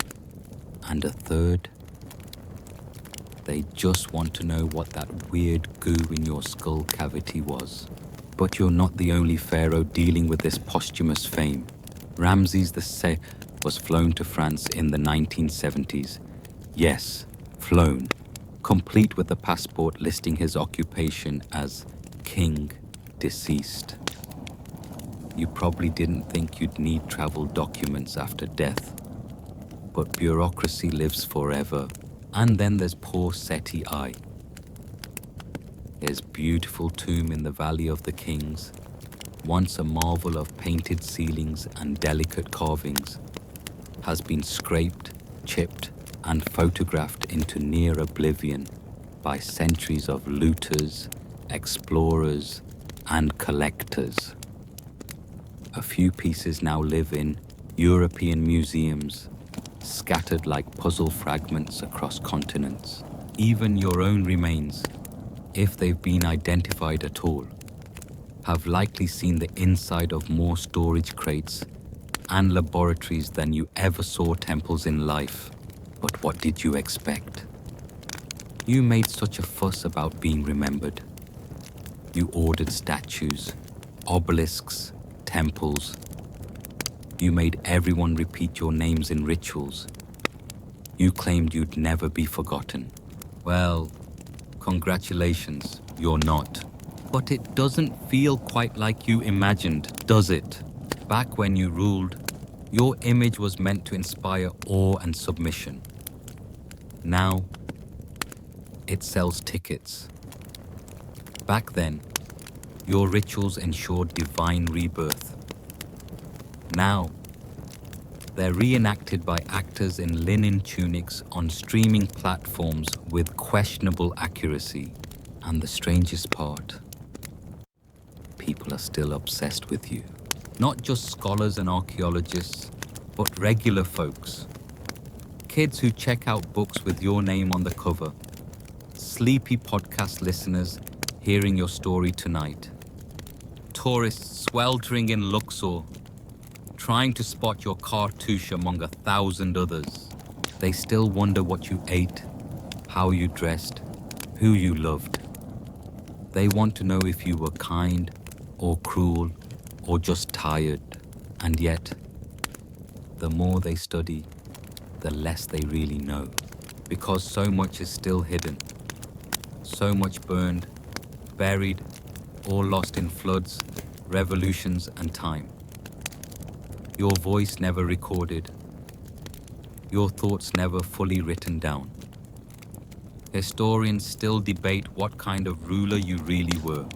And a third, they just want to know what that weird goo in your skull cavity was. But you're not the only pharaoh dealing with this posthumous fame. Ramses II was flown to France in the 1970s. Yes, flown, complete with a passport listing his occupation as King Deceased. You probably didn't think you'd need travel documents after death. But bureaucracy lives forever. And then there's poor Seti I. His beautiful tomb in the Valley of the Kings, once a marvel of painted ceilings and delicate carvings, has been scraped, chipped, and photographed into near oblivion by centuries of looters, explorers, and collectors. A few pieces now live in European museums, scattered like puzzle fragments across continents. Even your own remains, if they've been identified at all, have likely seen the inside of more storage crates and laboratories than you ever saw temples in life. But what did you expect? You made such a fuss about being remembered. You ordered statues, obelisks, temples. You made everyone repeat your names in rituals. You claimed you'd never be forgotten. Well, congratulations, you're not. But it doesn't feel quite like you imagined, does it? Back when you ruled, your image was meant to inspire awe and submission. Now, it sells tickets. Back then, your rituals ensured divine rebirth. Now, they're reenacted by actors in linen tunics on streaming platforms with questionable accuracy. And the strangest part, people are still obsessed with you. Not just scholars and archaeologists, but regular folks. Kids who check out books with your name on the cover. Sleepy podcast listeners hearing your story tonight. Tourists sweltering in Luxor, trying to spot your cartouche among 1,000 others. They still wonder what you ate, how you dressed, who you loved. They want to know if you were kind or cruel or just tired. And yet, the more they study, the less they really know. Because so much is still hidden. So much burned, buried, or lost in floods, revolutions, and time. Your voice never recorded. Your thoughts never fully written down. Historians still debate what kind of ruler you really were.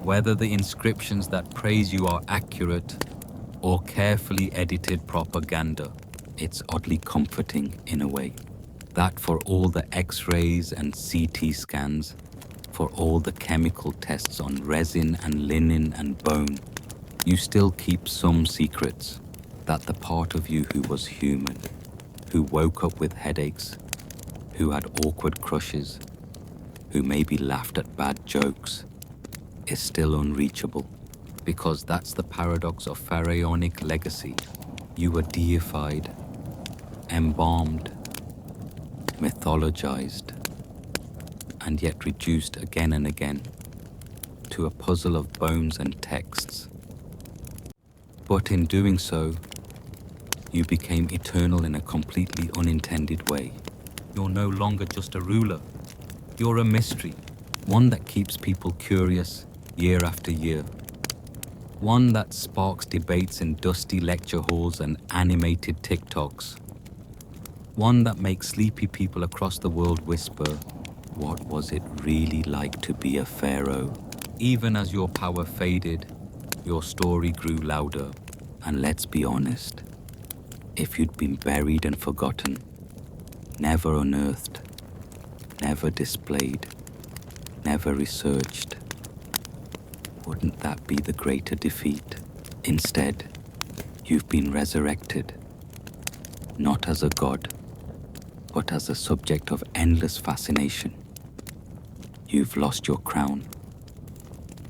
Whether the inscriptions that praise you are accurate or carefully edited propaganda. It's oddly comforting in a way. That for all the X-rays and CT scans, for all the chemical tests on resin and linen and bone, you still keep some secrets. That the part of you who was human, who woke up with headaches, who had awkward crushes, who maybe laughed at bad jokes, is still unreachable. Because that's the paradox of pharaonic legacy. You were deified, embalmed, mythologized, and yet reduced again and again into a puzzle of bones and texts. But in doing so, you became eternal in a completely unintended way. You're no longer just a ruler. You're a mystery, one that keeps people curious year after year. One that sparks debates in dusty lecture halls and animated TikToks. One that makes sleepy people across the world whisper, what was it really like to be a pharaoh? Even as your power faded, your story grew louder. And let's be honest, if you'd been buried and forgotten, never unearthed, never displayed, never researched, wouldn't that be the greater defeat? Instead, you've been resurrected, not as a god, but as a subject of endless fascination. You've lost your crown,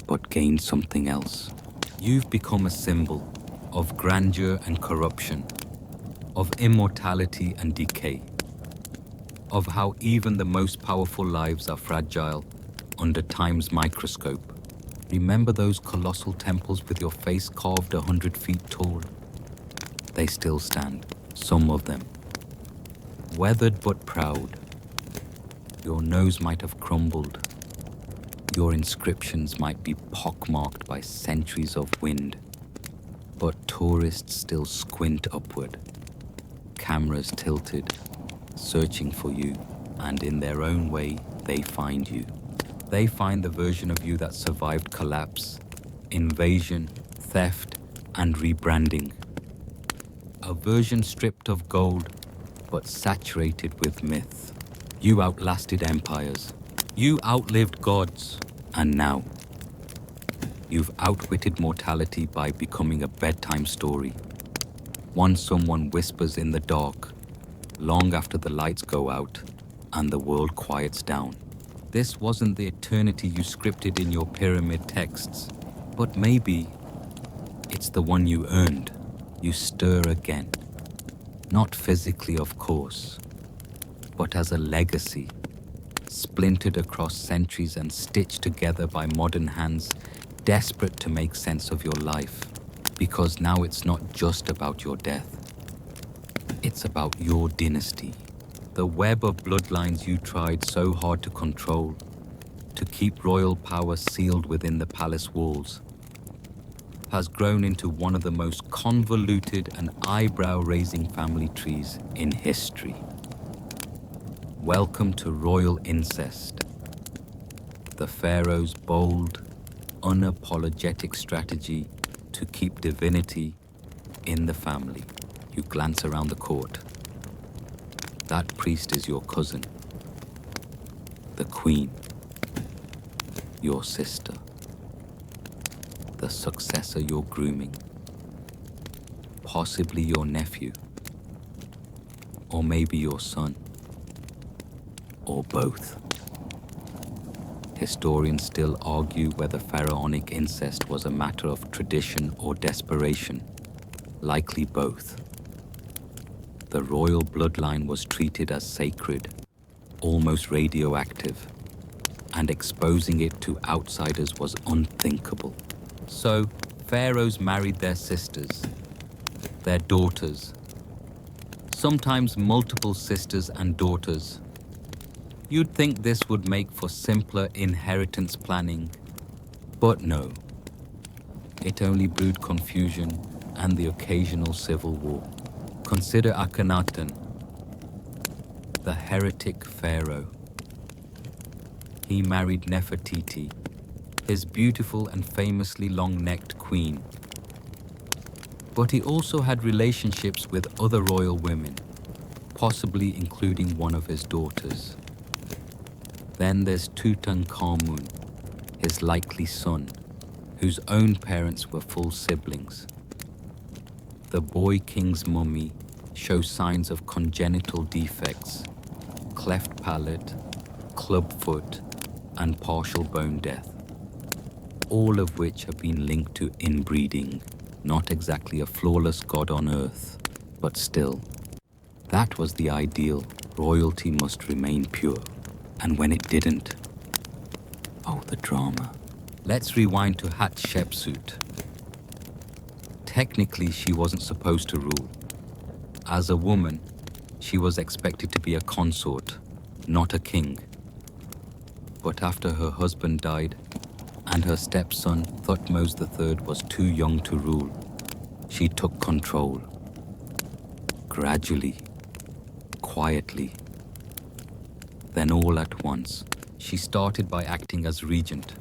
but gained something else. You've become a symbol of grandeur and corruption, of immortality and decay, of how even the most powerful lives are fragile under time's microscope. Remember those colossal temples with your face carved 100 feet tall? They still stand, some of them. Weathered but proud. Your nose might have crumbled. Your inscriptions might be pockmarked by centuries of wind. But tourists still squint upward, cameras tilted, searching for you, and in their own way, they find you. They find the version of you that survived collapse, invasion, theft, and rebranding. A version stripped of gold, but saturated with myth. You outlasted empires. You outlived gods. And now, you've outwitted mortality by becoming a bedtime story. One someone whispers in the dark, long after the lights go out and the world quiets down. This wasn't the eternity you scripted in your pyramid texts, but maybe it's the one you earned. You stir again. Not physically, of course, but as a legacy, splintered across centuries and stitched together by modern hands, desperate to make sense of your life. Because now it's not just about your death. It's about your dynasty. The web of bloodlines you tried so hard to control, to keep royal power sealed within the palace walls, has grown into one of the most convoluted and eyebrow-raising family trees in history. Welcome to royal incest, the Pharaoh's bold, unapologetic strategy to keep divinity in the family. You glance around the court. That priest is your cousin, the queen, your sister, the successor you're grooming, possibly your nephew, or maybe your son, or both. Historians still argue whether pharaonic incest was a matter of tradition or desperation, likely both. The royal bloodline was treated as sacred, almost radioactive, and exposing it to outsiders was unthinkable. So, pharaohs married their sisters, their daughters, sometimes multiple sisters and daughters. You'd think this would make for simpler inheritance planning, but no. It only brewed confusion and the occasional civil war. Consider Akhenaten, the heretic pharaoh. He married Nefertiti, his beautiful and famously long-necked queen. But he also had relationships with other royal women, possibly including one of his daughters. Then there's Tutankhamun, his likely son, whose own parents were full siblings. The boy king's mummy shows signs of congenital defects, cleft palate, clubfoot, and partial bone death, all of which have been linked to inbreeding. Not exactly a flawless god on earth, but still. That was the ideal. Royalty must remain pure. And when it didn't, oh, the drama. Let's rewind to Hatshepsut. Technically, she wasn't supposed to rule. As a woman, she was expected to be a consort, not a king. But after her husband died, and her stepson Thutmose III was too young to rule, she took control. Gradually, quietly. Then all at once, she started by acting as regent,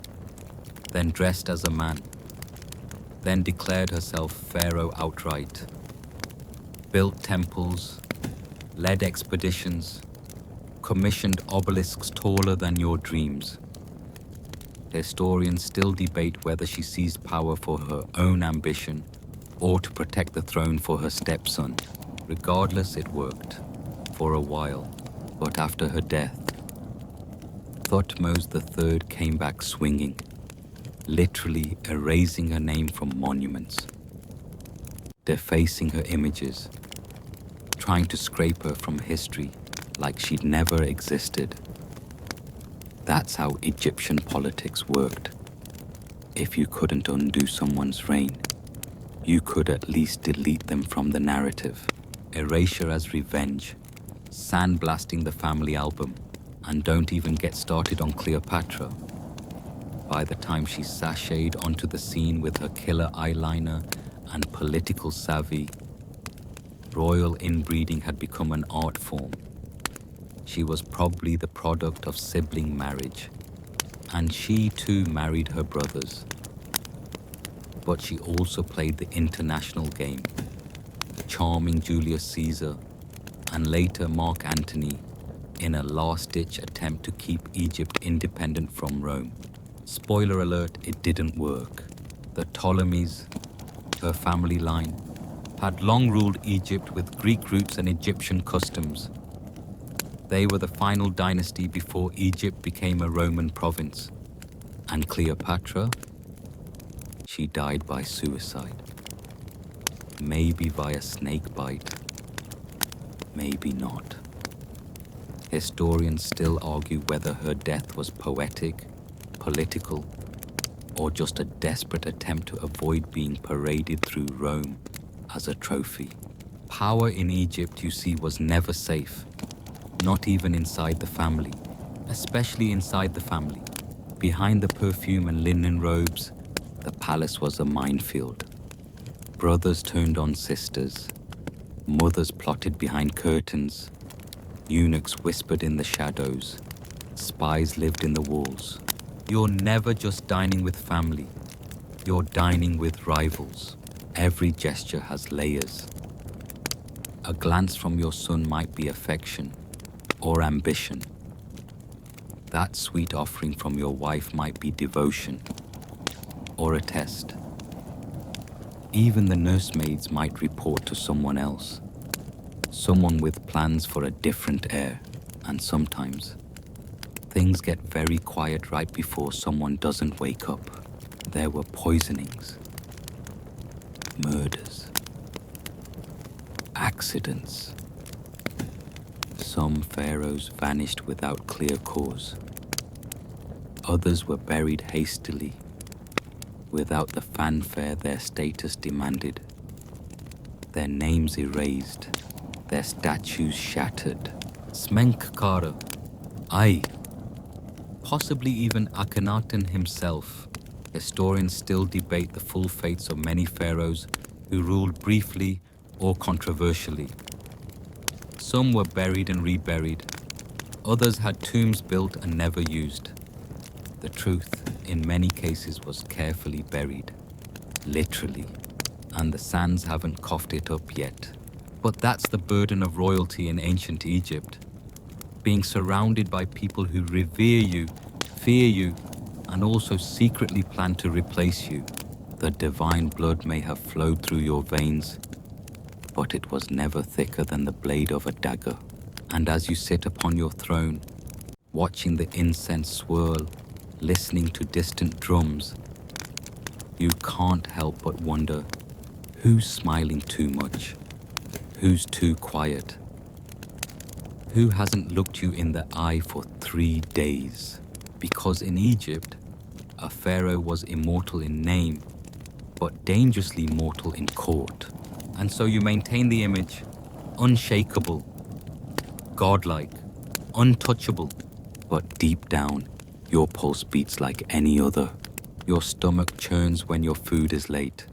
then dressed as a man, then declared herself pharaoh outright, built temples, led expeditions, commissioned obelisks taller than your dreams. Historians still debate whether she seized power for her own ambition or to protect the throne for her stepson. Regardless, it worked for a while, but after her death, Thutmose III came back swinging, literally erasing her name from monuments, defacing her images, trying to scrape her from history like she'd never existed. That's how Egyptian politics worked. If you couldn't undo someone's reign, you could at least delete them from the narrative. Erasure as revenge, sandblasting the family album, and don't even get started on Cleopatra. By the time she sashayed onto the scene with her killer eyeliner and political savvy, royal inbreeding had become an art form. She was probably the product of sibling marriage, and she too married her brothers. But she also played the international game, charming Julius Caesar and later Mark Antony in a last-ditch attempt to keep Egypt independent from Rome. Spoiler alert, it didn't work. The Ptolemies, her family line, had long ruled Egypt with Greek roots and Egyptian customs. They were the final dynasty before Egypt became a Roman province. And Cleopatra? She died by suicide. Maybe via snake bite. Maybe not. Historians still argue whether her death was poetic, political, or just a desperate attempt to avoid being paraded through Rome as a trophy. Power in Egypt, you see, was never safe. Not even inside the family, especially inside the family. Behind the perfume and linen robes, the palace was a minefield. Brothers turned on sisters, mothers plotted behind curtains, eunuchs whispered in the shadows, spies lived in the walls. You're never just dining with family, you're dining with rivals. Every gesture has layers. A glance from your son might be affection or ambition. That sweet offering from your wife might be devotion or a test. Even the nursemaids might report to someone else, someone with plans for a different heir, and sometimes things get very quiet right before someone doesn't wake up. There were poisonings, murders, accidents. Some pharaohs vanished without clear cause. Others were buried hastily, without the fanfare their status demanded. Their names erased, their statues shattered. Smenkhkara, aye, possibly even Akhenaten himself. Historians still debate the full fates of many pharaohs who ruled briefly or controversially. Some were buried and reburied. Others had tombs built and never used. The truth, in many cases, was carefully buried, literally, and the sands haven't coughed it up yet. But that's the burden of royalty in ancient Egypt. Being surrounded by people who revere you, fear you, and also secretly plan to replace you. The divine blood may have flowed through your veins, but it was never thicker than the blade of a dagger. And as you sit upon your throne, watching the incense swirl, listening to distant drums, you can't help but wonder, who's smiling too much? Who's too quiet? Who hasn't looked you in the eye for 3 days? Because in Egypt, A pharaoh was immortal in name, but dangerously mortal in court. And so you maintain the image, unshakable, godlike, untouchable. But deep down, your pulse beats like any other. Your stomach churns when your food is late.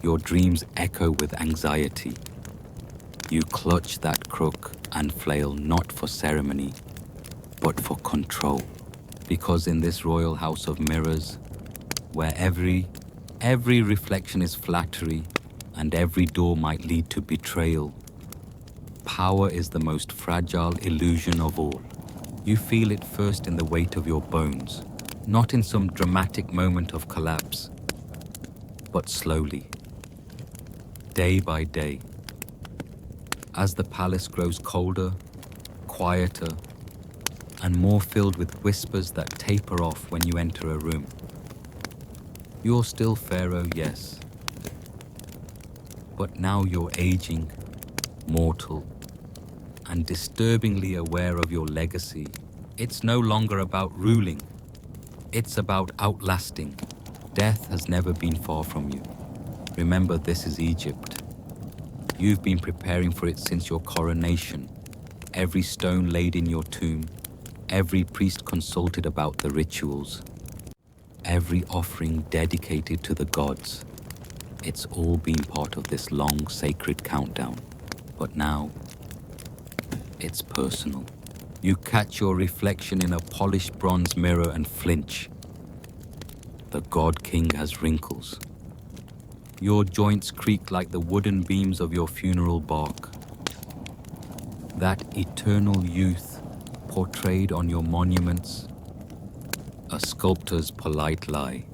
Your dreams echo with anxiety. You clutch that crook and flail not for ceremony, but for control. Because in this royal house of mirrors, where every reflection is flattery and every door might lead to betrayal, power is the most fragile illusion of all. You feel it first in the weight of your bones, not in some dramatic moment of collapse, but slowly, day by day. As the palace grows colder, quieter, and more filled with whispers that taper off when you enter a room. You're still Pharaoh, yes. But now you're aging, mortal, and disturbingly aware of your legacy. It's no longer about ruling. It's about outlasting. Death has never been far from you. Remember, this is Egypt. You've been preparing for it since your coronation. Every stone laid in your tomb, every priest consulted about the rituals, every offering dedicated to the gods. It's all been part of this long, sacred countdown. But now, it's personal. You catch your reflection in a polished bronze mirror and flinch. The God King has wrinkles. Your joints creak like the wooden beams of your funeral bark. That eternal youth portrayed on your monuments, a sculptor's polite lie.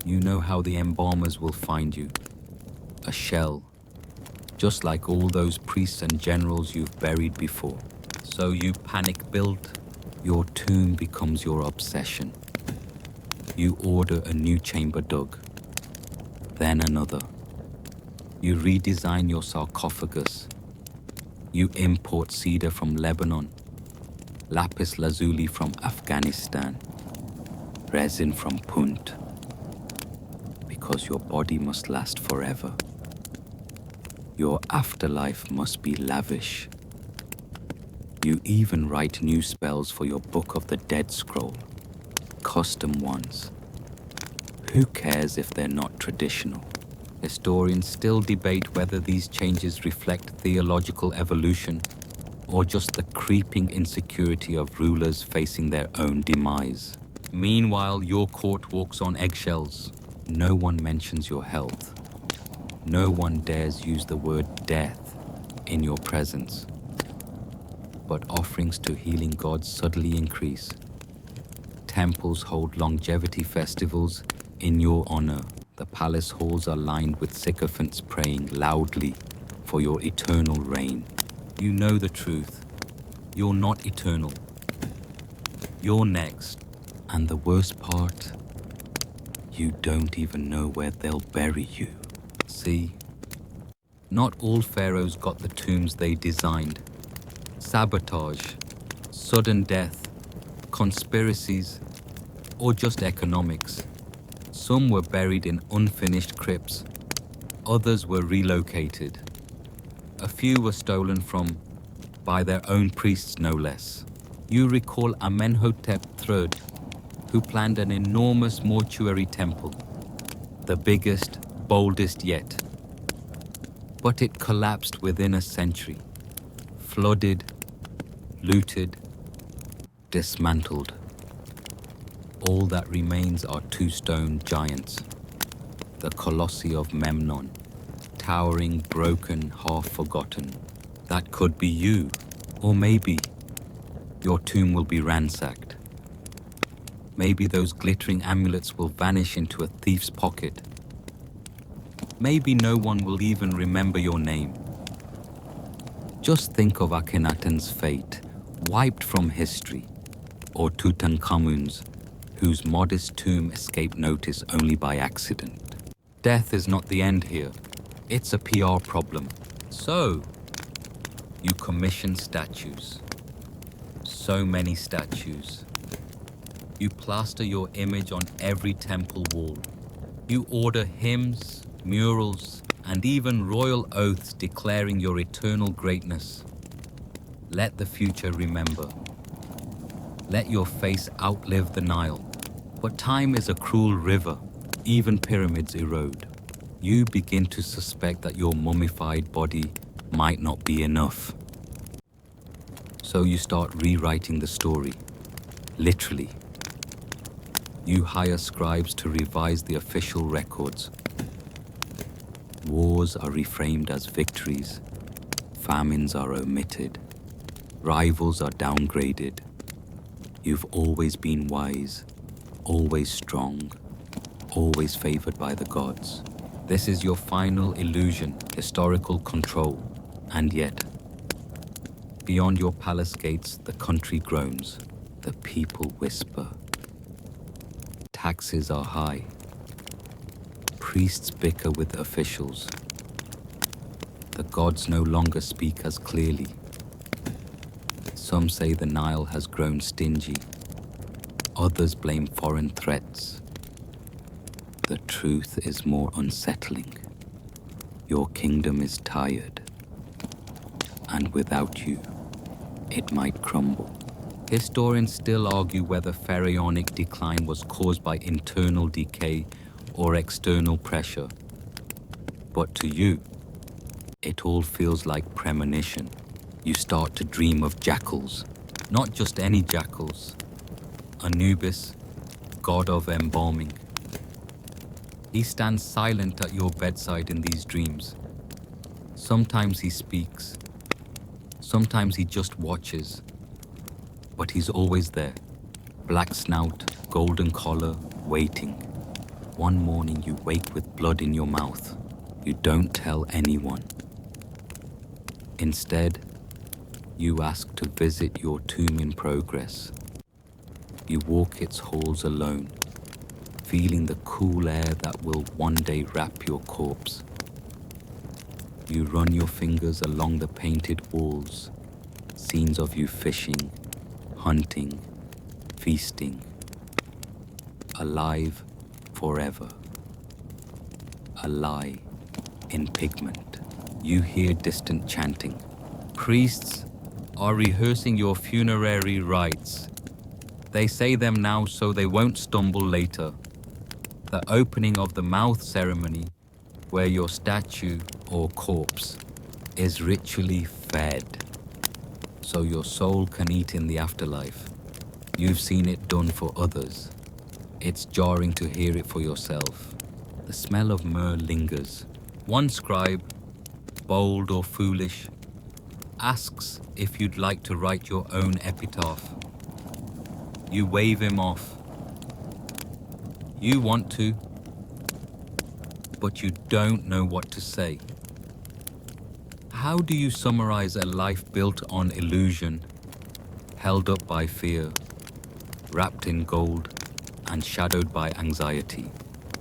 You know how the embalmers will find you, a shell, just like all those priests and generals you've buried before. So you panic build, your tomb becomes your obsession. You order a new chamber dug, then another. You redesign your sarcophagus. You import cedar from Lebanon, lapis lazuli from Afghanistan, resin from Punt, because your body must last forever. Your afterlife must be lavish. You even write new spells for your Book of the Dead scroll, custom ones. Who cares if they're not traditional? Historians still debate whether these changes reflect theological evolution or just the creeping insecurity of rulers facing their own demise. Meanwhile, your court walks on eggshells. No one mentions your health. No one dares use the word death in your presence. But offerings to healing gods suddenly increase. Temples hold longevity festivals in your honor. The palace halls are lined with sycophants praying loudly for your eternal reign. You know the truth. You're not eternal. You're next. And the worst part, you don't even know where they'll bury you. See, not all pharaohs got the tombs they designed. Sabotage, sudden death, conspiracies, or just economics. Some were buried in unfinished crypts. Others were relocated. A few were stolen from by their own priests, no less. You recall Amenhotep III, who planned an enormous mortuary temple, the biggest, boldest yet. But it collapsed within a century, flooded, looted, dismantled. All that remains are two stone giants, the Colossi of Memnon, towering, broken, half forgotten. That could be you, or maybe your tomb will be ransacked. Maybe those glittering amulets will vanish into a thief's pocket. Maybe no one will even remember your name. Just think of Akhenaten's fate, wiped from history, or Tutankhamun's, whose modest tomb escaped notice only by accident. Death is not the end here. It's a PR problem. So, you commission statues. So many statues. You plaster your image on every temple wall. You order hymns, murals, and even royal oaths declaring your eternal greatness. Let the future remember. Let your face outlive the Nile. But time is a cruel river. Even pyramids erode. You begin to suspect that your mummified body might not be enough. So you start rewriting the story. Literally. You hire scribes to revise the official records. Wars are reframed as victories. Famines are omitted. Rivals are downgraded. You've always been wise, always strong, always favored by the gods. This is your final illusion, historical control. And yet, beyond your palace gates, the country groans. The people whisper. Taxes are high. Priests bicker with officials. The gods no longer speak as clearly. Some say the Nile has grown stingy. Others blame foreign threats. The truth is more unsettling. Your kingdom is tired. And without you, it might crumble. Historians still argue whether pharaonic decline was caused by internal decay or external pressure. But to you, it all feels like premonition. You start to dream of jackals, not just any jackals. Anubis, god of embalming. He stands silent at your bedside in these dreams. Sometimes he speaks. Sometimes he just watches. But he's always there. Black snout, golden collar, waiting. One morning you wake with blood in your mouth. You don't tell anyone. Instead, you ask to visit your tomb in progress. You walk its halls alone, feeling the cool air that will one day wrap your corpse. You run your fingers along the painted walls, scenes of you fishing, hunting, feasting, alive forever. A lie in pigment. You hear distant chanting. Priests are rehearsing your funerary rites. They say them now so they won't stumble later. The opening of the mouth ceremony, where your statue or corpse is ritually fed, so your soul can eat in the afterlife. You've seen it done for others. It's jarring to hear it for yourself. The smell of myrrh lingers. One scribe, bold or foolish, asks if you'd like to write your own epitaph. You wave him off. You want to, but you don't know what to say. How do you summarize a life built on illusion, held up by fear, wrapped in gold, and shadowed by anxiety?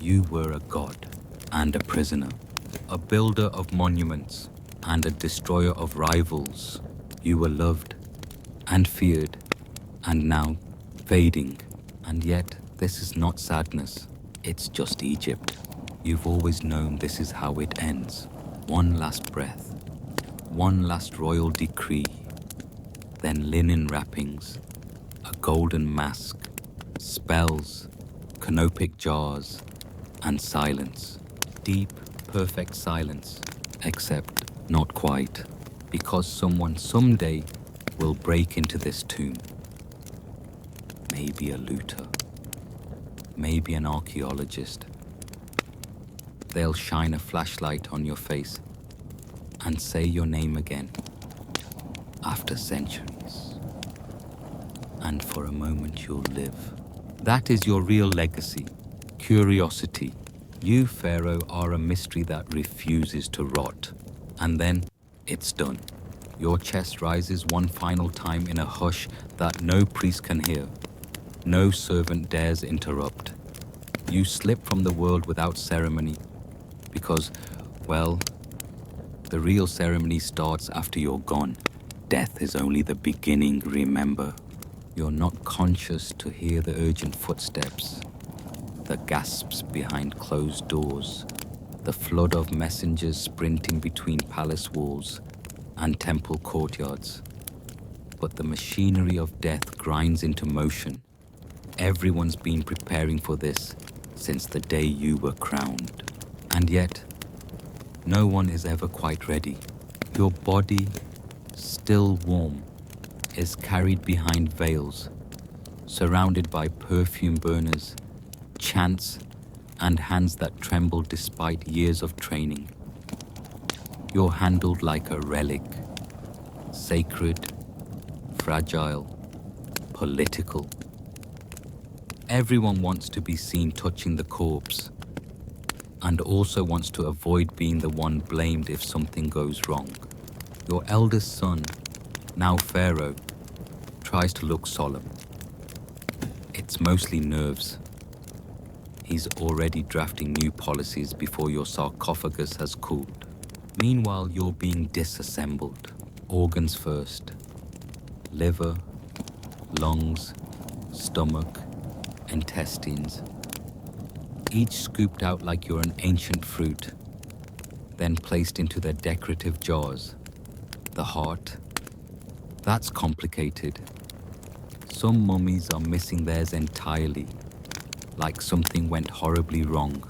You were a god and a prisoner, a builder of monuments and a destroyer of rivals. You were loved and feared, and now fading. And yet, this is not sadness, it's just Egypt. You've always known this is how it ends. One last breath, one last royal decree, then linen wrappings, a golden mask, spells, canopic jars, and silence. Deep, perfect silence, except not quite, because someone someday will break into this tomb. Maybe a looter, maybe an archaeologist. They'll shine a flashlight on your face and say your name again after centuries. And for a moment you'll live. That is your real legacy, curiosity. You, Pharaoh, are a mystery that refuses to rot. And then it's done. Your chest rises one final time in a hush that no priest can hear. No servant dares interrupt. You slip from the world without ceremony because, well, the real ceremony starts after you're gone. Death is only the beginning, remember. You're not conscious to hear the urgent footsteps, the gasps behind closed doors, the flood of messengers sprinting between palace walls and temple courtyards. But the machinery of death grinds into motion. Everyone's been preparing for this since the day you were crowned. And yet, no one is ever quite ready. Your body, still warm, is carried behind veils, surrounded by perfume burners, chants, and hands that tremble despite years of training. You're handled like a relic, sacred, fragile, political. Everyone wants to be seen touching the corpse, and also wants to avoid being the one blamed if something goes wrong. Your eldest son, now Pharaoh, tries to look solemn. It's mostly nerves. He's already drafting new policies before your sarcophagus has cooled. Meanwhile, you're being disassembled. Organs first. Liver, lungs, stomach, intestines. Each scooped out like you're an ancient fruit, then placed into their decorative jars. The heart, that's complicated. Some mummies are missing theirs entirely, like something went horribly wrong.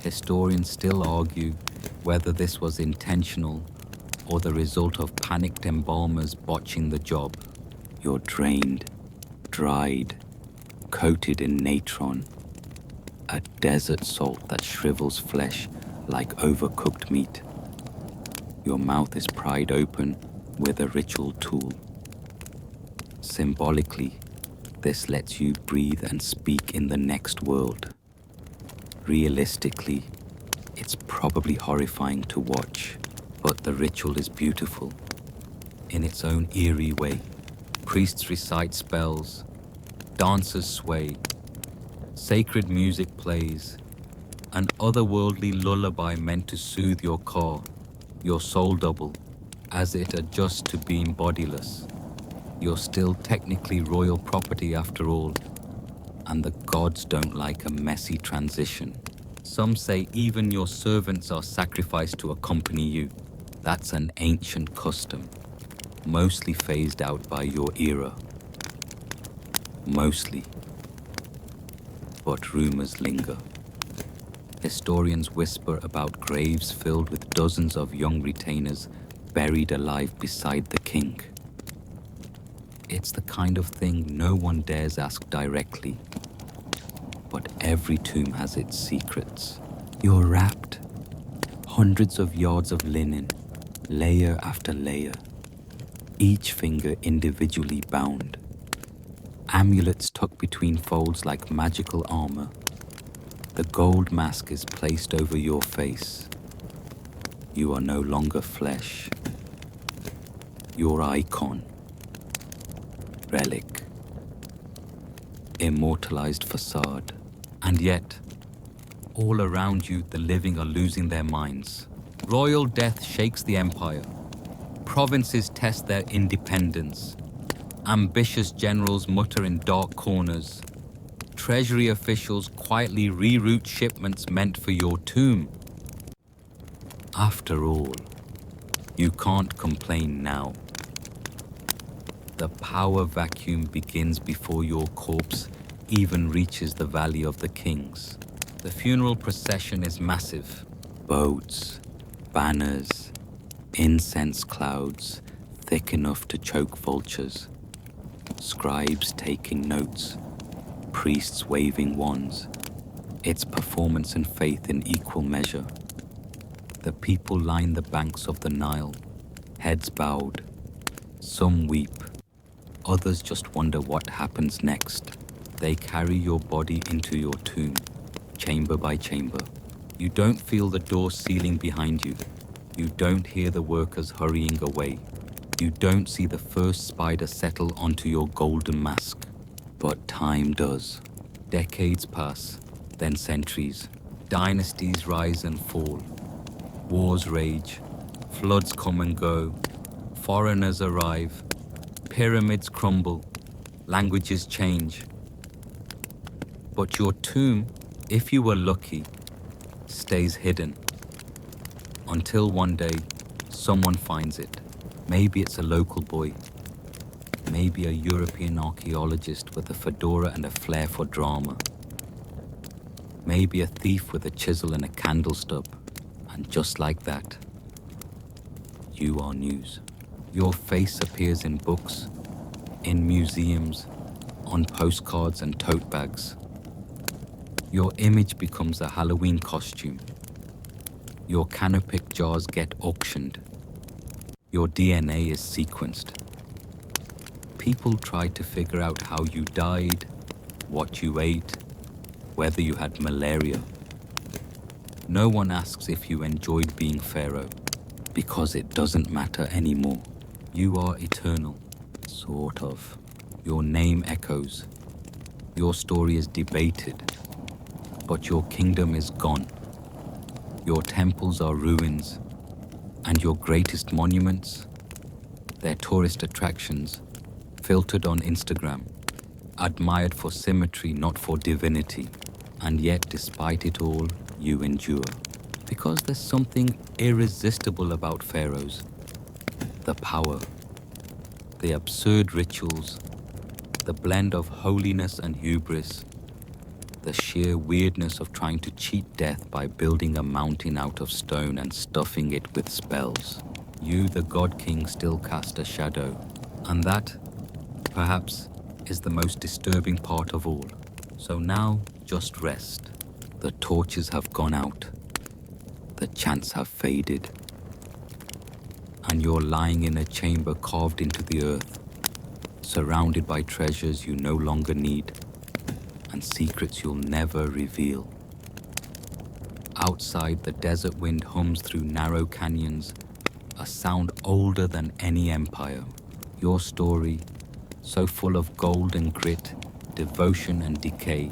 Historians still argue whether this was intentional or the result of panicked embalmers botching the job. You're drained, dried, coated in natron, a desert salt that shrivels flesh like overcooked meat. Your mouth is pried open with a ritual tool. Symbolically, this lets you breathe and speak in the next world. Realistically, it's probably horrifying to watch, but the ritual is beautiful in its own eerie way. Priests recite spells, dancers sway, sacred music plays, an otherworldly lullaby meant to soothe your core, your soul double, as it adjusts to being bodiless. You're still technically royal property after all, and the gods don't like a messy transition. Some say even your servants are sacrificed to accompany you. That's an ancient custom, mostly phased out by your era. Mostly. But rumors linger. Historians whisper about graves filled with dozens of young retainers buried alive beside the king. It's the kind of thing no one dares ask directly. But every tomb has its secrets. You're wrapped. Hundreds of yards of linen, layer after layer. Each finger individually bound. Amulets tucked between folds like magical armor. The gold mask is placed over your face. You are no longer flesh. Your icon. Relic. Immortalized facade. And yet, all around you, the living are losing their minds. Royal death shakes the empire. Provinces test their independence. Ambitious generals mutter in dark corners. Treasury officials quietly reroute shipments meant for your tomb. After all, you can't complain now. The power vacuum begins before your corpse even reaches the Valley of the Kings. The funeral procession is massive. Boats, banners, incense clouds thick enough to choke vultures. Scribes taking notes, priests waving wands. It's performance and faith in equal measure. The people line the banks of the Nile, heads bowed. Some weep. Others just wonder what happens next. They carry your body into your tomb, chamber by chamber. You don't feel the door sealing behind you. You don't hear the workers hurrying away. You don't see the first spider settle onto your golden mask. But time does. Decades pass, then centuries. Dynasties rise and fall. Wars rage. Floods come and go. Foreigners arrive. Pyramids crumble. Languages change. But your tomb, if you were lucky, stays hidden. Until one day, someone finds it. Maybe it's a local boy. Maybe a European archaeologist with a fedora and a flair for drama. Maybe a thief with a chisel and a candle stub. And just like that, you are news. Your face appears in books, in museums, on postcards and tote bags. Your image becomes a Halloween costume. Your canopic jars get auctioned. Your DNA is sequenced. People try to figure out how you died, what you ate, whether you had malaria. No one asks if you enjoyed being Pharaoh, because it doesn't matter anymore. You are eternal, sort of. Your name echoes. Your story is debated, but your kingdom is gone. Your temples are ruins, and your greatest monuments, they're tourist attractions, filtered on Instagram, admired for symmetry, not for divinity. And yet, despite it all, you endure. Because there's something irresistible about pharaohs. The power, the absurd rituals, the blend of holiness and hubris, the sheer weirdness of trying to cheat death by building a mountain out of stone and stuffing it with spells. You, the God King, still cast a shadow. And that, perhaps, is the most disturbing part of all. So now, just rest. The torches have gone out. The chants have faded. And you're lying in a chamber carved into the earth, surrounded by treasures you no longer need, and secrets you'll never reveal. Outside, the desert wind hums through narrow canyons, a sound older than any empire. Your story, so full of gold and grit, devotion and decay,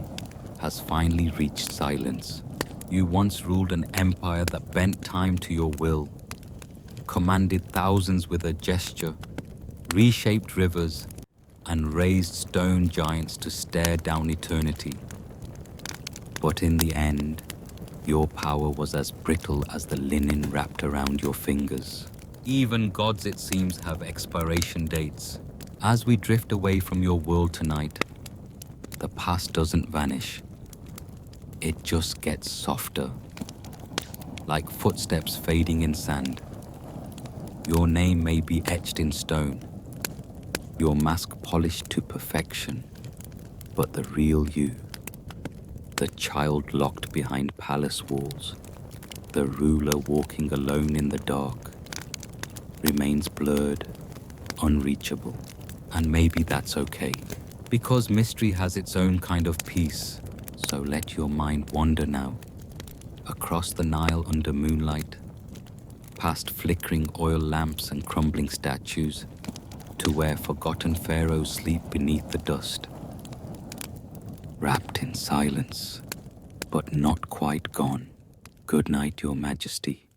has finally reached silence. You once ruled an empire that bent time to your will, commanded thousands with a gesture, reshaped rivers, and raised stone giants to stare down eternity. But in the end, your power was as brittle as the linen wrapped around your fingers. Even gods, it seems, have expiration dates. As we drift away from your world tonight, the past doesn't vanish. It just gets softer, like footsteps fading in sand. Your name may be etched in stone, your mask polished to perfection, but the real you, the child locked behind palace walls, the ruler walking alone in the dark, remains blurred, unreachable. And maybe that's okay, because mystery has its own kind of peace. So let your mind wander now, across the Nile under moonlight, past flickering oil lamps and crumbling statues, to where forgotten pharaohs sleep beneath the dust, wrapped in silence, but not quite gone. Good night, Your Majesty.